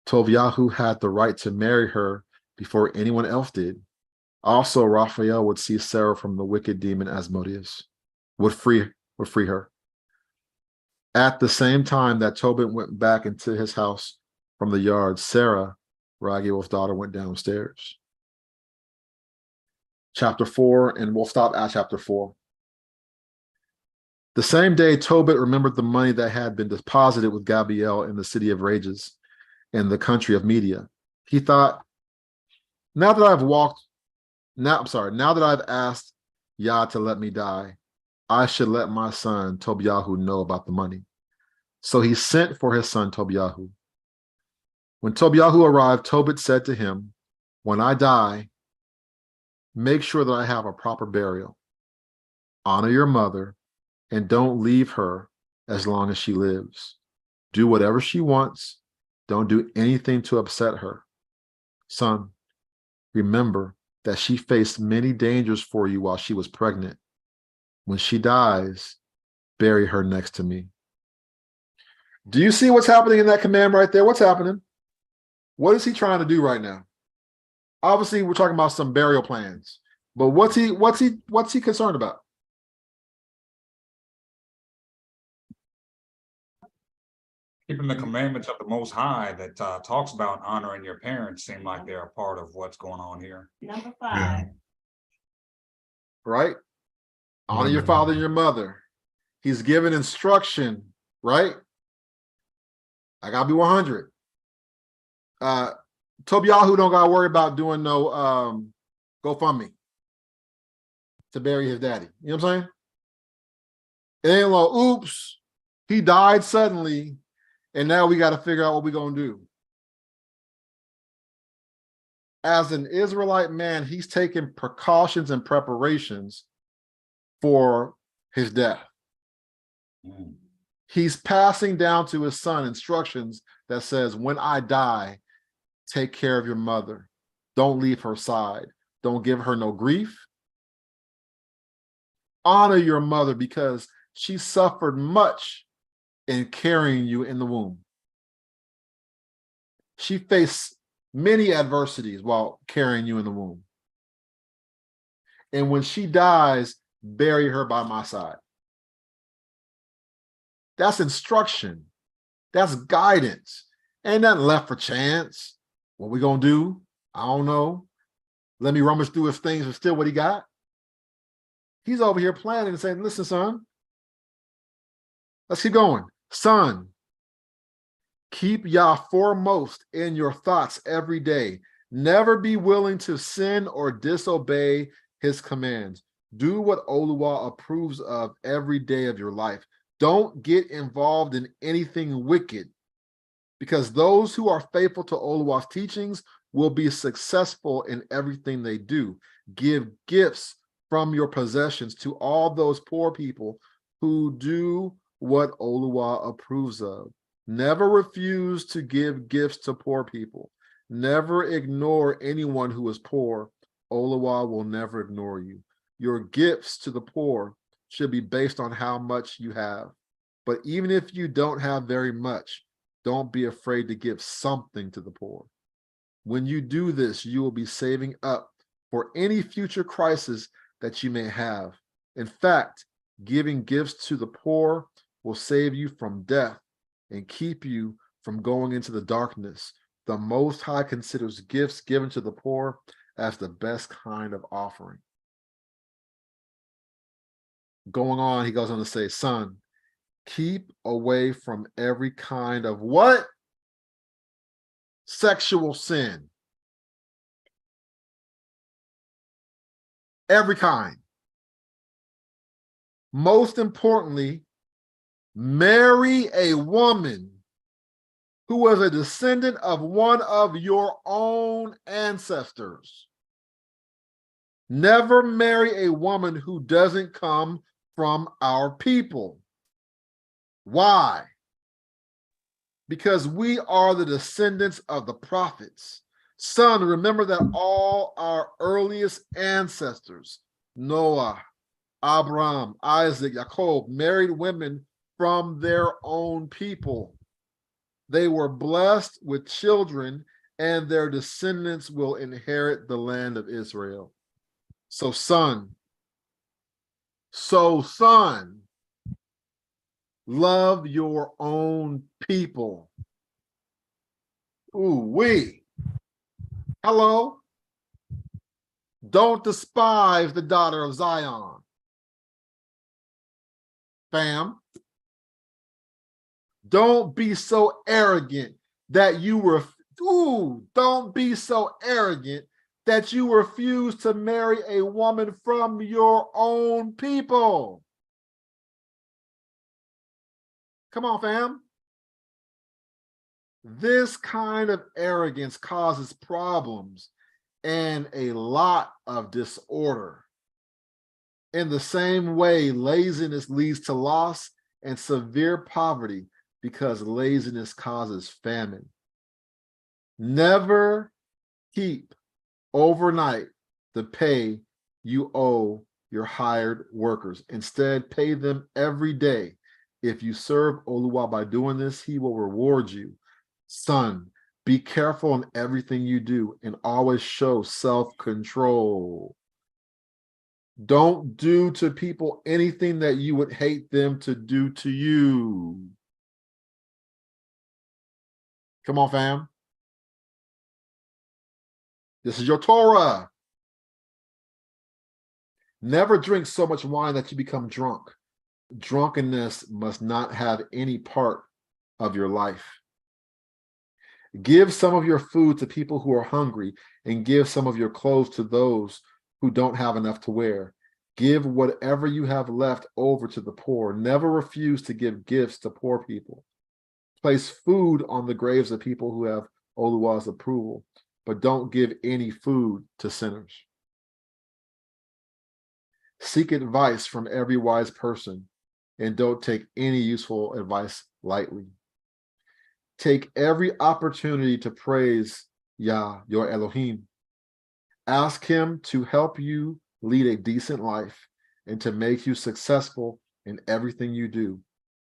Tovyahu had the right to marry her before anyone else did. Also, Raphael would see Sarah from the wicked demon Asmodeus, would free her. At the same time that Tobit went back into his house from the yard, Sarah, Raguel's daughter, went downstairs. Chapter 4, and we'll stop at chapter 4. The same day, Tobit remembered the money that had been deposited with Gabriel in the city of Rages in the country of Media. He thought, now that I've asked Yah to let me die, I should let my son Tobiahu know about the money. So he sent for his son Tobiahu. When Tobiahu arrived, Tobit said to him, when I die, make sure that I have a proper burial. Honor your mother and don't leave her as long as she lives. Do whatever she wants. Don't do anything to upset her. Son, remember that she faced many dangers for you while she was pregnant. When she dies, bury her next to me. Do you see what's happening in that command right there? What's happening? What is he trying to do right now? Obviously, we're talking about some burial plans, but what's he concerned about? Keeping the commandments of the Most High that talks about honoring your parents seem like they're a part of what's going on here. Number 5. Right? Honor your father and your mother. He's given instruction, right? I gotta be 100. Tobiahu don't gotta worry about doing no GoFundMe to bury his daddy. You know what I'm saying? It ain't like, oops, he died suddenly, and now we got to figure out what we're gonna do. As an Israelite man, he's taking precautions and preparations for his death. He's passing down to his son instructions that says, when I die, take care of your mother. Don't leave her side. Don't give her no grief. Honor your mother because she suffered much in carrying you in the womb. She faced many adversities while carrying you in the womb. And when she dies, bury her by my side. That's instruction. That's guidance. Ain't nothing left for chance. What we gonna do? I don't know. Let me rummage through his things and steal what he got. He's over here planning and saying, listen, son, let's keep going. Son, keep Yah foremost in your thoughts every day. Never be willing to sin or disobey his commands. Do what Oluwa approves of every day of your life. Don't get involved in anything wicked, because those who are faithful to Oluwa's teachings will be successful in everything they do. Give gifts from your possessions to all those poor people who do what Oluwa approves of. Never refuse to give gifts to poor people. Never ignore anyone who is poor. Oluwa will never ignore you. Your gifts to the poor should be based on how much you have. But even if you don't have very much, don't be afraid to give something to the poor. When you do this, you will be saving up for any future crisis that you may have. In fact, giving gifts to the poor will save you from death and keep you from going into the darkness. The Most High considers gifts given to the poor as the best kind of offering. Going on, he goes on to say, son, keep away from every kind of what? Sexual sin. Every kind. Most importantly, marry a woman who was a descendant of one of your own ancestors. Never marry a woman who doesn't come from our people. Why? Because we are the descendants of the prophets. Son, remember that all our earliest ancestors, Noah, Abraham, Isaac, Jacob, married women from their own people. They were blessed with children, and their descendants will inherit the land of Israel. So son, love your own people. Ooh, wee. Hello. Don't despise the daughter of Zion. Fam. Don't be so arrogant that you were, don't be so arrogant that you refuse to marry a woman from your own people. Come on, fam. This kind of arrogance causes problems and a lot of disorder. In the same way, laziness leads to loss and severe poverty because laziness causes famine. Never keep overnight the pay you owe your hired workers. Instead, pay them every day. If you serve Oluwa by doing this, he will reward you. Son, be careful in everything you do and always show self-control. Don't do to people anything that you would hate them to do to you. Come on, fam. This is your Torah. Never drink so much wine that you become drunk. Drunkenness must not have any part of your life. Give some of your food to people who are hungry, and give some of your clothes to those who don't have enough to wear. Give whatever you have left over to the poor. Never refuse to give gifts to poor people. Place food on the graves of people who have Oluwa's approval, but don't give any food to sinners. Seek advice from every wise person, and don't take any useful advice lightly. Take every opportunity to praise Yah, your Elohim. Ask him to help you lead a decent life and to make you successful in everything you do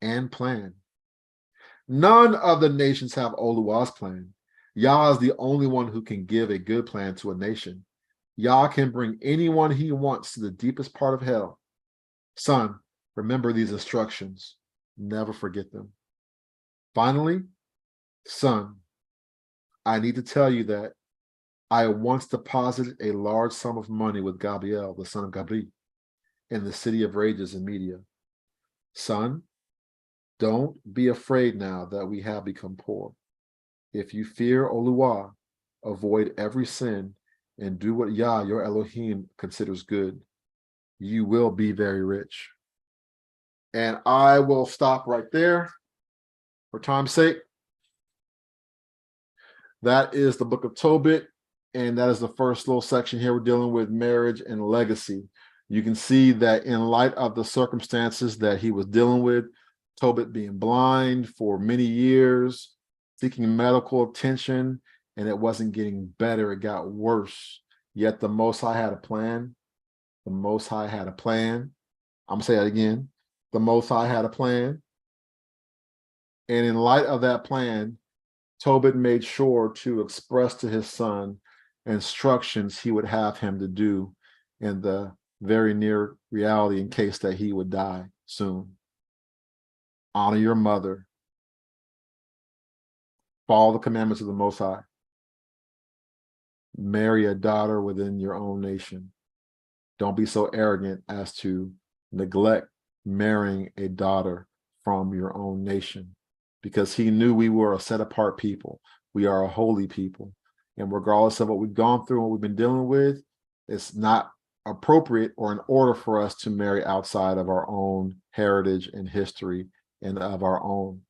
and plan. None of the nations have Oluwa's plan. Yah is the only one who can give a good plan to a nation. Yah can bring anyone he wants to the deepest part of hell. Son, remember these instructions. Never forget them. Finally, son, I need to tell you that I once deposited a large sum of money with Gabriel, the son of Gabri, in the city of rages in Media. Son, don't be afraid now that we have become poor. If you fear Oluwa, avoid every sin and do what Yah, your Elohim, considers good. You will be very rich. And I will stop right there for time's sake. That is the book of Tobit, and that is the first little section here. We're dealing with marriage and legacy. You can see that in light of the circumstances that he was dealing with, Tobit being blind for many years, seeking medical attention, and it wasn't getting better, it got worse. Yet the Most High had a plan. The Most High had a plan. I'm gonna say that again. The Most High had a plan. And in light of that plan, Tobit made sure to express to his son instructions he would have him to do in the very near reality in case that he would die soon. Honor your mother. Follow the commandments of the Most High. Marry a daughter within your own nation. Don't be so arrogant as to neglect marrying a daughter from your own nation, because he knew we were a set apart people. We are a holy people. And regardless of what we've gone through and what we've been dealing with, it's not appropriate or in order for us to marry outside of our own heritage and history and of our own.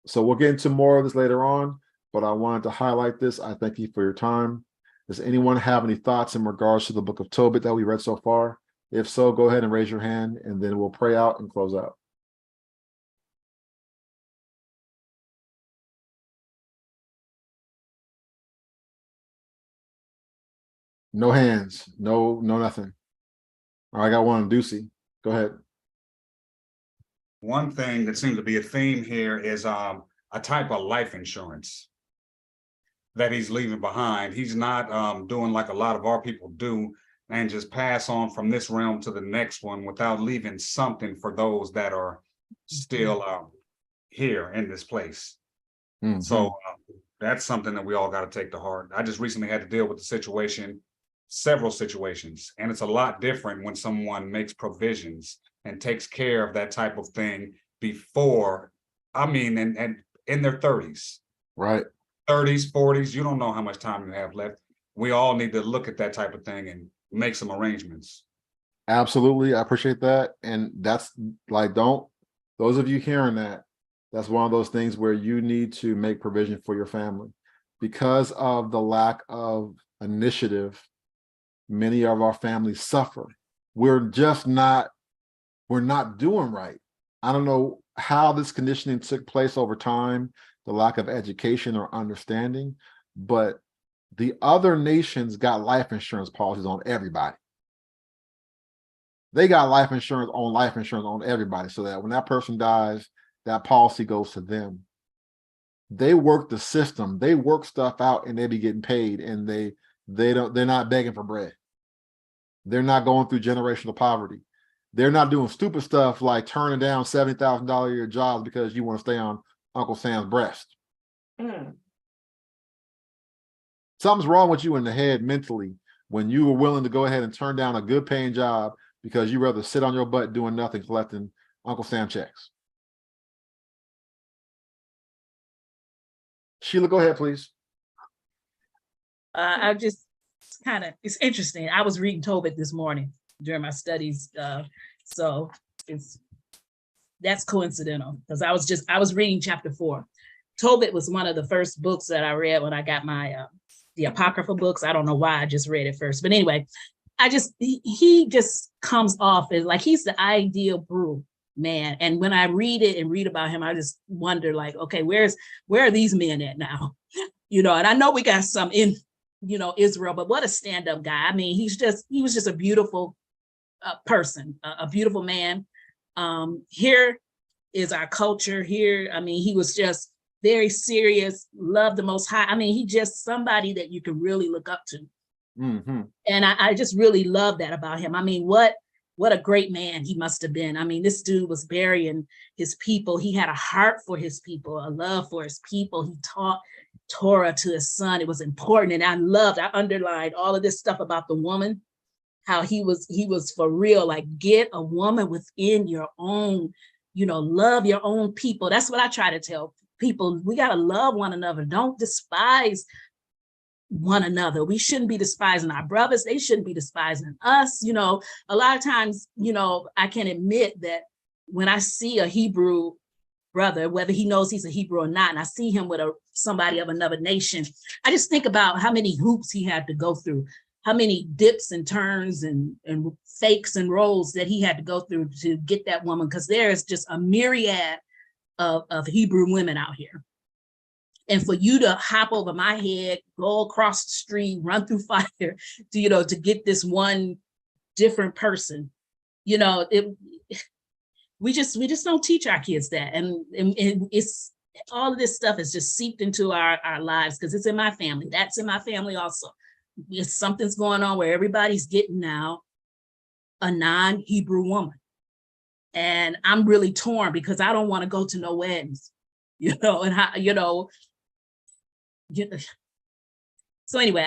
So we'll get into more of this later on, but I wanted to highlight this. I thank you for your time. Does anyone have any thoughts in regards to the book of Tobit that we read so far? If so, go ahead and raise your hand, and then we'll pray out and close out. No hands, no nothing. All right, I got one, Ducey. Go ahead. One thing that seems to be a theme here is a type of life insurance that he's leaving behind. He's not doing like a lot of our people do and just pass on from this realm to the next one without leaving something for those that are still here in this place. Mm-hmm. So that's something that we all got to take to heart. I just recently had to deal with the situation, several situations, and it's a lot different when someone makes provisions and takes care of that type of thing before, and in their 30s. Right. 30s, 40s, you don't know how much time you have left. We all need to look at that type of thing and make some arrangements. Absolutely. I appreciate that. And that's like, those of you hearing that, that's one of those things where you need to make provision for your family. Because of the lack of initiative, many of our families suffer. We're not doing right. I don't know how this conditioning took place over time, the lack of education or understanding, but the other nations got life insurance policies on everybody. They got life insurance on everybody, so that when that person dies, that policy goes to them. They work the system, they work stuff out, and they be getting paid, and they're not begging for bread. They're not going through generational poverty. They're not doing stupid stuff like turning down $70,000 a year jobs because you want to stay on Uncle Sam's breast. Something's wrong with you in the head mentally when you were willing to go ahead and turn down a good paying job because you rather sit on your butt doing nothing, collecting Uncle Sam checks. Sheila, go ahead, please. I just it's interesting. I was reading Tobit this morning during my studies. So that's coincidental because I was reading chapter 4. Tobit was one of the first books that I read when I got my the Apocrypha books. I don't know why I just read it first, but anyway, he just comes off as like he's the ideal brew man. And when I read it and read about him, I just wonder like, okay, where are these men at now? And I know we got some in Israel, but what a stand-up guy. I mean, he was just a beautiful person, a beautiful man. Here is our culture here. I mean, he was just very serious, loved the Most High. I mean, he just somebody that you can really look up to. Mm-hmm. And I just really love that about him. I mean, what a great man he must have been. I mean, this dude was burying his people. He had a heart for his people, a love for his people. He taught Torah to his son. It was important. And I underlined all of this stuff about the woman, how he was for real, like get a woman within your own, love your own people. That's what I try to tell people. We got to love one another. Don't despise one another. We shouldn't be despising our brothers. They shouldn't be despising us. A lot of times, I can admit that when I see a Hebrew brother, whether he knows he's a Hebrew or not, and I see him with somebody of another nation, I just think about how many hoops he had to go through, how many dips and turns and fakes and rolls that he had to go through to get that woman, because there is just a myriad of Hebrew women out here. And for you to hop over my head, go across the street, run through fire, to get this one different person, we just don't teach our kids that. And it's all of this stuff is just seeped into our lives because it's in my family. That's in my family also. If something's going on where everybody's getting now a non-Hebrew woman. And I'm really torn because I don't want to go to no weddings, and how, so anyway,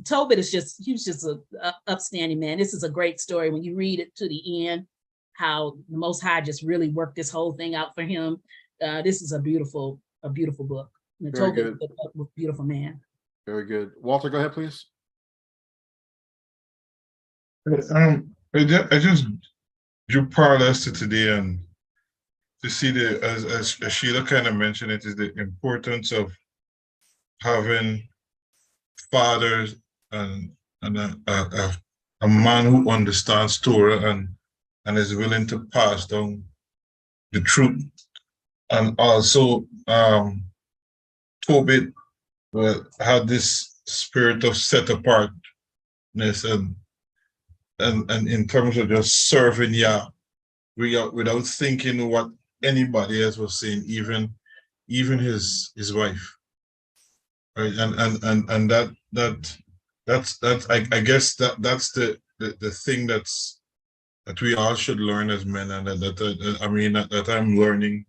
Tobit he was just a upstanding man. This is a great story when you read it to the end, how the Most High just really worked this whole thing out for him. This is a beautiful book. And Tobit is a beautiful man. Very good. Walter, go ahead, please. I just drew parallels to today, and to see as Sheila kind of mentioned, it is the importance of having fathers and a man who understands Torah and is willing to pass down the truth. And also Tobit had this spirit of set apartness and in terms of just serving Yah without thinking what anybody else was saying, even his wife, right? And that's I guess that's the thing that we all should learn as men, and that I'm learning,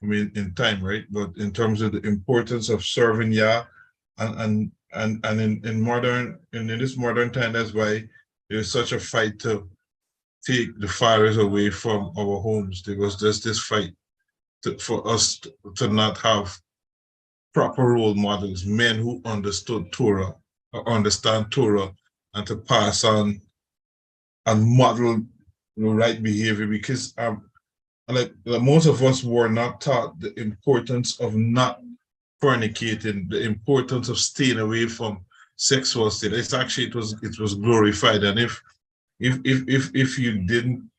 in time, right? But in terms of the importance of serving Yah, and in this modern time, that's why there's such a fight to take the fathers away from our homes. There was just this fight for us to not have proper role models, men who understood Torah or understand Torah, and to pass on and model right behavior, because like most of us were not taught the importance of not fornicating, the importance of staying away from sexual sin. It's actually, it was glorified, and if you didn't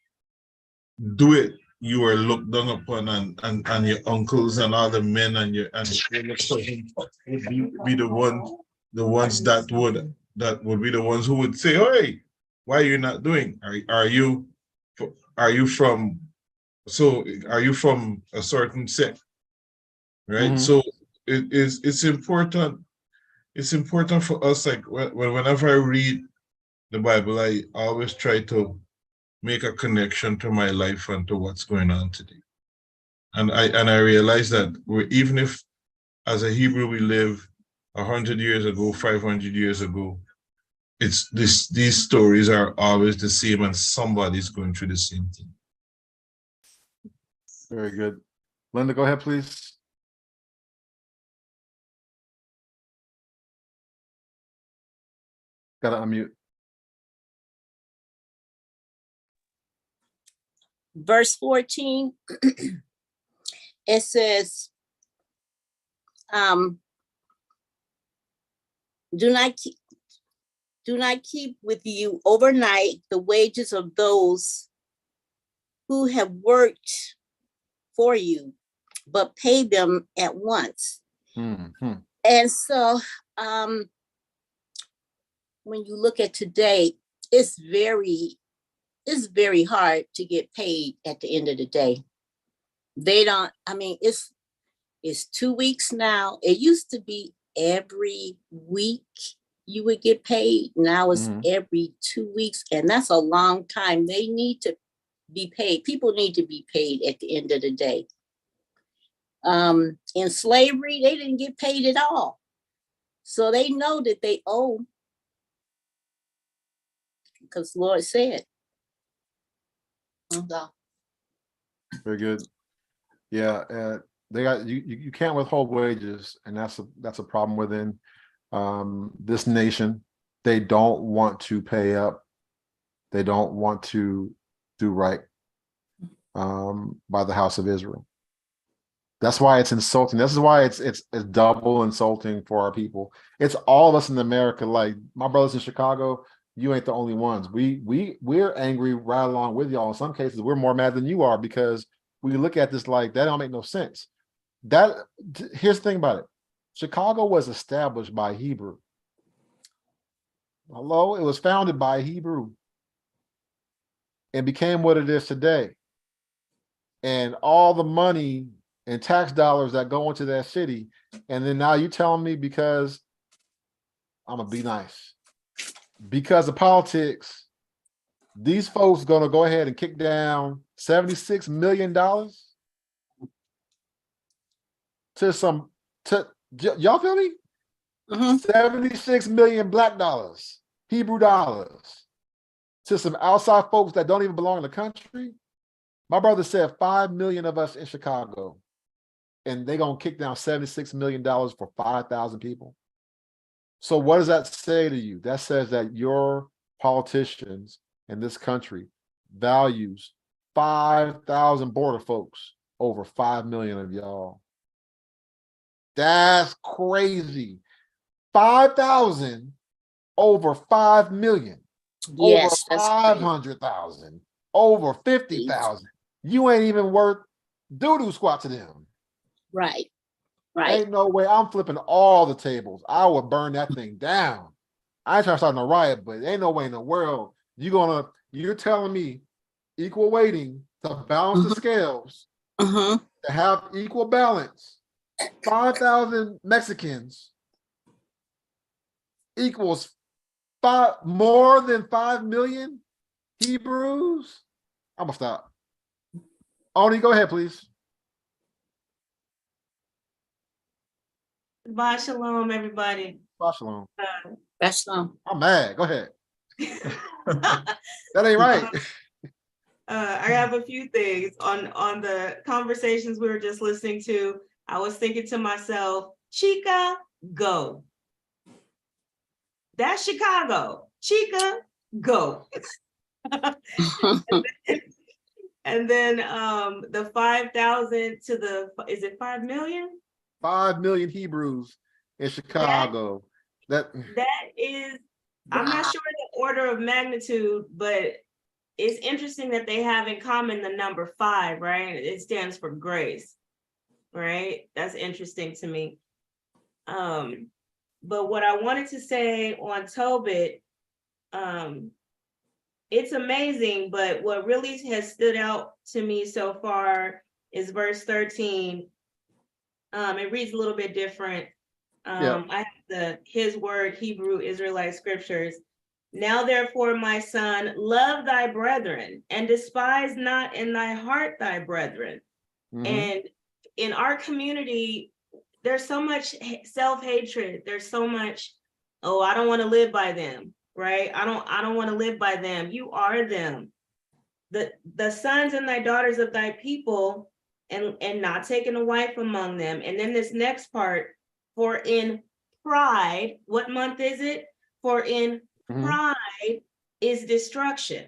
do it, you were looked down upon, and your uncles and all the men and your cousins would be the ones that would be the ones who would say, "Hey, why are you not doing? Are you from a certain sect?" Right? Mm-hmm. So it's important. It's important for us, like whenever I read the Bible, I always try to make a connection to my life and to what's going on today. And I realize that even if as a Hebrew we live 100 years ago, 500 years ago, it's these stories are always the same, and somebody's going through the same thing. Very good. Linda, go ahead, please. Gotta unmute. Verse 14, it says, do not keep with you overnight the wages of those who have worked for you, but pay them at once. Mm-hmm. And so when you look at today, it's very hard to get paid at the end of the day. They don't, it's 2 weeks now. It used to be every week you would get paid. Now it's every 2 weeks, and that's a long time. They need to be paid. People need to be paid at the end of the day. In slavery, they didn't get paid at all. So they know that they owe, because the Lord said. Very good. Yeah, they got you can't withhold wages, and that's a problem within this nation. They don't want to pay up. They don't want to do right by the house of Israel. That's why it's insulting. This is why it's double insulting for our people. It's all of us in America. Like my brothers in Chicago, you ain't the only ones. We're angry right along with y'all. In some cases, we're more mad than you are, because we look at this like that don't make no sense. Here's the thing about it. Chicago was established by Hebrew. Hello, it was founded by Hebrew and became what it is today. And all the money and tax dollars that go into that city. And then now you telling me because I'm gonna be nice. Because of politics, these folks gonna go ahead and kick down $76 million to some, y'all feel me? 76 million black dollars, Hebrew dollars, to some outside folks that don't even belong in the country. My brother said 5 million of us in Chicago, and they gonna kick down $76 million for 5,000 people. So what does that say to you? That says that your politicians in this country values 5,000 border folks over 5 million of y'all. That's crazy. 5,000 over 5 million, Yes, over that's 500,000, over 50,000. You ain't even worth doo-doo squat to them. Right. Right. Ain't no way. I'm flipping all the tables. I would burn that thing down. I ain't trying to start a riot, but ain't no way in the world you're telling me equal weighting to balance the scales, to have equal balance. 5,000 Mexicans equals more than 5 million Hebrews. I'm gonna stop. Oni, go ahead, please. Bye, shalom, everybody. Bye, shalom. That's shalom. I'm mad. Go ahead. That ain't right. I have a few things on the conversations we were just listening to. I was thinking to myself, Chica, go. That's Chicago. Chica, go. And then the 5,000 to the, is it 5 million? 5 million Hebrews in Chicago. That is, I'm not sure the order of magnitude, but it's interesting that they have in common the number 5, right? It stands for grace, right? That's interesting to me. But what I wanted to say on Tobit, it's amazing, but what really has stood out to me so far is verse 13. It reads a little bit different. I have his word, Hebrew Israelite scriptures. Now therefore, my son, love thy brethren and despise not in thy heart thy brethren. And in our community, there's so much self-hatred. There's so much, oh, I don't want to live by them, right? I don't want to live by them. You are them. The sons and thy daughters of thy people, and not taking a wife among them. And then this next part, for in pride, what month is it? For in pride is destruction,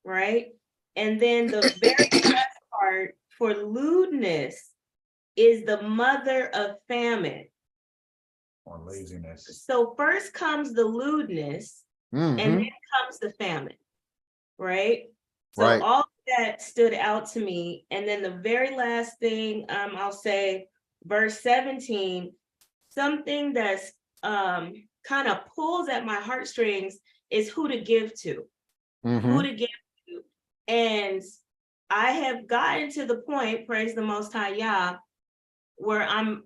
right? And then the very last part, for lewdness is the mother of famine. Or laziness. So first comes the lewdness, and then comes the famine, right? So all of that stood out to me. And then the very last thing, I'll say, verse 17, something that's kind of pulls at my heartstrings is who to give to, who to give to. And I have gotten to the point, praise the Most High Yah, where I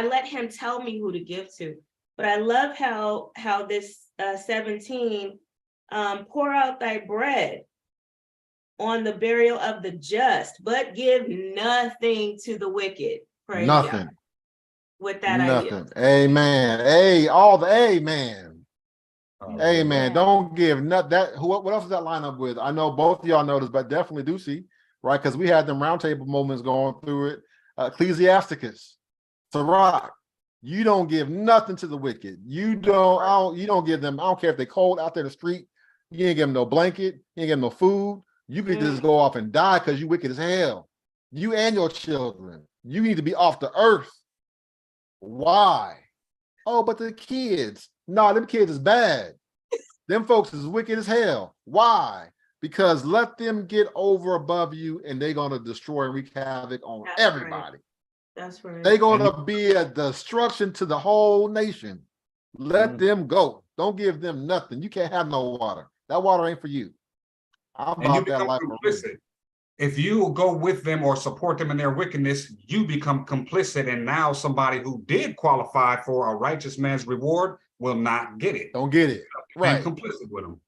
let him tell me who to give to. But I love how this 17, pour out thy bread on the burial of the just, but give nothing to the wicked. Praise nothing. Yah. With that nothing. idea. Amen. Amen. Amen. Don't give that. What else does that line up with? I know both of y'all know this, but definitely do see, right? Because we had them roundtable moments going through it. Ecclesiasticus, Sirach, you don't give nothing to the wicked. You don't give them. I don't care if they're cold out there in the street. You ain't give them no blanket. You ain't give them no food. You could just go off and die because you wicked as hell. You and your children. You need to be off the earth. Why? Oh, but the kids. No, them kids is bad. Them folks is wicked as hell. Why? Because let them get over above you and they're going to destroy and wreak havoc on everybody. That's right. They're gonna be a destruction to the whole nation. Let them go. Don't give them nothing. You can't have no water. That water ain't for you. I'm And you about that become life. complicit. If you go with them or support them in their wickedness, you become complicit. And now somebody who did qualify for a righteous man's reward will not get it. Don't get it. Right. Complicit with them.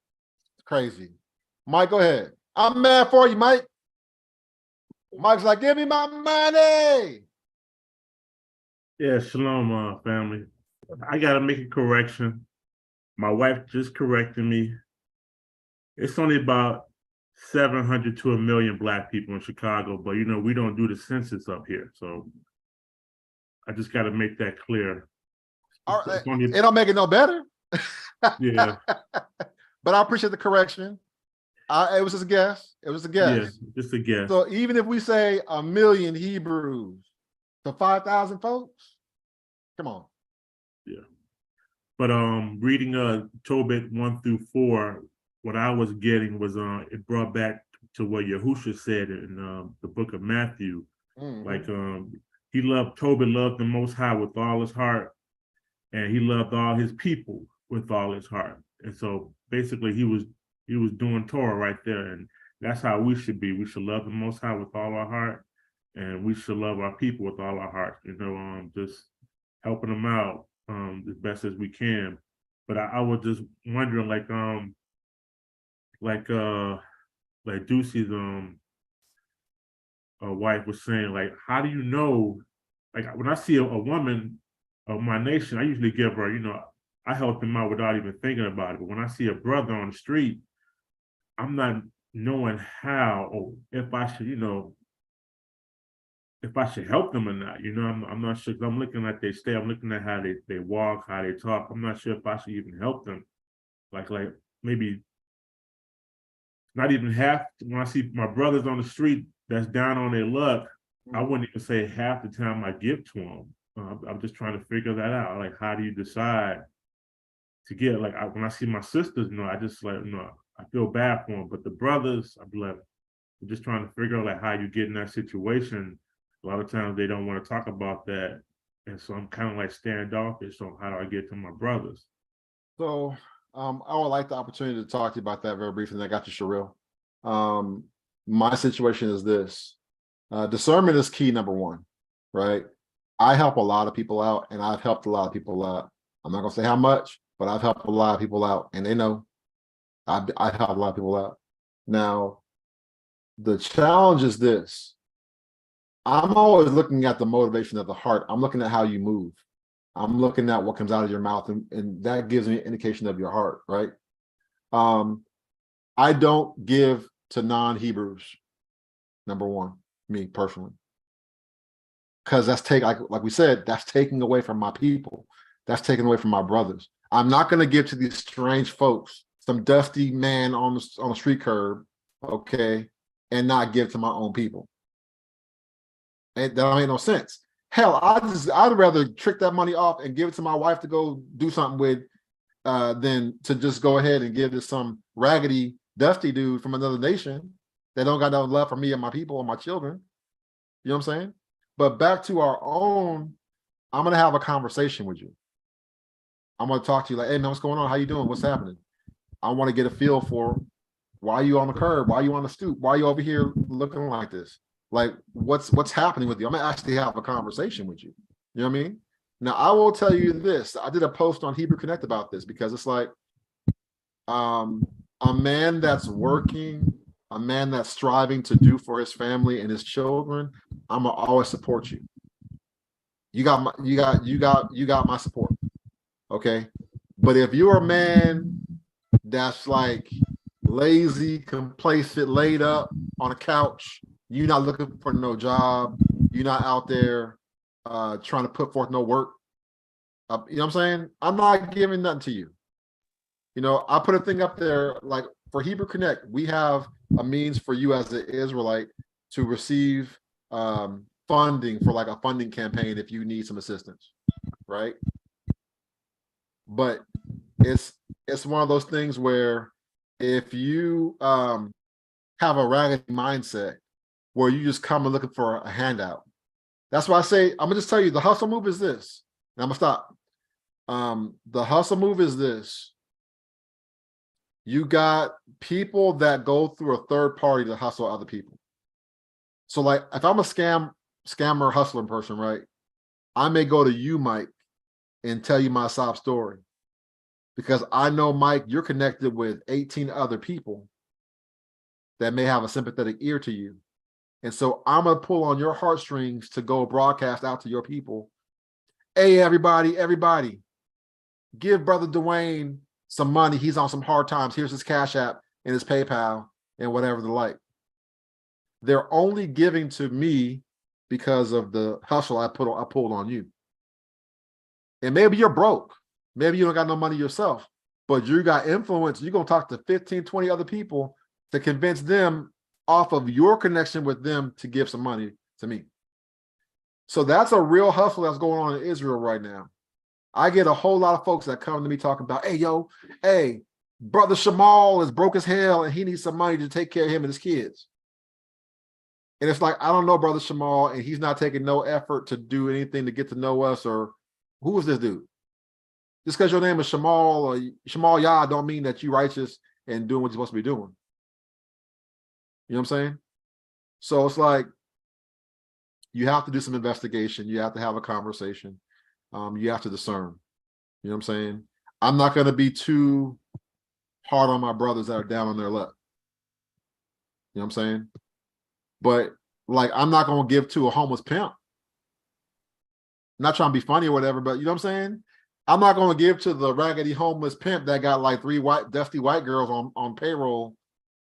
It's crazy. Mike, go ahead. I'm mad for you, Mike. Mike's like, give me my money. Yeah, shalom, family. I gotta make a correction. My wife just corrected me. It's only about 700 to 1 million Black people in Chicago, but you know, we don't do the census up here. So I just got to make that clear. It don't make it no better. Yeah. But I appreciate the correction. It was just a guess. It was a guess. Yeah, just a guess. So even if we say 1 million Hebrews to 5,000 folks, come on. Yeah. But reading Tobit 1 through 4, what I was getting was it brought back to what Yahusha said in the book of Matthew. Like Tobit loved the Most High with all his heart, and he loved all his people with all his heart. And so basically he was doing Torah right there, and that's how we should be. We should love the Most High with all our heart, and we should love our people with all our heart. You know, just helping them out as best as we can. But I was just wondering, like Ducey's wife was saying, like, how do you know? Like when I see a woman of my nation, I usually give her, you know, I help them out without even thinking about it. But when I see a brother on the street, I'm not knowing how or if I should, you know, if I should help them or not. You know, I'm not sure. I'm looking at their stay. I'm looking at how they walk, how they talk. I'm not sure if I should even help them. Like maybe not even half. When I see my brothers on the street that's down on their luck, I wouldn't even say half the time I give to them. I'm just trying to figure that out. Like, how do you decide to get? Like, when I see my sisters, you know, I just like, you know, I feel bad for them. But the brothers, I'm like, I'm just trying to figure out like how you get in that situation. A lot of times they don't want to talk about that, and so I'm kind of like standoffish. So how do I get to my brothers? So I would like the opportunity to talk to you about that very briefly. And I got you, Sherrill. My situation is this. Discernment is key, number one, right? I help a lot of people out, and I've helped a lot of people out. I'm not gonna say how much, but I've helped a lot of people out, and they know I help a lot of people out. Now, the challenge is this. I'm always looking at the motivation of the heart. I'm looking at how you move. I'm looking at what comes out of your mouth, and that gives me an indication of your heart, right? I don't give to non-Hebrews, number one, me personally. Because that's like we said, that's taking away from my people. That's taking away from my brothers. I'm not going to give to these strange folks, some dusty man on the street curb, okay, and not give to my own people. That don't make no sense. Hell, I'd rather trick that money off and give it to my wife to go do something with than to just go ahead and give it to some raggedy, dusty dude from another nation that don't got no love for me and my people and my children. You know what I'm saying? But back to our own, I'm gonna have a conversation with you. I'm gonna talk to you like, hey man, what's going on? How you doing? What's happening? I want to get a feel for why you on the curb, why you on the stoop, why you over here looking like this? Like what's happening with you? I'm gonna actually have a conversation with you. You know what I mean? Now I will tell you this. I did a post on HebrewConnect about this because it's like a man that's working, a man that's striving to do for his family and his children, I'm gonna always support you. You got my support. Okay. But if you're a man that's like lazy, complacent, laid up on a couch, you're not looking for no job, you're not out there trying to put forth no work, you know what I'm saying? I'm not giving nothing to you. You know, I put a thing up there like for HebrewConnect, we have a means for you as an Israelite to receive funding for like a funding campaign if you need some assistance, right? But it's one of those things where if you have a ragged mindset where you just come and looking for a handout, That's why I say, I'm gonna just tell you, the hustle move is this. And I'm gonna stop. The hustle move is this. You got people that go through a third party to hustle other people. So like, if I'm a scammer hustling person, right? I may go to you, Mike, and tell you my sob story. Because I know, Mike, you're connected with 18 other people that may have a sympathetic ear to you. And so I'm going to pull on your heartstrings to go broadcast out to your people. Hey, everybody, give Brother Dwayne some money. He's on some hard times. Here's his Cash App and his PayPal and whatever the like. They're only giving to me because of the hustle I pulled on you. And maybe you're broke. Maybe you don't got no money yourself, but you got influence. You're going to talk to 15, 20 other people to convince them off of your connection with them to give some money to me. So that's a real hustle that's going on in Israel right now. I get a whole lot of folks that come to me talking about, hey, Brother Shamal is broke as hell and he needs some money to take care of him and his kids. And it's like, I don't know Brother Shamal, and he's not taking no effort to do anything to get to know us, or who is this dude? Just because your name is Shamal or Shamal Yah don't mean that you're righteous and doing what you're supposed to be doing. You know what I'm saying? So it's like, you have to do some investigation. You have to have a conversation. You have to discern. You know what I'm saying? I'm not going to be too hard on my brothers that are down on their luck. You know what I'm saying? But like, I'm not going to give to a homeless pimp. I'm not trying to be funny or whatever, but you know what I'm saying? I'm not going to give to the raggedy homeless pimp that got like 3 dusty white girls on payroll.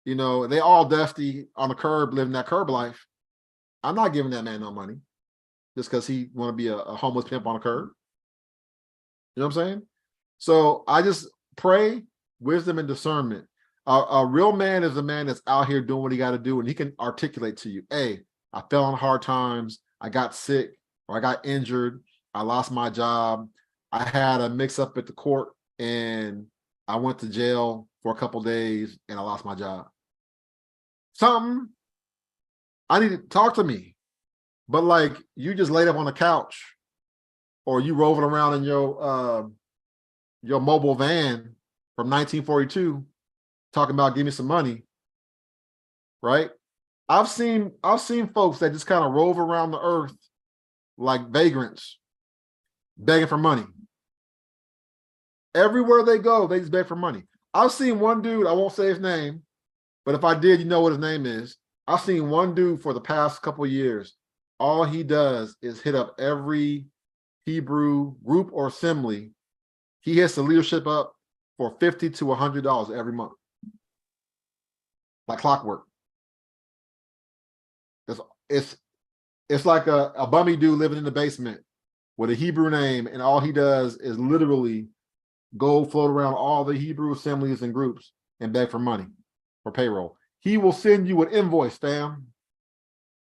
You know, they all dusty on the curb, living that curb life. I'm not giving that man no money just because he want to be a homeless pimp on a curb. You know what I'm saying? So I just pray wisdom and discernment. A real man is a man that's out here doing what he got to do, and he can articulate to you, hey, I fell on hard times, I got sick, or I got injured, I lost my job, I had a mix-up at the court, and I went to jail for a couple days, and I lost my job. Something, I need to talk to me. But like, you just laid up on the couch, or you roving around in your mobile van from 1942, talking about give me some money, right? I've seen folks that just kind of rove around the earth like vagrants, begging for money. Everywhere they go, they just beg for money. I've seen one dude, I won't say his name, but if I did, you know what his name is. I've seen one dude for the past couple of years. All he does is hit up every Hebrew group or assembly. He hits the leadership up for $50 to $100 every month. Like clockwork. It's like a bummy dude living in the basement with a Hebrew name, and all he does is literally go float around all the Hebrew assemblies and groups and beg for money for payroll. He will send you an invoice, fam,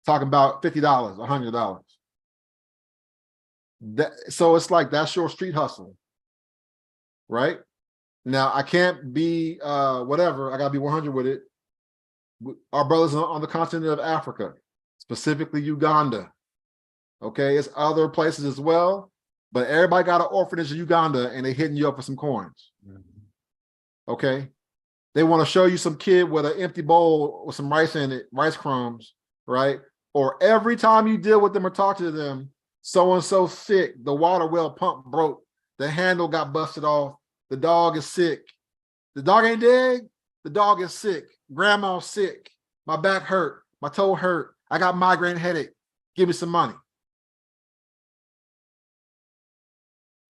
talking about $50, $100. So it's like, that's your street hustle, right? Now, I can't be whatever, I gotta be 100 with it. Our brothers on the continent of Africa, specifically Uganda, okay? It's other places as well, but everybody got an orphanage in Uganda and they hitting you up for some coins, okay? They want to show you some kid with an empty bowl with some rice in it, rice crumbs, right? Or every time you deal with them or talk to them, so-and-so sick, the water well pump broke, the handle got busted off, the dog is sick. The dog ain't dead, the dog is sick. Grandma's sick, my back hurt, my toe hurt, I got migraine headache, give me some money.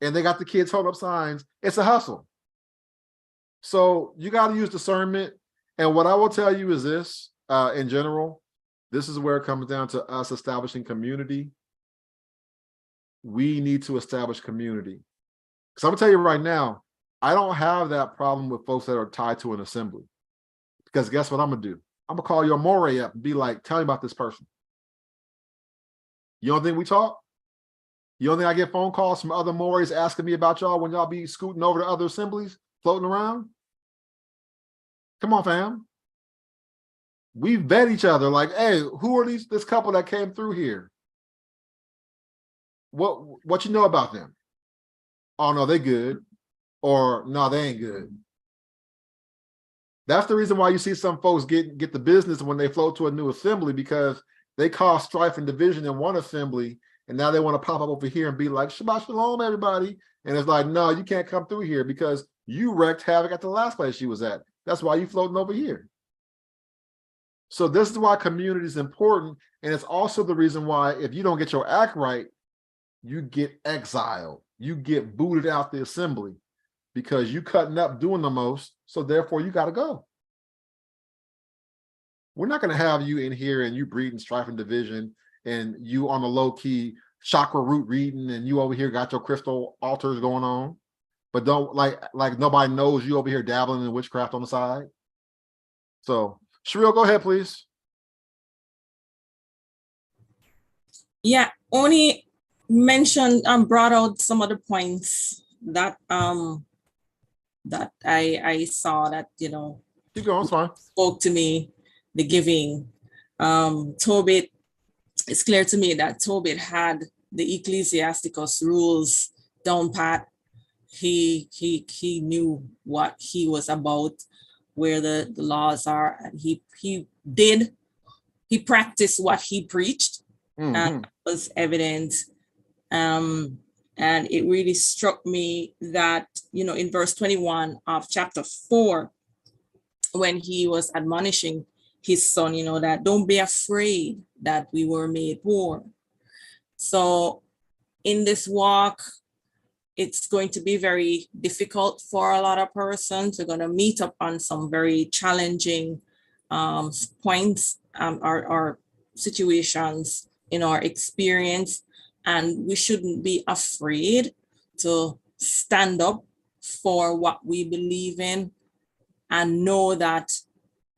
And they got the kids holding up signs. It's a hustle. So you got to use discernment. And what I will tell you is this, in general, this is where it comes down to us establishing community. We need to establish community. Because I'm gonna tell you right now, I don't have that problem with folks that are tied to an assembly. Because guess what I'm gonna do? I'm gonna call your Moray up and be like, tell me about this person. You don't think we talk? You don't think I get phone calls from other Morays asking me about y'all when y'all be scooting over to other assemblies, floating around? Come on, fam. We vet each other like, hey, who are this couple that came through here? what you know about them? Oh no, they good, or no, they ain't good. That's the reason why you see some folks get the business when they float to a new assembly, because they cause strife and division in one assembly, and now they want to pop up over here and be like, Shabbat Shalom, everybody. And it's like, no, you can't come through here because you wreaked havoc at the last place you was at. That's why you floating over here. So this is why community is important. And it's also the reason why if you don't get your act right, you get exiled. You get booted out the assembly because you cutting up doing the most. So therefore you got to go. We're not going to have you in here and you breeding strife and division and you on the low key chakra root reading and you over here got your crystal altars going on, but don't like nobody knows you over here dabbling in witchcraft on the side. So Shereel, go ahead, please. Yeah, only mentioned brought out some of the points that that I saw that, you know, keep going, it's fine. Spoke to me, the giving. Tobit, it's clear to me that Tobit had the Ecclesiasticus rules down pat. He knew what he was about, where the laws are, and he practiced what he preached, and that was evident. And it really struck me that, you know, in verse 21 of chapter 4, when he was admonishing his son, you know, that don't be afraid that we were made poor. So in this walk, it's going to be very difficult for a lot of persons. We're going to meet up on some very challenging points or situations in our experience. And we shouldn't be afraid to stand up for what we believe in and know that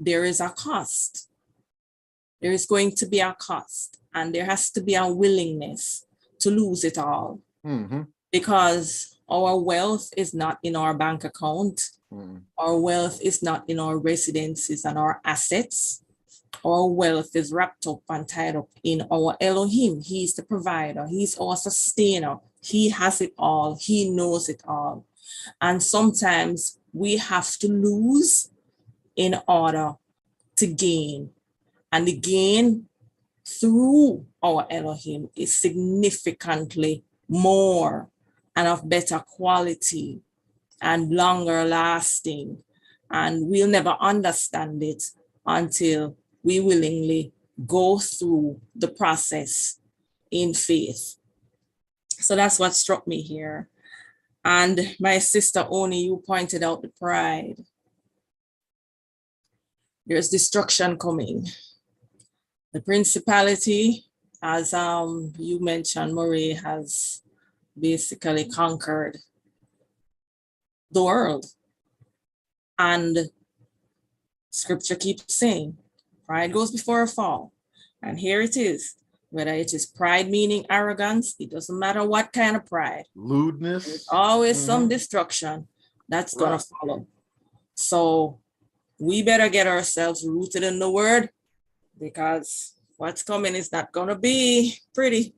there is a cost. There is going to be a cost, and there has to be a willingness to lose it all. Because our wealth is not in our bank account. Our wealth is not in our residences and our assets. Our wealth is wrapped up and tied up in our Elohim. He's the provider. He's our sustainer. He has it all. He knows it all. And sometimes we have to lose in order to gain. And the gain through our Elohim is significantly more and of better quality and longer lasting. And we'll never understand it until we willingly go through the process in faith. So that's what struck me here. And my sister Oni, you pointed out the pride. There's destruction coming. The principality, as you mentioned, Marie, has basically conquered the world. And scripture keeps saying, pride goes before a fall. And here it is, whether it is pride meaning arrogance, it doesn't matter what kind of pride. Lewdness. There's always some destruction that's going to follow. So we better get ourselves rooted in the word, because what's coming is not going to be pretty.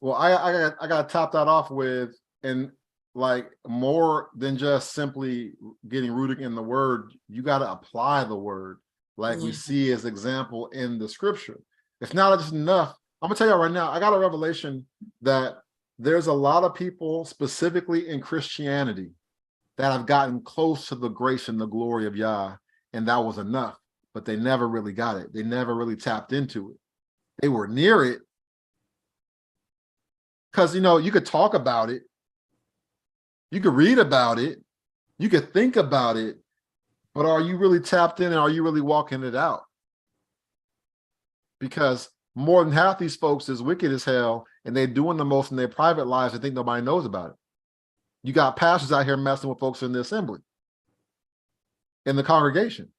Well, I got to top that off with, and like more than just simply getting rooted in the word, you got to apply the word like we see as example in the scripture. It's not just enough. I'm gonna tell you right now, I got a revelation that there's a lot of people specifically in Christianity that have gotten close to the grace and the glory of Yah, and that was enough, but they never really got it. They never really tapped into it. They were near it, because, you know, you could talk about it, you could read about it, you could think about it, but are you really tapped in and are you really walking it out? Because more than half these folks is wicked as hell, and they're doing the most in their private lives and think nobody knows about it. You got pastors out here messing with folks in the assembly, in the congregation.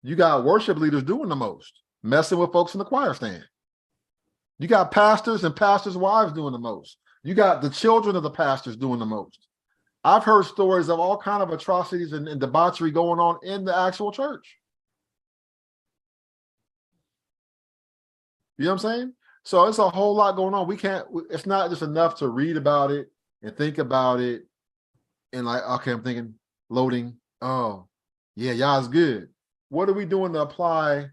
You got worship leaders doing the most, messing with folks in the choir stand. You got pastors and pastors' wives doing the most. You got the children of the pastors doing the most. I've heard stories of all kinds of atrocities and debauchery going on in the actual church. You know what I'm saying? So it's a whole lot going on. It's not just enough to read about it and think about it and like, okay, I'm thinking, loading. Oh, yeah, y'all's good. What are we doing to apply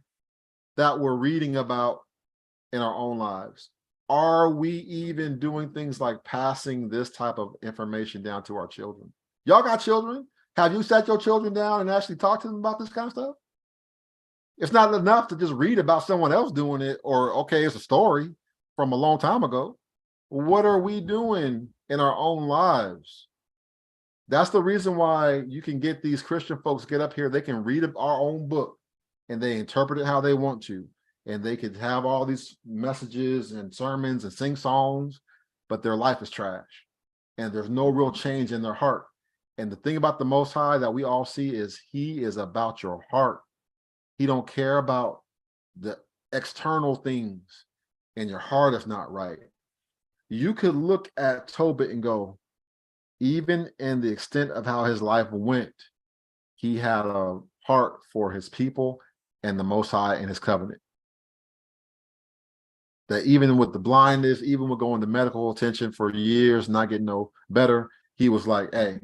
that we're reading about in our own lives? Are we even doing things like passing this type of information down to our children? Y'all got children? Have you sat your children down and actually talked to them about this kind of stuff? It's not enough to just read about someone else doing it, or, okay, it's a story from a long time ago. What are we doing in our own lives? That's the reason why you can get these Christian folks get up here. They can read our own book and they interpret it how they want to. And they could have all these messages and sermons and sing songs, but their life is trash. And there's no real change in their heart. And the thing about the Most High that we all see is he is about your heart. He don't care about the external things, and your heart is not right. You could look at Tobit and go, even in the extent of how his life went, he had a heart for his people and the Most High and his covenant. That even with the blindness, even with going to medical attention for years, not getting no better, he was like, hey,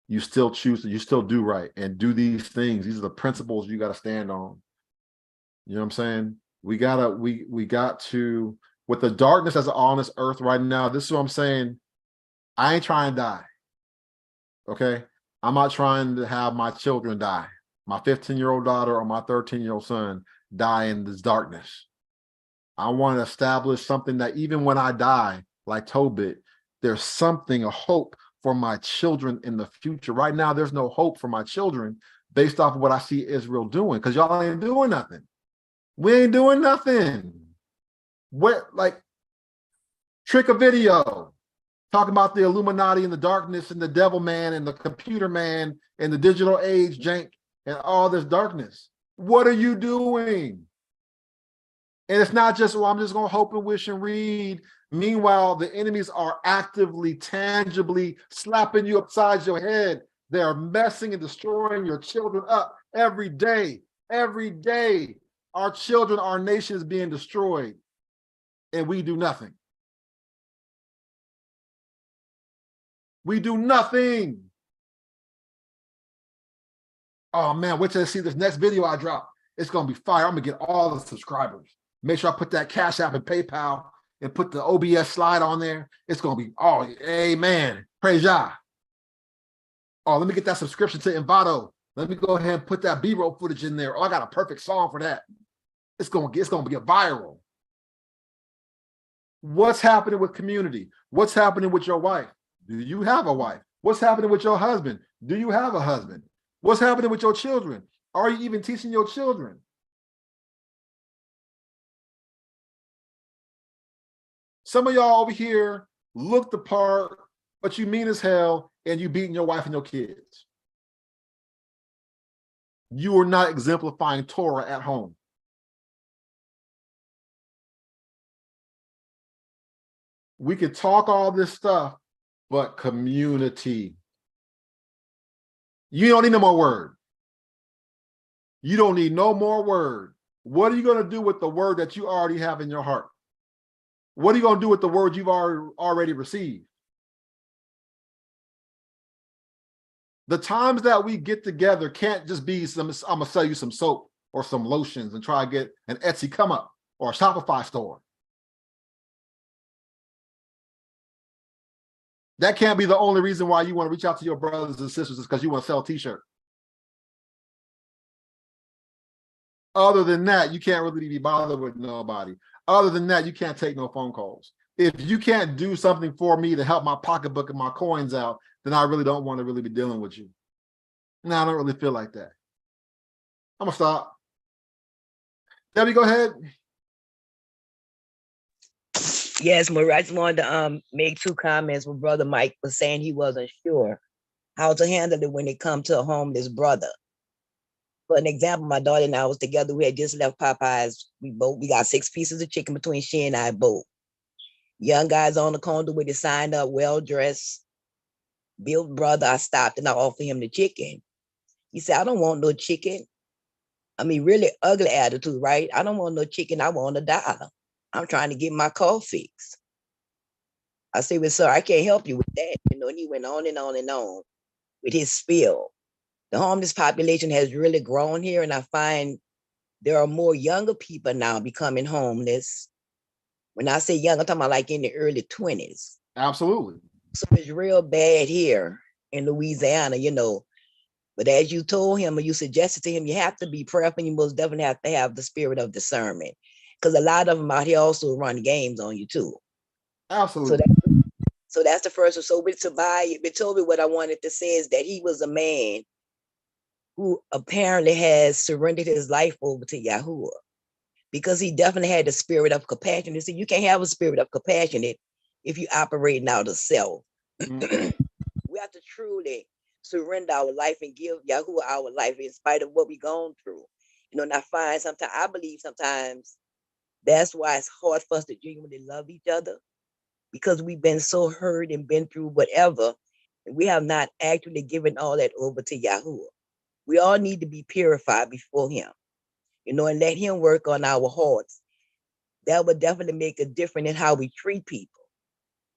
you still do right and do these things. These are the principles you got to stand on. You know what I'm saying? We got to, with the darkness that's on this earth right now, this is what I'm saying. I ain't trying to die. Okay? I'm not trying to have my children die. My 15-year-old daughter or my 13-year-old son die in this darkness. I want to establish something that even when I die, like Tobit, there's something, a hope for my children in the future. Right now, there's no hope for my children based off of what I see Israel doing, because y'all ain't doing nothing. We ain't doing nothing. What, like, trick a video, talking about the Illuminati and the darkness and the devil man and the computer man and the digital age jank and all this darkness. What are you doing? And it's not just, well, I'm just going to hope and wish and read. Meanwhile, the enemies are actively, tangibly slapping you upside your head. They are messing and destroying your children up every day. Every day, our children, our nation is being destroyed, and we do nothing. We do nothing. Oh man, wait till I see this next video I drop. It's going to be fire. I'm going to get all the subscribers. Make sure I put that Cash App and PayPal and put the OBS slide on there. It's going to be, oh, amen. Praise Yah. Oh, let me get that subscription to Envato. Let me go ahead and put that B-roll footage in there. Oh, I got a perfect song for that. It's going to be a viral. What's happening with community? What's happening with your wife? Do you have a wife? What's happening with your husband? Do you have a husband? What's happening with your children? Are you even teaching your children? Some of y'all over here look the part, but you mean as hell, and you beating your wife and your kids. You are not exemplifying Torah at home. We could talk all this stuff, but community. You don't need no more word. You don't need no more word. What are you going to do with the word that you already have in your heart? What are you going to do with the word you've already received? The times that we get together can't just be I'm going to sell you some soap or some lotions and try to get an Etsy come up or a Shopify store. That can't be the only reason why you want to reach out to your brothers and sisters, is because you want to sell a t-shirt. Other than that, you can't really be bothered with nobody. Other than that, you can't take no phone calls. If you can't do something for me to help my pocketbook and my coins out, then I really don't want to really be dealing with you. No, I don't really feel like that. I'm going to stop. Debbie, go ahead. Yes, Marie, I just wanted to make 2 comments when Brother Mike was saying he wasn't sure how to handle it when it comes to a homeless brother. For an example, my daughter and I was together. We had just left Popeyes. We got 6 pieces of chicken between she and I both. Young guys on the corner with his sign up, well-dressed, built brother. I stopped and I offered him the chicken. He said, I don't want no chicken. I mean, really ugly attitude, right? I don't want no chicken. I want $1. I'm trying to get my car fixed. I said, well, sir, I can't help you with that. You know, and he went on and on and on with his spiel. The homeless population has really grown here, and I find there are more younger people now becoming homeless. When I say young, I'm talking about like in the early 20s. Absolutely. So it's real bad here in Louisiana, you know. But as you told him or you suggested to him, you have to be prayerful. You most definitely have to have the spirit of discernment, because a lot of them out here also run games on you too. Absolutely. So that's the first one. So with Toby, what I wanted to say is that he was a man who apparently has surrendered his life over to Yahuwah, because he definitely had the spirit of compassion. You see, you can't have a spirit of compassion if you're operating out of self. We have to truly surrender our life and give Yahuwah our life in spite of what we've gone through. You know, and I believe sometimes that's why it's hard for us to genuinely love each other, because we've been so hurt and been through whatever, and we have not actually given all that over to Yahuwah. We all need to be purified before him, you know, and let him work on our hearts. That would definitely make a difference in how we treat people.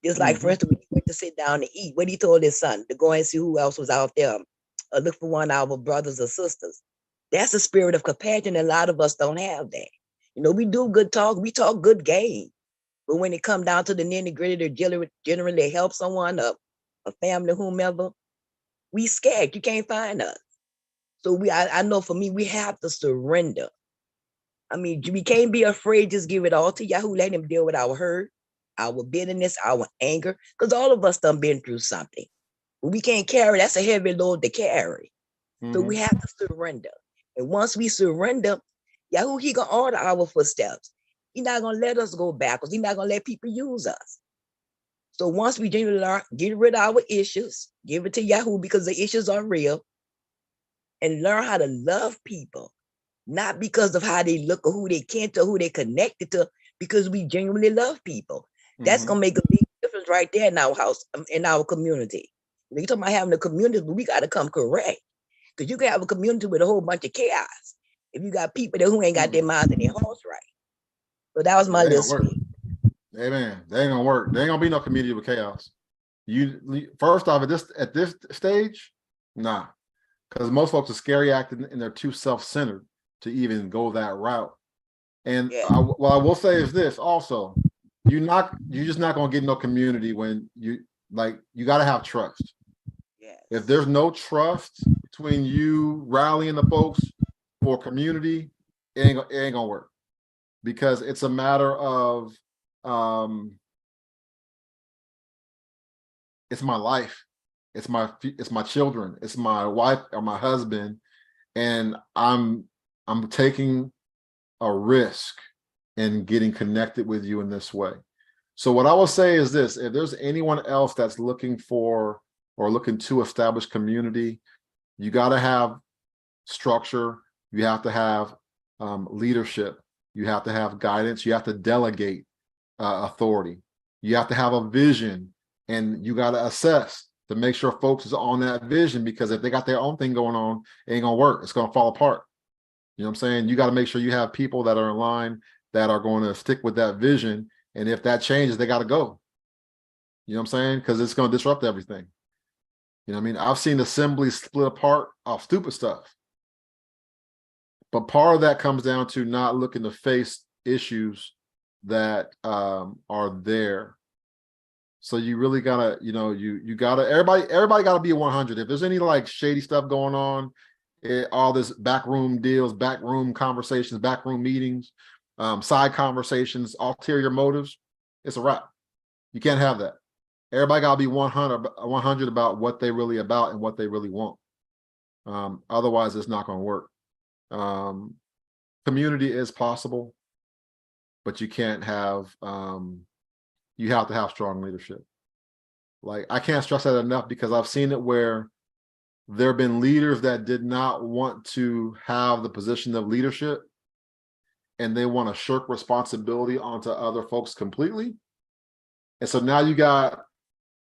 Just like, for instance, when he went to sit down to eat, what he told his son, to go and see who else was out there, look for one of our brothers or sisters. That's the spirit of compassion. A lot of us don't have that. You know, we do good talk, we talk good game. But when it comes down to the nitty-gritty to generally help someone up, a family, whomever, we scared. You can't find us. So I know for me, we have to surrender. I mean, we can't be afraid. Just give it all to Yahoo. Let him deal with our hurt, our bitterness, our anger, because all of us done been through something. We can't carry. That's a heavy load to carry. So we have to surrender. And once we surrender, Yahoo, he gonna order our footsteps. He's not gonna let us go backwards. He's not gonna let people use us. So once we get rid of our issues, give it to Yahoo, because the issues are real, and learn how to love people, not because of how they look or who they can to, who they connected to, because we genuinely love people. That's gonna make a big difference right there in our house, in our community. You're talking about having a community, but we gotta come correct, because you can have a community with a whole bunch of chaos if you got people there who ain't got their minds and their hearts right. So that was my little speech. Amen. They ain't gonna work. There ain't gonna be no community with chaos. You first off, at this stage, nah, because most folks are scary acting and they're too self-centered to even go that route. And what I will say is this also, you're just not gonna get no community when you got to have trust. If there's no trust between you rallying the folks for community, it ain't gonna work, because it's a matter of it's my life, it's my children, it's my wife or my husband, and I'm taking a risk in getting connected with you in this way. So what I will say is this: if there's anyone else that's looking for or looking to establish community, you got to have structure, you have to have leadership, you have to have guidance, you have to delegate authority, you have to have a vision, and you got to assess to make sure folks is on that vision, because if they got their own thing going on, it ain't gonna work. It's gonna fall apart. You know what I'm saying? You got to make sure you have people that are in line that are going to stick with that vision, and if that changes, they got to go. You know what I'm saying? Because it's going to disrupt everything. You know what I mean? I've seen assemblies split apart off stupid stuff. But part of that comes down to not looking to face issues that are there. So you really gotta, you gotta, everybody gotta be 100. If there's any like shady stuff going on, all this backroom deals, backroom conversations, backroom meetings, side conversations, ulterior motives, it's a wrap. You can't have that. Everybody gotta be 100 about what they really about and what they really want. Otherwise, it's not gonna work. Community is possible, but you can't have, you have to have strong leadership. Like, I can't stress that enough, because I've seen it where there have been leaders that did not want to have the position of leadership, and they want to shirk responsibility onto other folks completely. And so now you got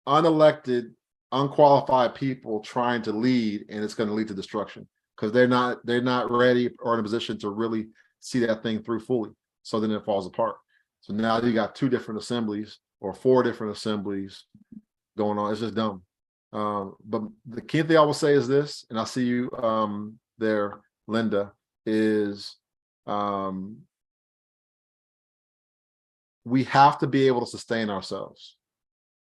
unelected, unqualified people trying to lead, and it's going to lead to destruction, because they're not ready or in a position to really see that thing through fully. So then it falls apart. So now you got 2 different assemblies or 4 different assemblies going on. It's just dumb. But the key thing I will say is this, and I see you there, Linda, is we have to be able to sustain ourselves,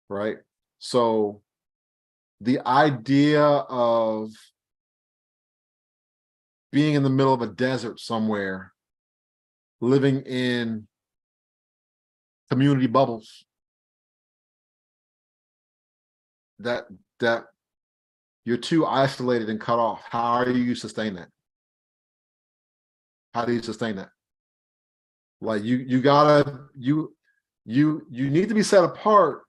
right? So the idea of being in the middle of a desert somewhere, living in community bubbles, that you're too isolated and cut off. How do you sustain that? How do you sustain that? Like you need to be set apart,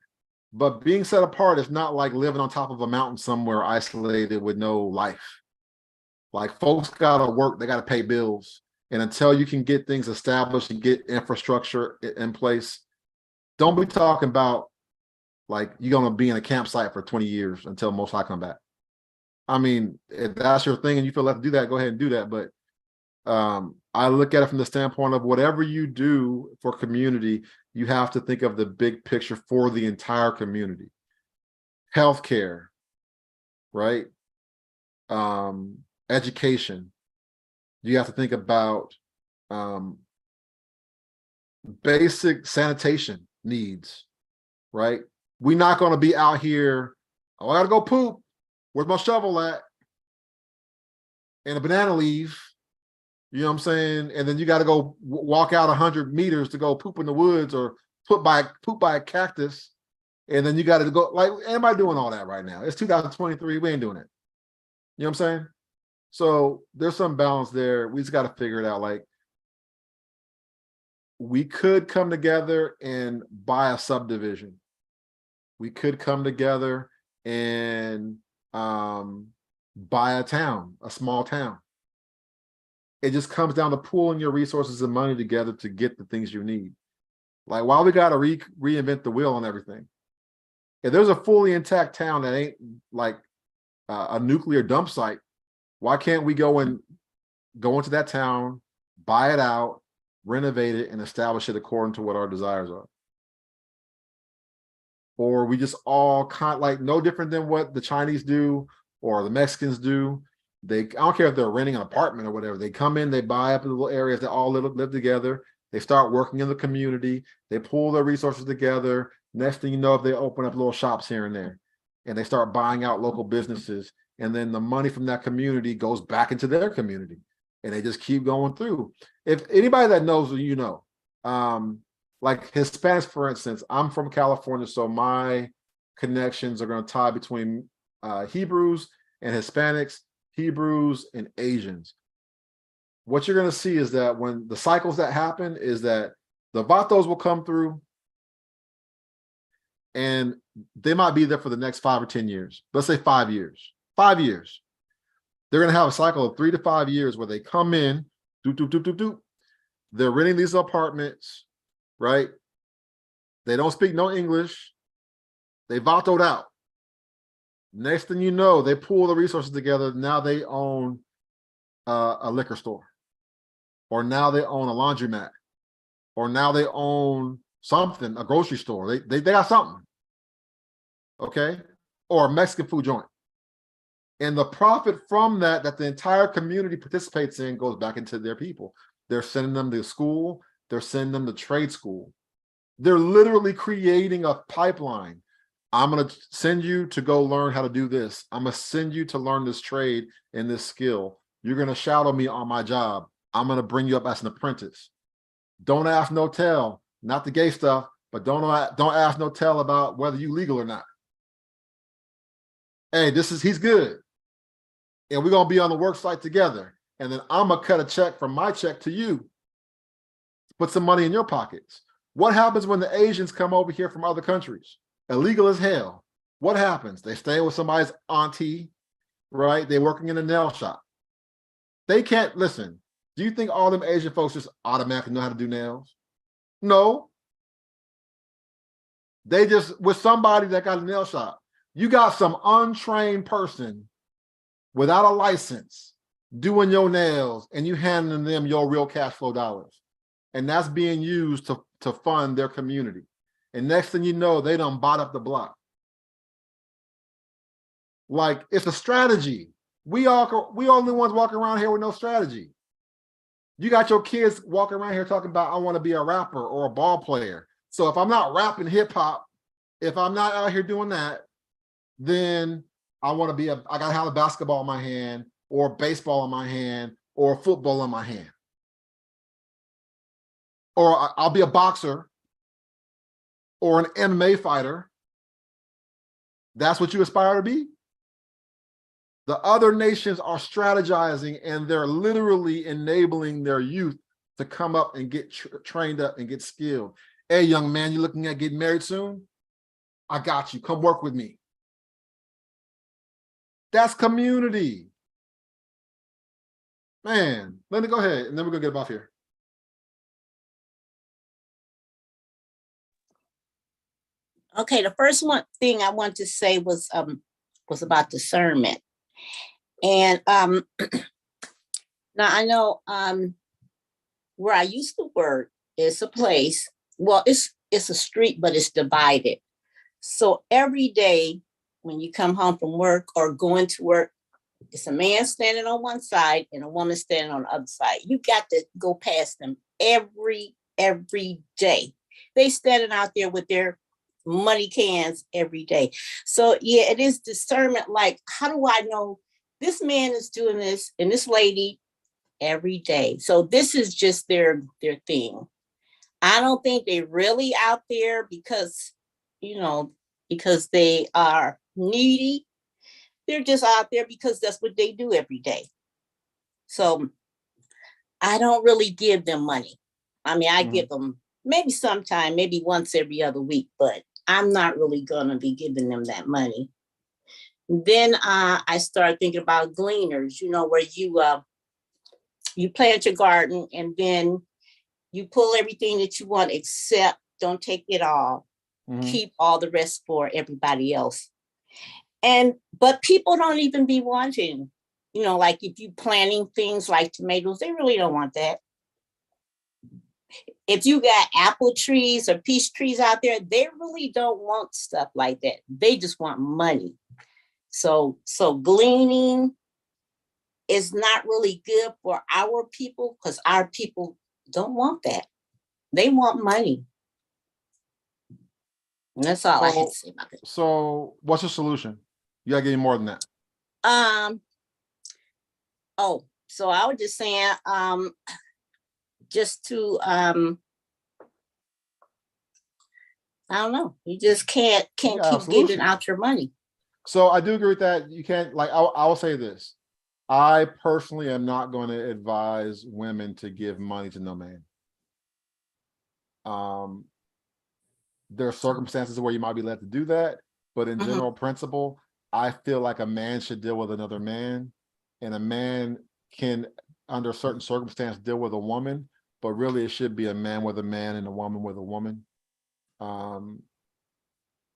but being set apart is not like living on top of a mountain somewhere isolated with no life. Like folks gotta work, they gotta pay bills. And until you can get things established and get infrastructure in place, don't be talking about like you're gonna be in a campsite for 20 years until Most High come back. I mean, if that's your thing and you feel like to do that, go ahead and do that. But I look at it from the standpoint of whatever you do for community, you have to think of the big picture for the entire community. Healthcare, right? Education. You have to think about basic sanitation needs, right? We're not going to be out here, oh, I got to go poop. Where's my shovel at? And a banana leaf. You know what I'm saying? And then you got to go walk out 100 meters to go poop in the woods or poop by a cactus. And then you got to go, like, anybody doing all that right now? It's 2023. We ain't doing it. You know what I'm saying? So there's some balance there. We just got to figure it out. Like, we could come together and buy a subdivision. We could come together and buy a town, a small town. It just comes down to pooling your resources and money together to get the things you need. Like, why we got to reinvent the wheel on everything? If there's a fully intact town that ain't like a nuclear dump site, why can't we go into that town, buy it out, renovate it, and establish it according to what our desires are? Or we just all kind of like no different than what the Chinese do or the Mexicans do. I don't care if they're renting an apartment or whatever. They come in, they buy up little areas, they all live together. They start working in the community. They pull their resources together. Next thing you know, they open up little shops here and there, and they start buying out local businesses. And then the money from that community goes back into their community, and they just keep going through. If anybody that knows, you know, like Hispanics, for instance, I'm from California, so my connections are going to tie between Hebrews and Hispanics, Hebrews and Asians. What you're going to see is that when the cycles that happen is that the Vatos will come through and they might be there for the next 5 or 10 years. Let's say 5 years. 5 years. They're going to have a cycle of 3 to 5 years where they come in, they're renting these apartments, right? They don't speak no English. They Vatoed out. Next thing you know, they pull the resources together. Now they own a liquor store, or now they own a laundromat, or now they own something, a grocery store. They got something, okay, or a Mexican food joint. And the profit from that the entire community participates in goes back into their people. They're sending them to school. They're sending them to trade school. They're literally creating a pipeline. I'm going to send you to go learn how to do this. I'm going to send you to learn this trade and this skill. You're going to shadow me on my job. I'm going to bring you up as an apprentice. Don't ask no tell, not the gay stuff, but don't ask no tell about whether you legal or not. Hey, he's good. And we're going to be on the work site together. And then I'm going to cut a check from my check to you. Put some money in your pockets. What happens when the Asians come over here from other countries? Illegal as hell. What happens? They stay with somebody's auntie, right? They're working in a nail shop. They can't, listen, do you think all them Asian folks just automatically know how to do nails? No. They just, with somebody that got a nail shop, you got some untrained person without a license doing your nails and you handing them your real cash flow dollars. And that's being used to fund their community. And next thing you know, they done bought up the block. Like, it's a strategy. We only ones walking around here with no strategy. You got your kids walking around here talking about, I want to be a rapper or a ball player. So if I'm not rapping hip hop, if I'm not out here doing that, then I want to be I got to have a basketball in my hand, or baseball in my hand, or football in my hand. Or I'll be a boxer or an MMA fighter. That's what you aspire to be? The other nations are strategizing, and they're literally enabling their youth to come up and get trained up and get skilled. Hey, young man, you looking at getting married soon? I got you. Come work with me. That's community. Man, let me go ahead, and then we're going to get off here. Okay, the first thing I want to say was about discernment. And now I know where I used to work is a place, well, it's a street, but it's divided. So every day when you come home from work or going to work, it's a man standing on one side and a woman standing on the other side. You got to go past them every day. They standing out there with their muddy cans every day. So yeah, it is discernment. Like, how do I know this man is doing this and this lady every day? So this is just their thing. I don't think they really out there because they are needy. They're just out there because that's what they do every day. So I don't really give them money. I mean, I give them maybe sometime, maybe once every other week, but I'm not really gonna be giving them that money. Then I started thinking about gleaners, where you plant your garden and then you pull everything that you want, except don't take it all. Keep all the rest for everybody else. But people don't even be wanting, like if you planting things like tomatoes, they really don't want that. If you got apple trees or peach trees out there, they really don't want stuff like that. They just want money. So gleaning is not really good for our people because our people don't want that. They want money. And that's all I have to say about it. So what's the solution? You gotta give me more than that. So I was just saying, just to I don't know, you just can't keep giving out your money. So I do agree with that. You can't, like, I will say this. I personally am not going to advise women to give money to no man. There are circumstances where you might be led to do that, but in general principle, I feel like a man should deal with another man, and a man can, under certain circumstances, deal with a woman, but really it should be a man with a man and a woman with a woman.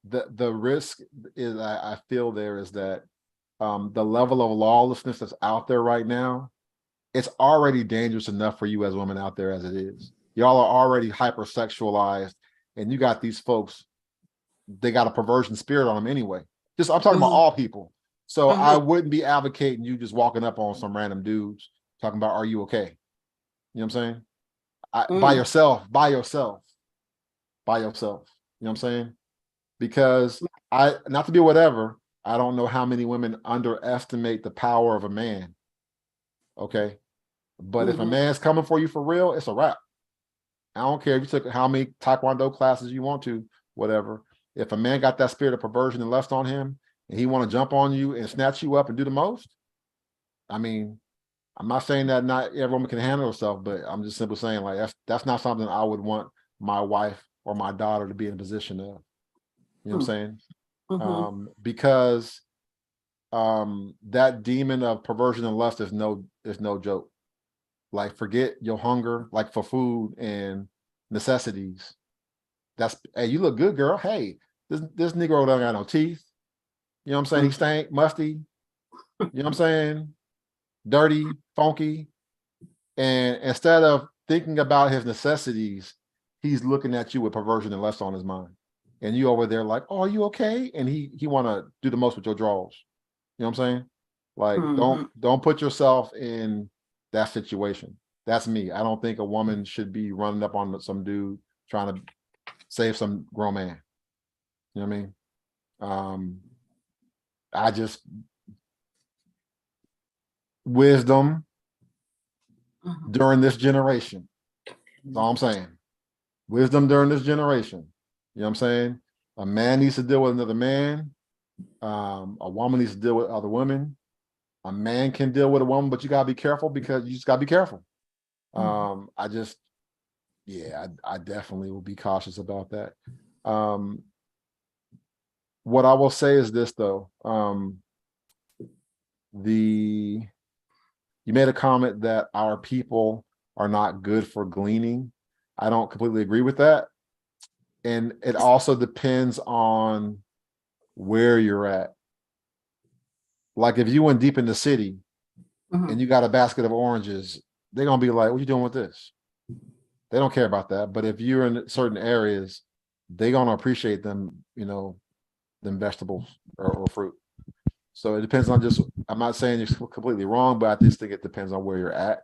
The risk is, I feel there is that the level of lawlessness that's out there right now, it's already dangerous enough for you as women out there as it is. Y'all are already hypersexualized, and you got these folks, they got a perversion spirit on them anyway. I'm talking about all people. So I wouldn't be advocating you just walking up on some random dudes talking about, are you okay? You know what I'm saying? By yourself. You know what I'm saying? Because not to be whatever, I don't know how many women underestimate the power of a man. Okay. But if a man's coming for you for real, it's a wrap. I don't care if you took how many Taekwondo classes you want to, whatever. If a man got that spirit of perversion and lust on him, and he want to jump on you and snatch you up and do the most, I mean, I'm not saying that not every woman can handle herself, but I'm just simply saying, like, that's not something I would want my wife or my daughter to be in a position of. You know what I'm saying? Because that demon of perversion and lust is no joke. Like, forget your hunger, like for food and necessities. That's, hey, you look good, girl. Hey, this Negro don't got no teeth. You know what I'm saying? He stank, musty. You know what I'm saying? Dirty, funky. And instead of thinking about his necessities, he's looking at you with perversion and lust on his mind. And you over there like, oh, are you okay? And he want to do the most with your drawers. You know what I'm saying? Like, don't put yourself in that situation. That's me. I don't think a woman should be running up on some dude trying to save some grown man. You know what I mean? I just wisdom during this generation. That's all I'm saying. Wisdom during this generation. You know what I'm saying? A man needs to deal with another man. A woman needs to deal with other women. A man can deal with a woman, but you gotta be careful because you just gotta be careful. I definitely will be cautious about that. What I will say is this though. You made a comment that our people are not good for gleaning. I don't completely agree with that. And it also depends on where you're at. Like if you went deep in the city and you got a basket of oranges, they're gonna be like, what you doing with this? They don't care about that. But if you're in certain areas, they're gonna appreciate them, you know, them vegetables or fruit. So it depends on just, I'm not saying you're completely wrong, but I just think it depends on where you're at,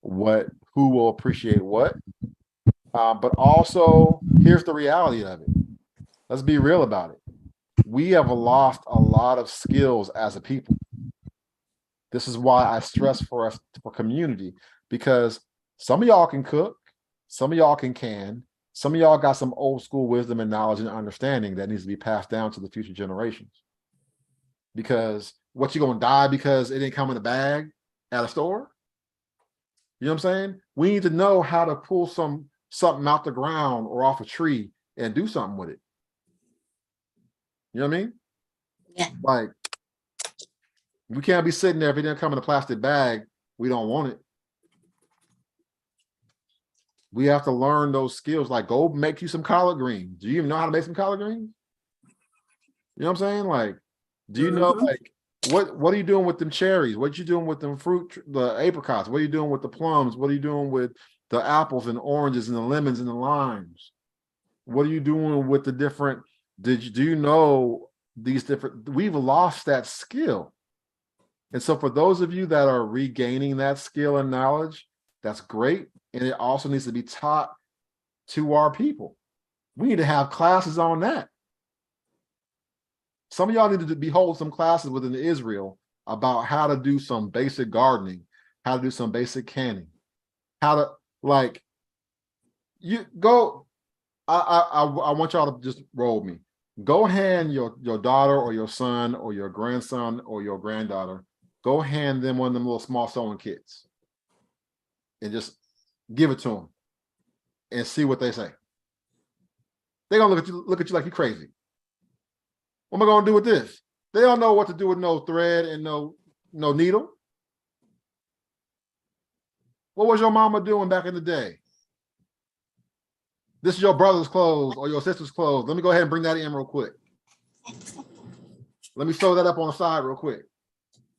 who will appreciate what. But also, here's the reality of it. Let's be real about it. We have lost a lot of skills as a people. This is why I stress for us for community, because some of y'all can cook, some of y'all can, some of y'all got some old school wisdom and knowledge and understanding that needs to be passed down to the future generations. Because what, you gonna die because it didn't come in a bag at a store? You know what I'm saying? We need to know how to pull something out the ground or off a tree and do something with it. You know what I mean? Yeah. Like, we can't be sitting there if it didn't come in a plastic bag, we don't want it. We have to learn those skills. Like, go make you some collard greens. Do you even know how to make some collard greens? You know what I'm saying? Like, do you know, like, what are you doing with them cherries? What you doing with them fruit, the apricots? What are you doing with the plums? What are you doing with the apples and oranges and the lemons and the limes? What are you doing with the different, do you know these different, we've lost that skill. And so for those of you that are regaining that skill and knowledge, that's great. And it also needs to be taught to our people. We need to have classes on that. Some of y'all need to hold some classes within Israel about how to do some basic gardening, how to do some basic canning, how to, like, you go, I want y'all to just roll with me. Go hand your daughter or your son or your grandson or your granddaughter, go hand them one of them little small sewing kits and just give it to them and see what they say. They're gonna look at you like you're crazy. What am I gonna do with this? They don't know what to do with no thread and no needle. What was your mama doing back in the day? This is your brother's clothes or your sister's clothes. Let me go ahead and bring that in real quick. Let me sew that up on the side real quick.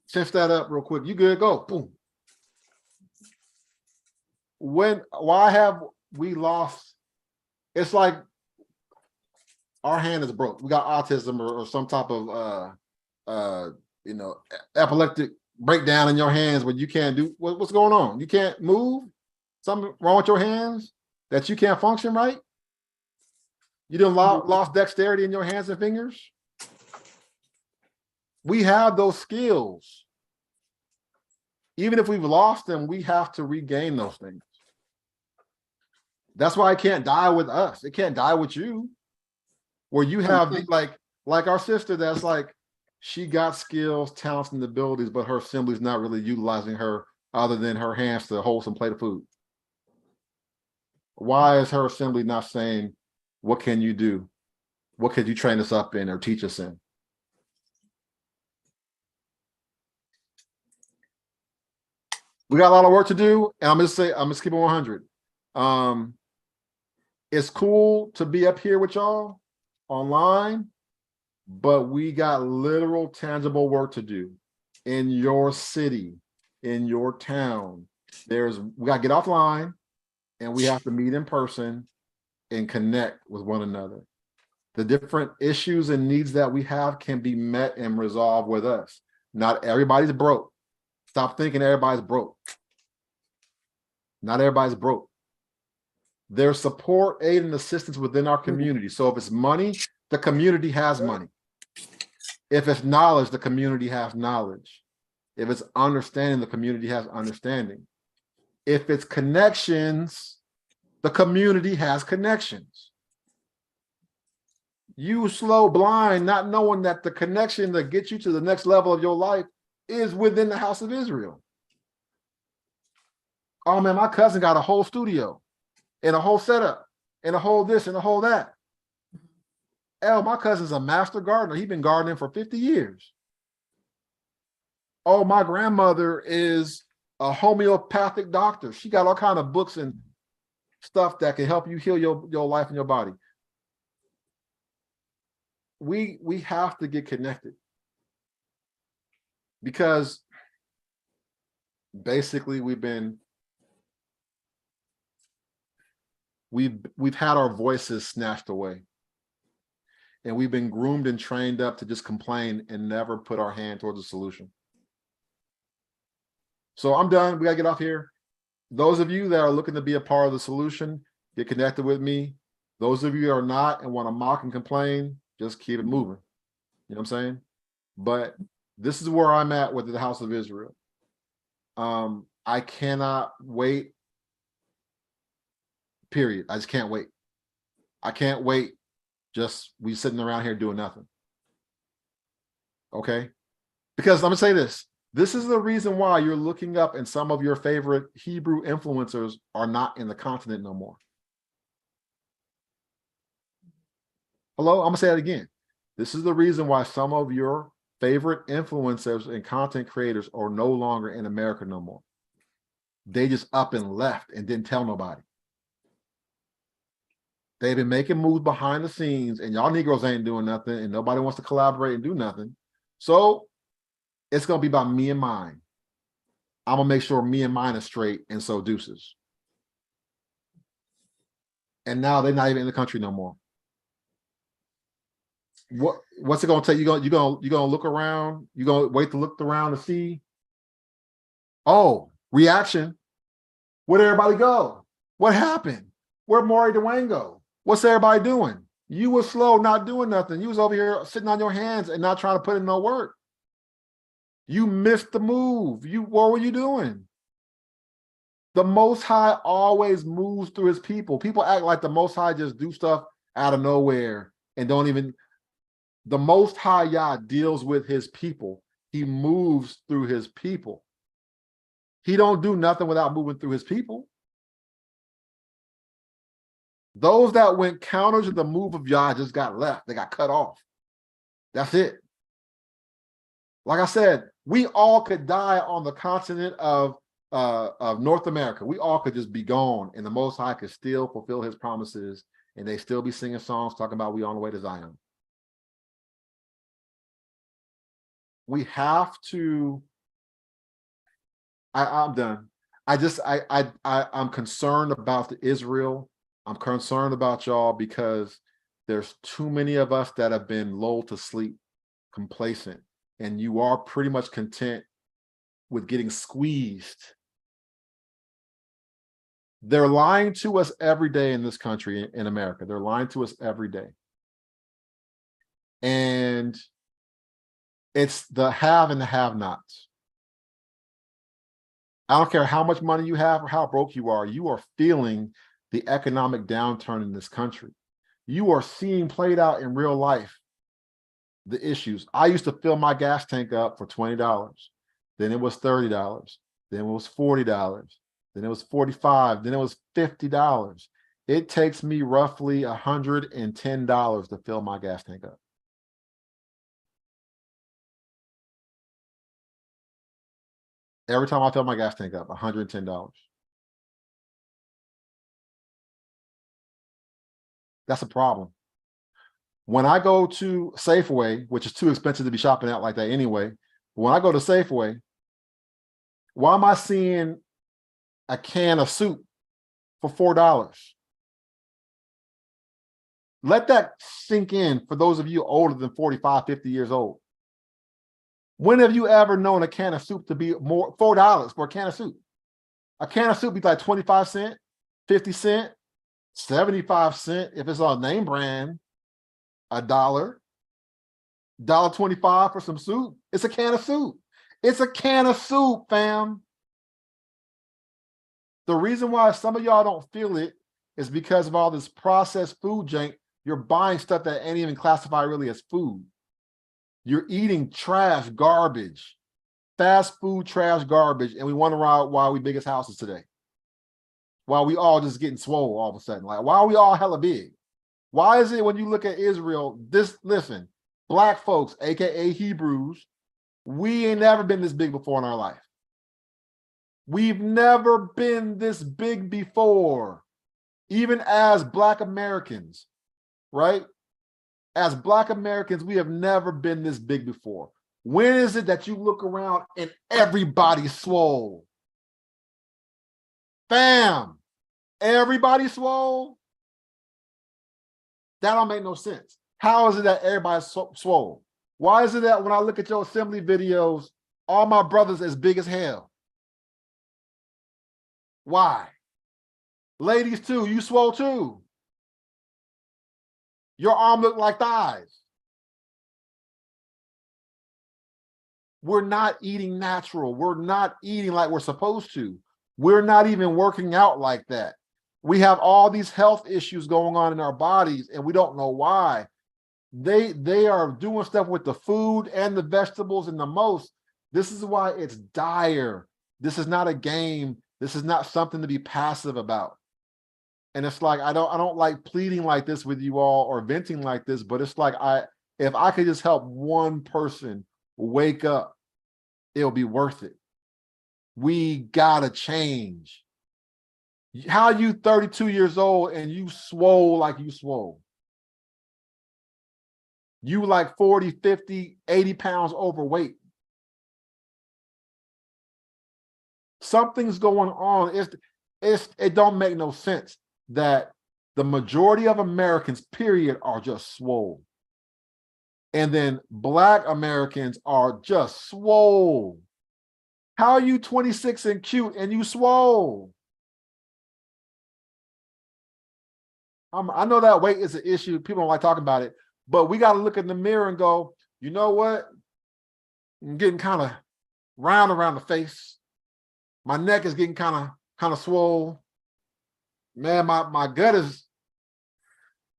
Cinch that up real quick. You good? Go. Boom. Why have we lost? It's like our hand is broke. We got autism or some type of epileptic breakdown in your hands where you can't do what's going on. You can't move. Something wrong with your hands that you can't function right. You done lost dexterity in your hands and fingers. We have those skills. Even if we've lost them, we have to regain those things. That's why it can't die with us. It can't die with you. Where you have like our sister that's like, she got skills, talents, and abilities, but her assembly's not really utilizing her other than her hands to hold some plate of food. Why is her assembly not saying, what can you do? What could you train us up in or teach us in? We got a lot of work to do, and I'm gonna keep it 100. It's cool to be up here with y'all online, but we got literal tangible work to do in your city, in your town. We gotta get offline and we have to meet in person and connect with one another. The different issues and needs that we have can be met and resolved with us. Not everybody's broke. Stop thinking everybody's broke. Not everybody's broke. There's support, aid, and assistance within our community. So if it's money, the community has money. If it's knowledge, the community has knowledge. If it's understanding, the community has understanding. If it's connections, the community has connections. You slow blind, not knowing that the connection that gets you to the next level of your life is within the house of Israel. Oh man, my cousin got a whole studio and a whole setup and a whole this and a whole that. My cousin's a master gardener. He's been gardening for 50 years. Oh, my grandmother is a homeopathic doctor. She got all kinds of books and stuff that can help you heal your life and your body. We have to get connected, because basically we've had our voices snatched away, and we've been groomed and trained up to just complain and never put our hand towards a solution. So I'm done. We gotta get off here. Those of you that are looking to be a part of the solution, get connected with me. Those of you that are not and want to mock and complain, just keep it moving. You know what I'm saying? But this is where I'm at with the house of Israel. I cannot wait. Period. I just can't wait. I can't wait. Just we sitting around here doing nothing. Okay? Because I'm gonna say this. This is the reason why you're looking up and some of your favorite Hebrew influencers are not in the continent no more. Hello, I'm gonna say that again. This is the reason why some of your favorite influencers and content creators are no longer in America no more. They just up and left and didn't tell nobody. They've been making moves behind the scenes, and y'all Negroes ain't doing nothing, and nobody wants to collaborate and do nothing. So it's gonna be about me and mine. I'm gonna make sure me and mine are straight, and so deuces. And now they're not even in the country no more. What's it gonna take? You gonna look around? You gonna wait to look around to see? Oh, reaction. Where'd everybody go? What happened? Where'd Maury Dwayne go? What's everybody doing? You were slow, not doing nothing. You was over here sitting on your hands and not trying to put in no work. You missed the move. What were you doing? The Most High always moves through his people. People act like the Most High just do stuff out of nowhere and don't even. The Most High Yah deals with his people. He moves through his people. He don't do nothing without moving through his people. Those that went counter to the move of Yah just got left. They got cut off. That's it. Like I said, we all could die on the continent of North America. We all could just be gone, and the Most High could still fulfill his promises, and they still be singing songs talking about we on the way to Zion. We have to. I'm done. I'm concerned about the Israel. I'm concerned about y'all because there's too many of us that have been lulled to sleep, complacent, and you are pretty much content with getting squeezed. They're lying to us every day in this country, in America. They're lying to us every day. And it's the have and the have-nots. I don't care how much money you have or how broke you are feeling the economic downturn in this country. You are seeing played out in real life the issues. I used to fill my gas tank up for $20. Then it was $30. Then it was $40. Then it was $45. Then it was $50. It takes me roughly $110 to fill my gas tank up. Every time I fill my gas tank up, $110. That's a problem. When I go to Safeway, which is too expensive to be shopping at like that anyway, but when I go to Safeway, why am I seeing a can of soup for $4? Let that sink in for those of you older than 45, 50 years old. When have you ever known a can of soup to be more $4 for a can of soup? A can of soup be like 25 cents, 50 cents, 75 cents if it's on name brand, $1, $1.25 for some soup. It's a can of soup. It's a can of soup, fam. The reason why some of y'all don't feel it is because of all this processed food junk. You're buying stuff that ain't even classified really as food. You're eating trash, garbage, fast food, trash, garbage, and we wonder why we big as houses today. Why we all just getting swole all of a sudden. Like, why are we all hella big? Why is it when you look at Israel, listen, black folks, AKA Hebrews, we ain't never been this big before in our life. We've never been this big before, even as Black Americans, right? As Black Americans, we have never been this big before. When is it that you look around and everybody's swole? Bam! Everybody's swole? That don't make no sense. How is it that everybody's swole? Why is it that when I look at your assembly videos, all my brothers as big as hell? Why? Ladies too, you swole too. Your arm look like thighs. We're not eating natural. We're not eating like we're supposed to. We're not even working out like that. We have all these health issues going on in our bodies and we don't know why. They are doing stuff with the food and the vegetables and the most. This is why it's dire. This is not a game. This is not something to be passive about. And it's like, I don't like pleading like this with you all or venting like this, but it's like, if I could just help one person wake up, it'll be worth it. We gotta change. How are you 32 years old and you swole like you swole? You like 40, 50, 80 pounds overweight. Something's going on. It don't make no sense that the majority of Americans, period, are just swole. And then Black Americans are just swole. How are you 26 and cute and you swole? I know that weight is an issue. People don't like talking about it, but we got to look in the mirror and go, you know what? I'm getting kind of round around the face. My neck is getting kind of swole. Man, my gut is,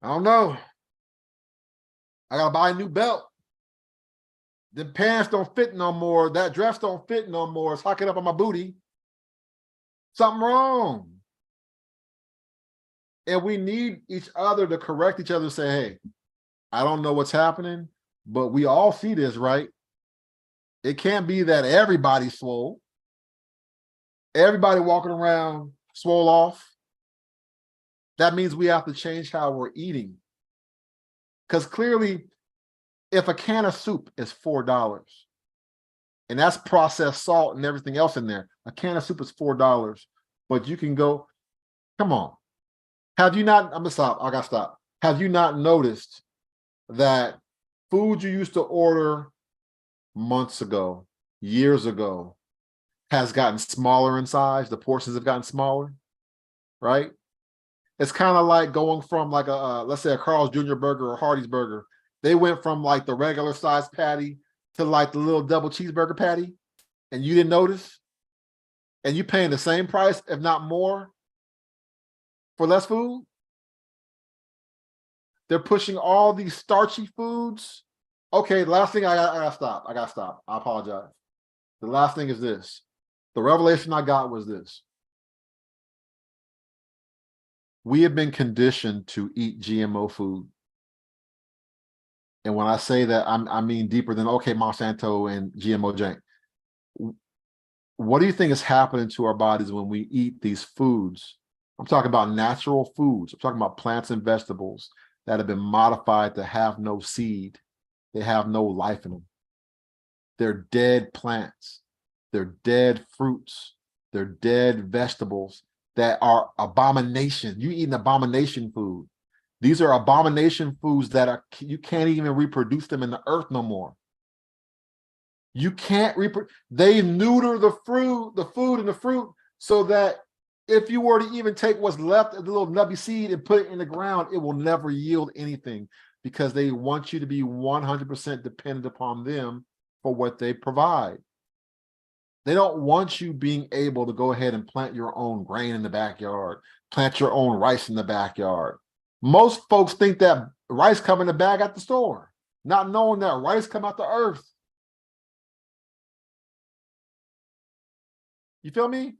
I don't know. I gotta buy a new belt. The pants don't fit no more. That dress don't fit no more. It's hocking up on my booty. Something wrong. And we need each other to correct each other and say, hey, I don't know what's happening, but we all see this, right? It can't be that everybody's swole. Everybody walking around swole off. That means we have to change how we're eating. Because clearly, if a can of soup is $4, and that's processed salt and everything else in there, a can of soup is $4, but you can go, come on. Have you not, I'm gonna stop, I gotta stop. Have you not noticed that food you used to order months ago, years ago, has gotten smaller in size? The portions have gotten smaller, right? It's kind of like going from like let's say a Carl's Jr. burger or Hardee's burger. They went from like the regular size patty to like the little double cheeseburger patty, and you didn't notice? And you paying the same price, if not more, for less food? They're pushing all these starchy foods. Okay, last thing I gotta stop. I apologize. The last thing is this. The revelation I got was this. We have been conditioned to eat GMO food. And when I say that, I mean deeper than, okay, Monsanto and GMO jank. What do you think is happening to our bodies when we eat these foods? I'm talking about natural foods. I'm talking about plants and vegetables that have been modified to have no seed. They have no life in them. They're dead plants. They're dead fruits. They're dead vegetables that are abomination. You eat an abomination food. These are abomination foods that you can't even reproduce them in the earth no more. You can't they neuter the food and the fruit, so that if you were to even take what's left of the little nubby seed and put it in the ground, it will never yield anything, because they want you to be 100% dependent upon them for what they provide. They don't want you being able to go ahead and plant your own grain in the backyard, plant your own rice in the backyard. Most folks think that rice come in a bag at the store, not knowing that rice come out the earth. You feel me?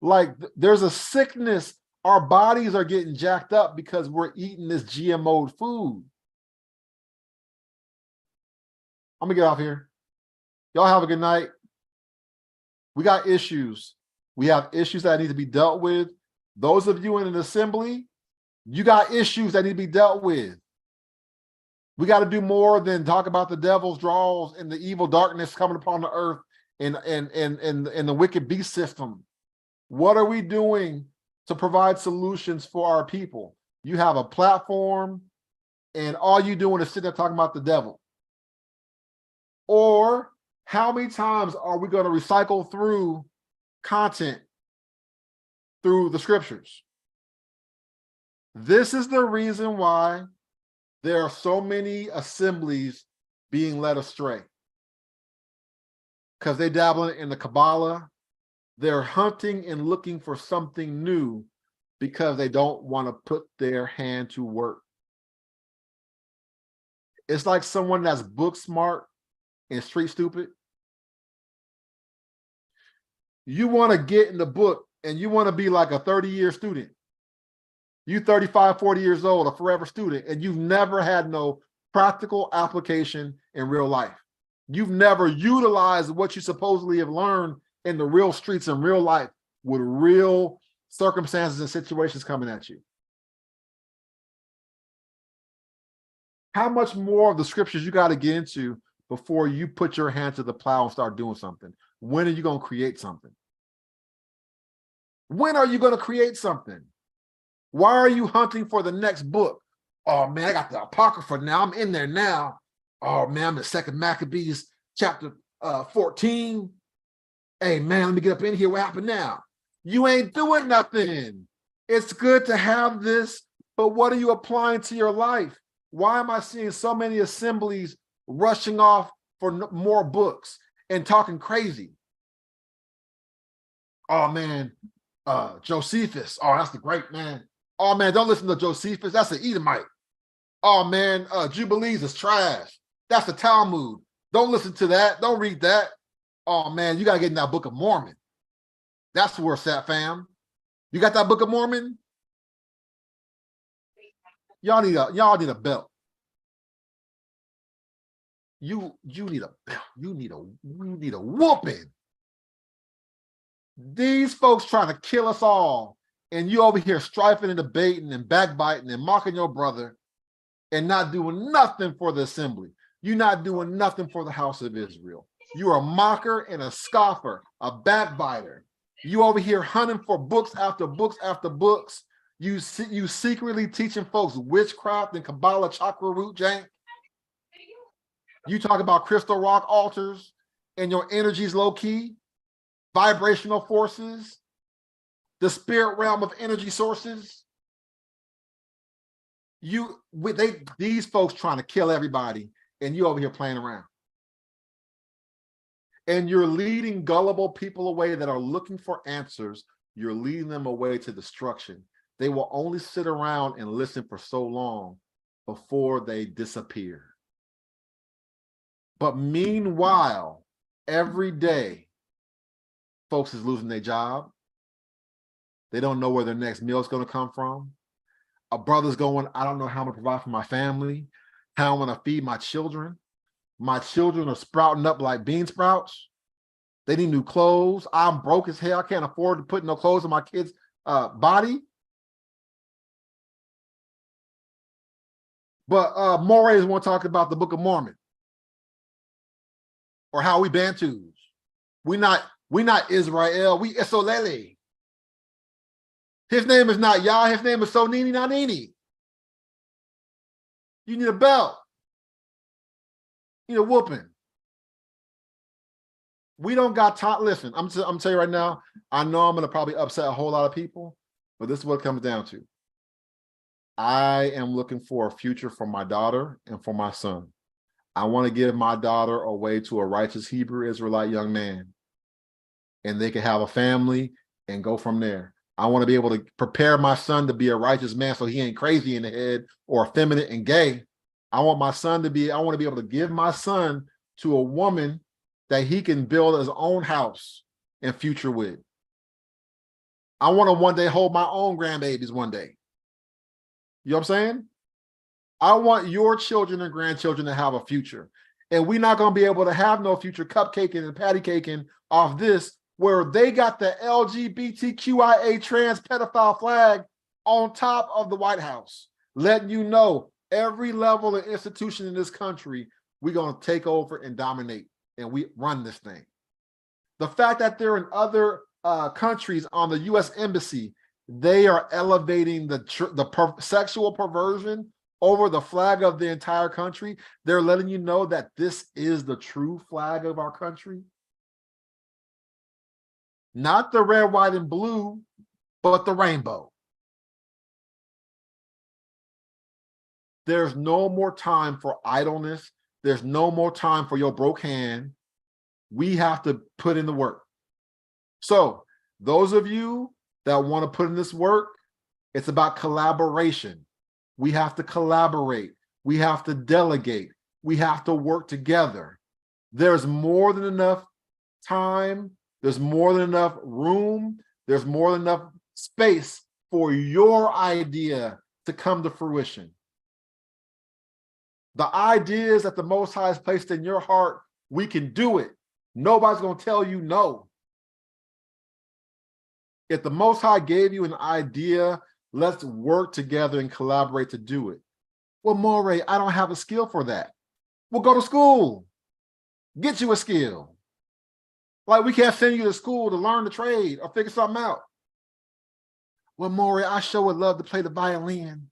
Like there's a sickness. Our bodies are getting jacked up because we're eating this GMO food. I'm gonna get off here. Y'all have a good night. We got issues. We have issues that need to be dealt with. Those of you in an assembly, you got issues that need to be dealt with. We got to do more than talk about the devil's draws and the evil darkness coming upon the earth and the wicked beast system. What are we doing to provide solutions for our people? You have a platform and all you doing is sitting there talking about the devil. Or how many times are we going to recycle through content through the scriptures? This is the reason why there are so many assemblies being led astray. Because they dabble in the Kabbalah. They're hunting and looking for something new because they don't want to put their hand to work. It's like someone that's book smart and street stupid. You want to get in the book and you want to be like a 30-year student. You 35, 40 years old, a forever student, and you've never had no practical application in real life. You've never utilized what you supposedly have learned in the real streets in real life with real circumstances and situations coming at you. How much more of the scriptures you got to get into before you put your hand to the plow and start doing something? When are you going to create something? When are you going to create something? Why are you hunting for the next book? Oh man, I got the Apocrypha now. I'm in there now. Oh man, I'm in 2nd Maccabees chapter 14. Hey man, let me get up in here. What happened now? You ain't doing nothing. It's good to have this, but what are you applying to your life? Why am I seeing so many assemblies rushing off for more books and talking crazy? Oh man, Josephus. Oh, that's the great man. Oh man, don't listen to Josephus. That's an Edomite. Oh man, Jubilees is trash. That's the Talmud. Don't listen to that. Don't read that. Oh man, you gotta get in that Book of Mormon. That's where it's at, fam. You got that Book of Mormon? Y'all need a belt. You need a belt. You need a whooping. These folks trying to kill us all, and you over here strifing and debating and backbiting and mocking your brother and not doing nothing for the assembly. You're not doing nothing for the house of Israel. You're a mocker and a scoffer, a backbiter. You over here hunting for books after books after books. You secretly teaching folks witchcraft and Kabbalah chakra root jank. You talk about crystal rock altars and your energy's low key, vibrational forces, the spirit realm of energy sources. These folks trying to kill everybody, and you over here playing around. And you're leading gullible people away that are looking for answers. You're leading them away to destruction. They will only sit around and listen for so long before they disappear. But meanwhile, every day, folks is losing their job. They don't know where their next meal is going to come from. A brother's going, I don't know how I'm going to provide for my family, how I'm going to feed my children. My children are sprouting up like bean sprouts. They need new clothes. I'm broke as hell. I can't afford to put no clothes on my kids' body. But Mores want to talk about the Book of Mormon or how we Bantus. We not Israel. We Esolele. His name is not Yah. His name is Sonini Nanini. You need a belt. You need a whooping. We don't got time. Listen, I'm telling you right now, I know I'm going to probably upset a whole lot of people, but this is what it comes down to. I am looking for a future for my daughter and for my son. I want to give my daughter away to a righteous Hebrew Israelite young man, and they can have a family and go from there. I want to be able to prepare my son to be a righteous man so he ain't crazy in the head or effeminate and gay. I want to be able to give my son to a woman that he can build his own house and future with. I want to one day hold my own grandbabies one day. You know what I'm saying? I want your children and grandchildren to have a future. And we're not going to be able to have no future cupcaking and patty caking off this, where they got the LGBTQIA trans pedophile flag on top of the White House, letting you know every level of institution in this country, we're going to take over and dominate, and we run this thing. The fact that they're in other countries on the U.S. Embassy, they are elevating the sexual perversion over the flag of the entire country. They're letting you know that this is the true flag of our country. Not the red, white, and blue, but the rainbow. There's no more time for idleness. There's no more time for your broke hand. We have to put in the work. So those of you that want to put in this work, it's about collaboration. We have to collaborate. We have to delegate. We have to work together. There's more than enough time. There's more than enough room. There's more than enough space for your idea to come to fruition. The ideas that the Most High has placed in your heart, we can do it. Nobody's going to tell you no. If the Most High gave you an idea, let's work together and collaborate to do it. Well, Moray, I don't have a skill for that. Well, go to school. Get you a skill. Like, we can't send you to school to learn the trade or figure something out. Well, Moray, I sure would love to play the violin.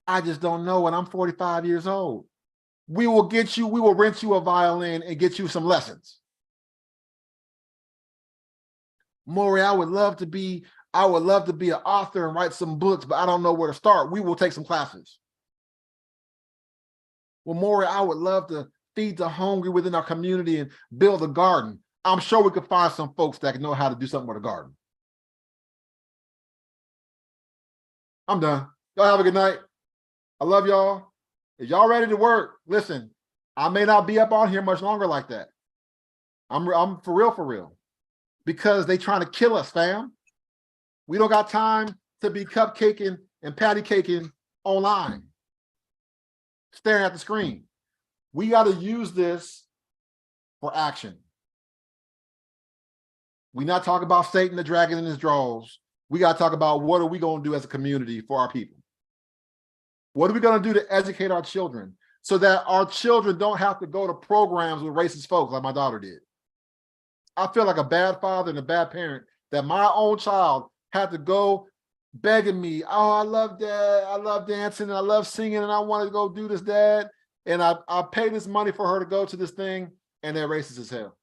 I just don't know, and I'm 45 years old. We will rent you a violin and get you some lessons. Moray, I would love to be an author and write some books, but I don't know where to start. We will take some classes. Well, Moray, I would love to feed the hungry within our community and build a garden. I'm sure we could find some folks that know how to do something with a garden. I'm done. Y'all have a good night. I love y'all. If y'all ready to work, listen, I may not be up on here much longer like that. I'm for real. Because they trying to kill us, fam. We don't got time to be cupcaking and patty caking online, staring at the screen. We got to use this for action. We not talk about Satan the dragon in his drawers. We got to talk about what are we going to do as a community for our people. What are we going to do to educate our children so that our children don't have to go to programs with racist folks like my daughter did? I feel like a bad father and a bad parent that my own child had to go begging me, oh, I love dad, I love dancing, and I love singing, and I want to go do this, dad. And I pay this money for her to go to this thing, and they're racist as hell.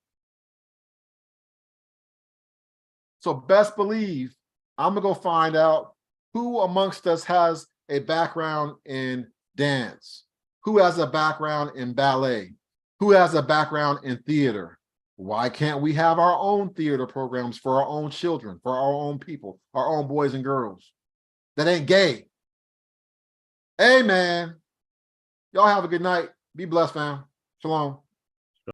So best believe I'm going to go find out who amongst us has a background in dance, who has a background in ballet, who has a background in theater. Why can't we have our own theater programs for our own children, for our own people, our own boys and girls that ain't gay? Amen. Y'all have a good night. Be blessed, fam. Shalom.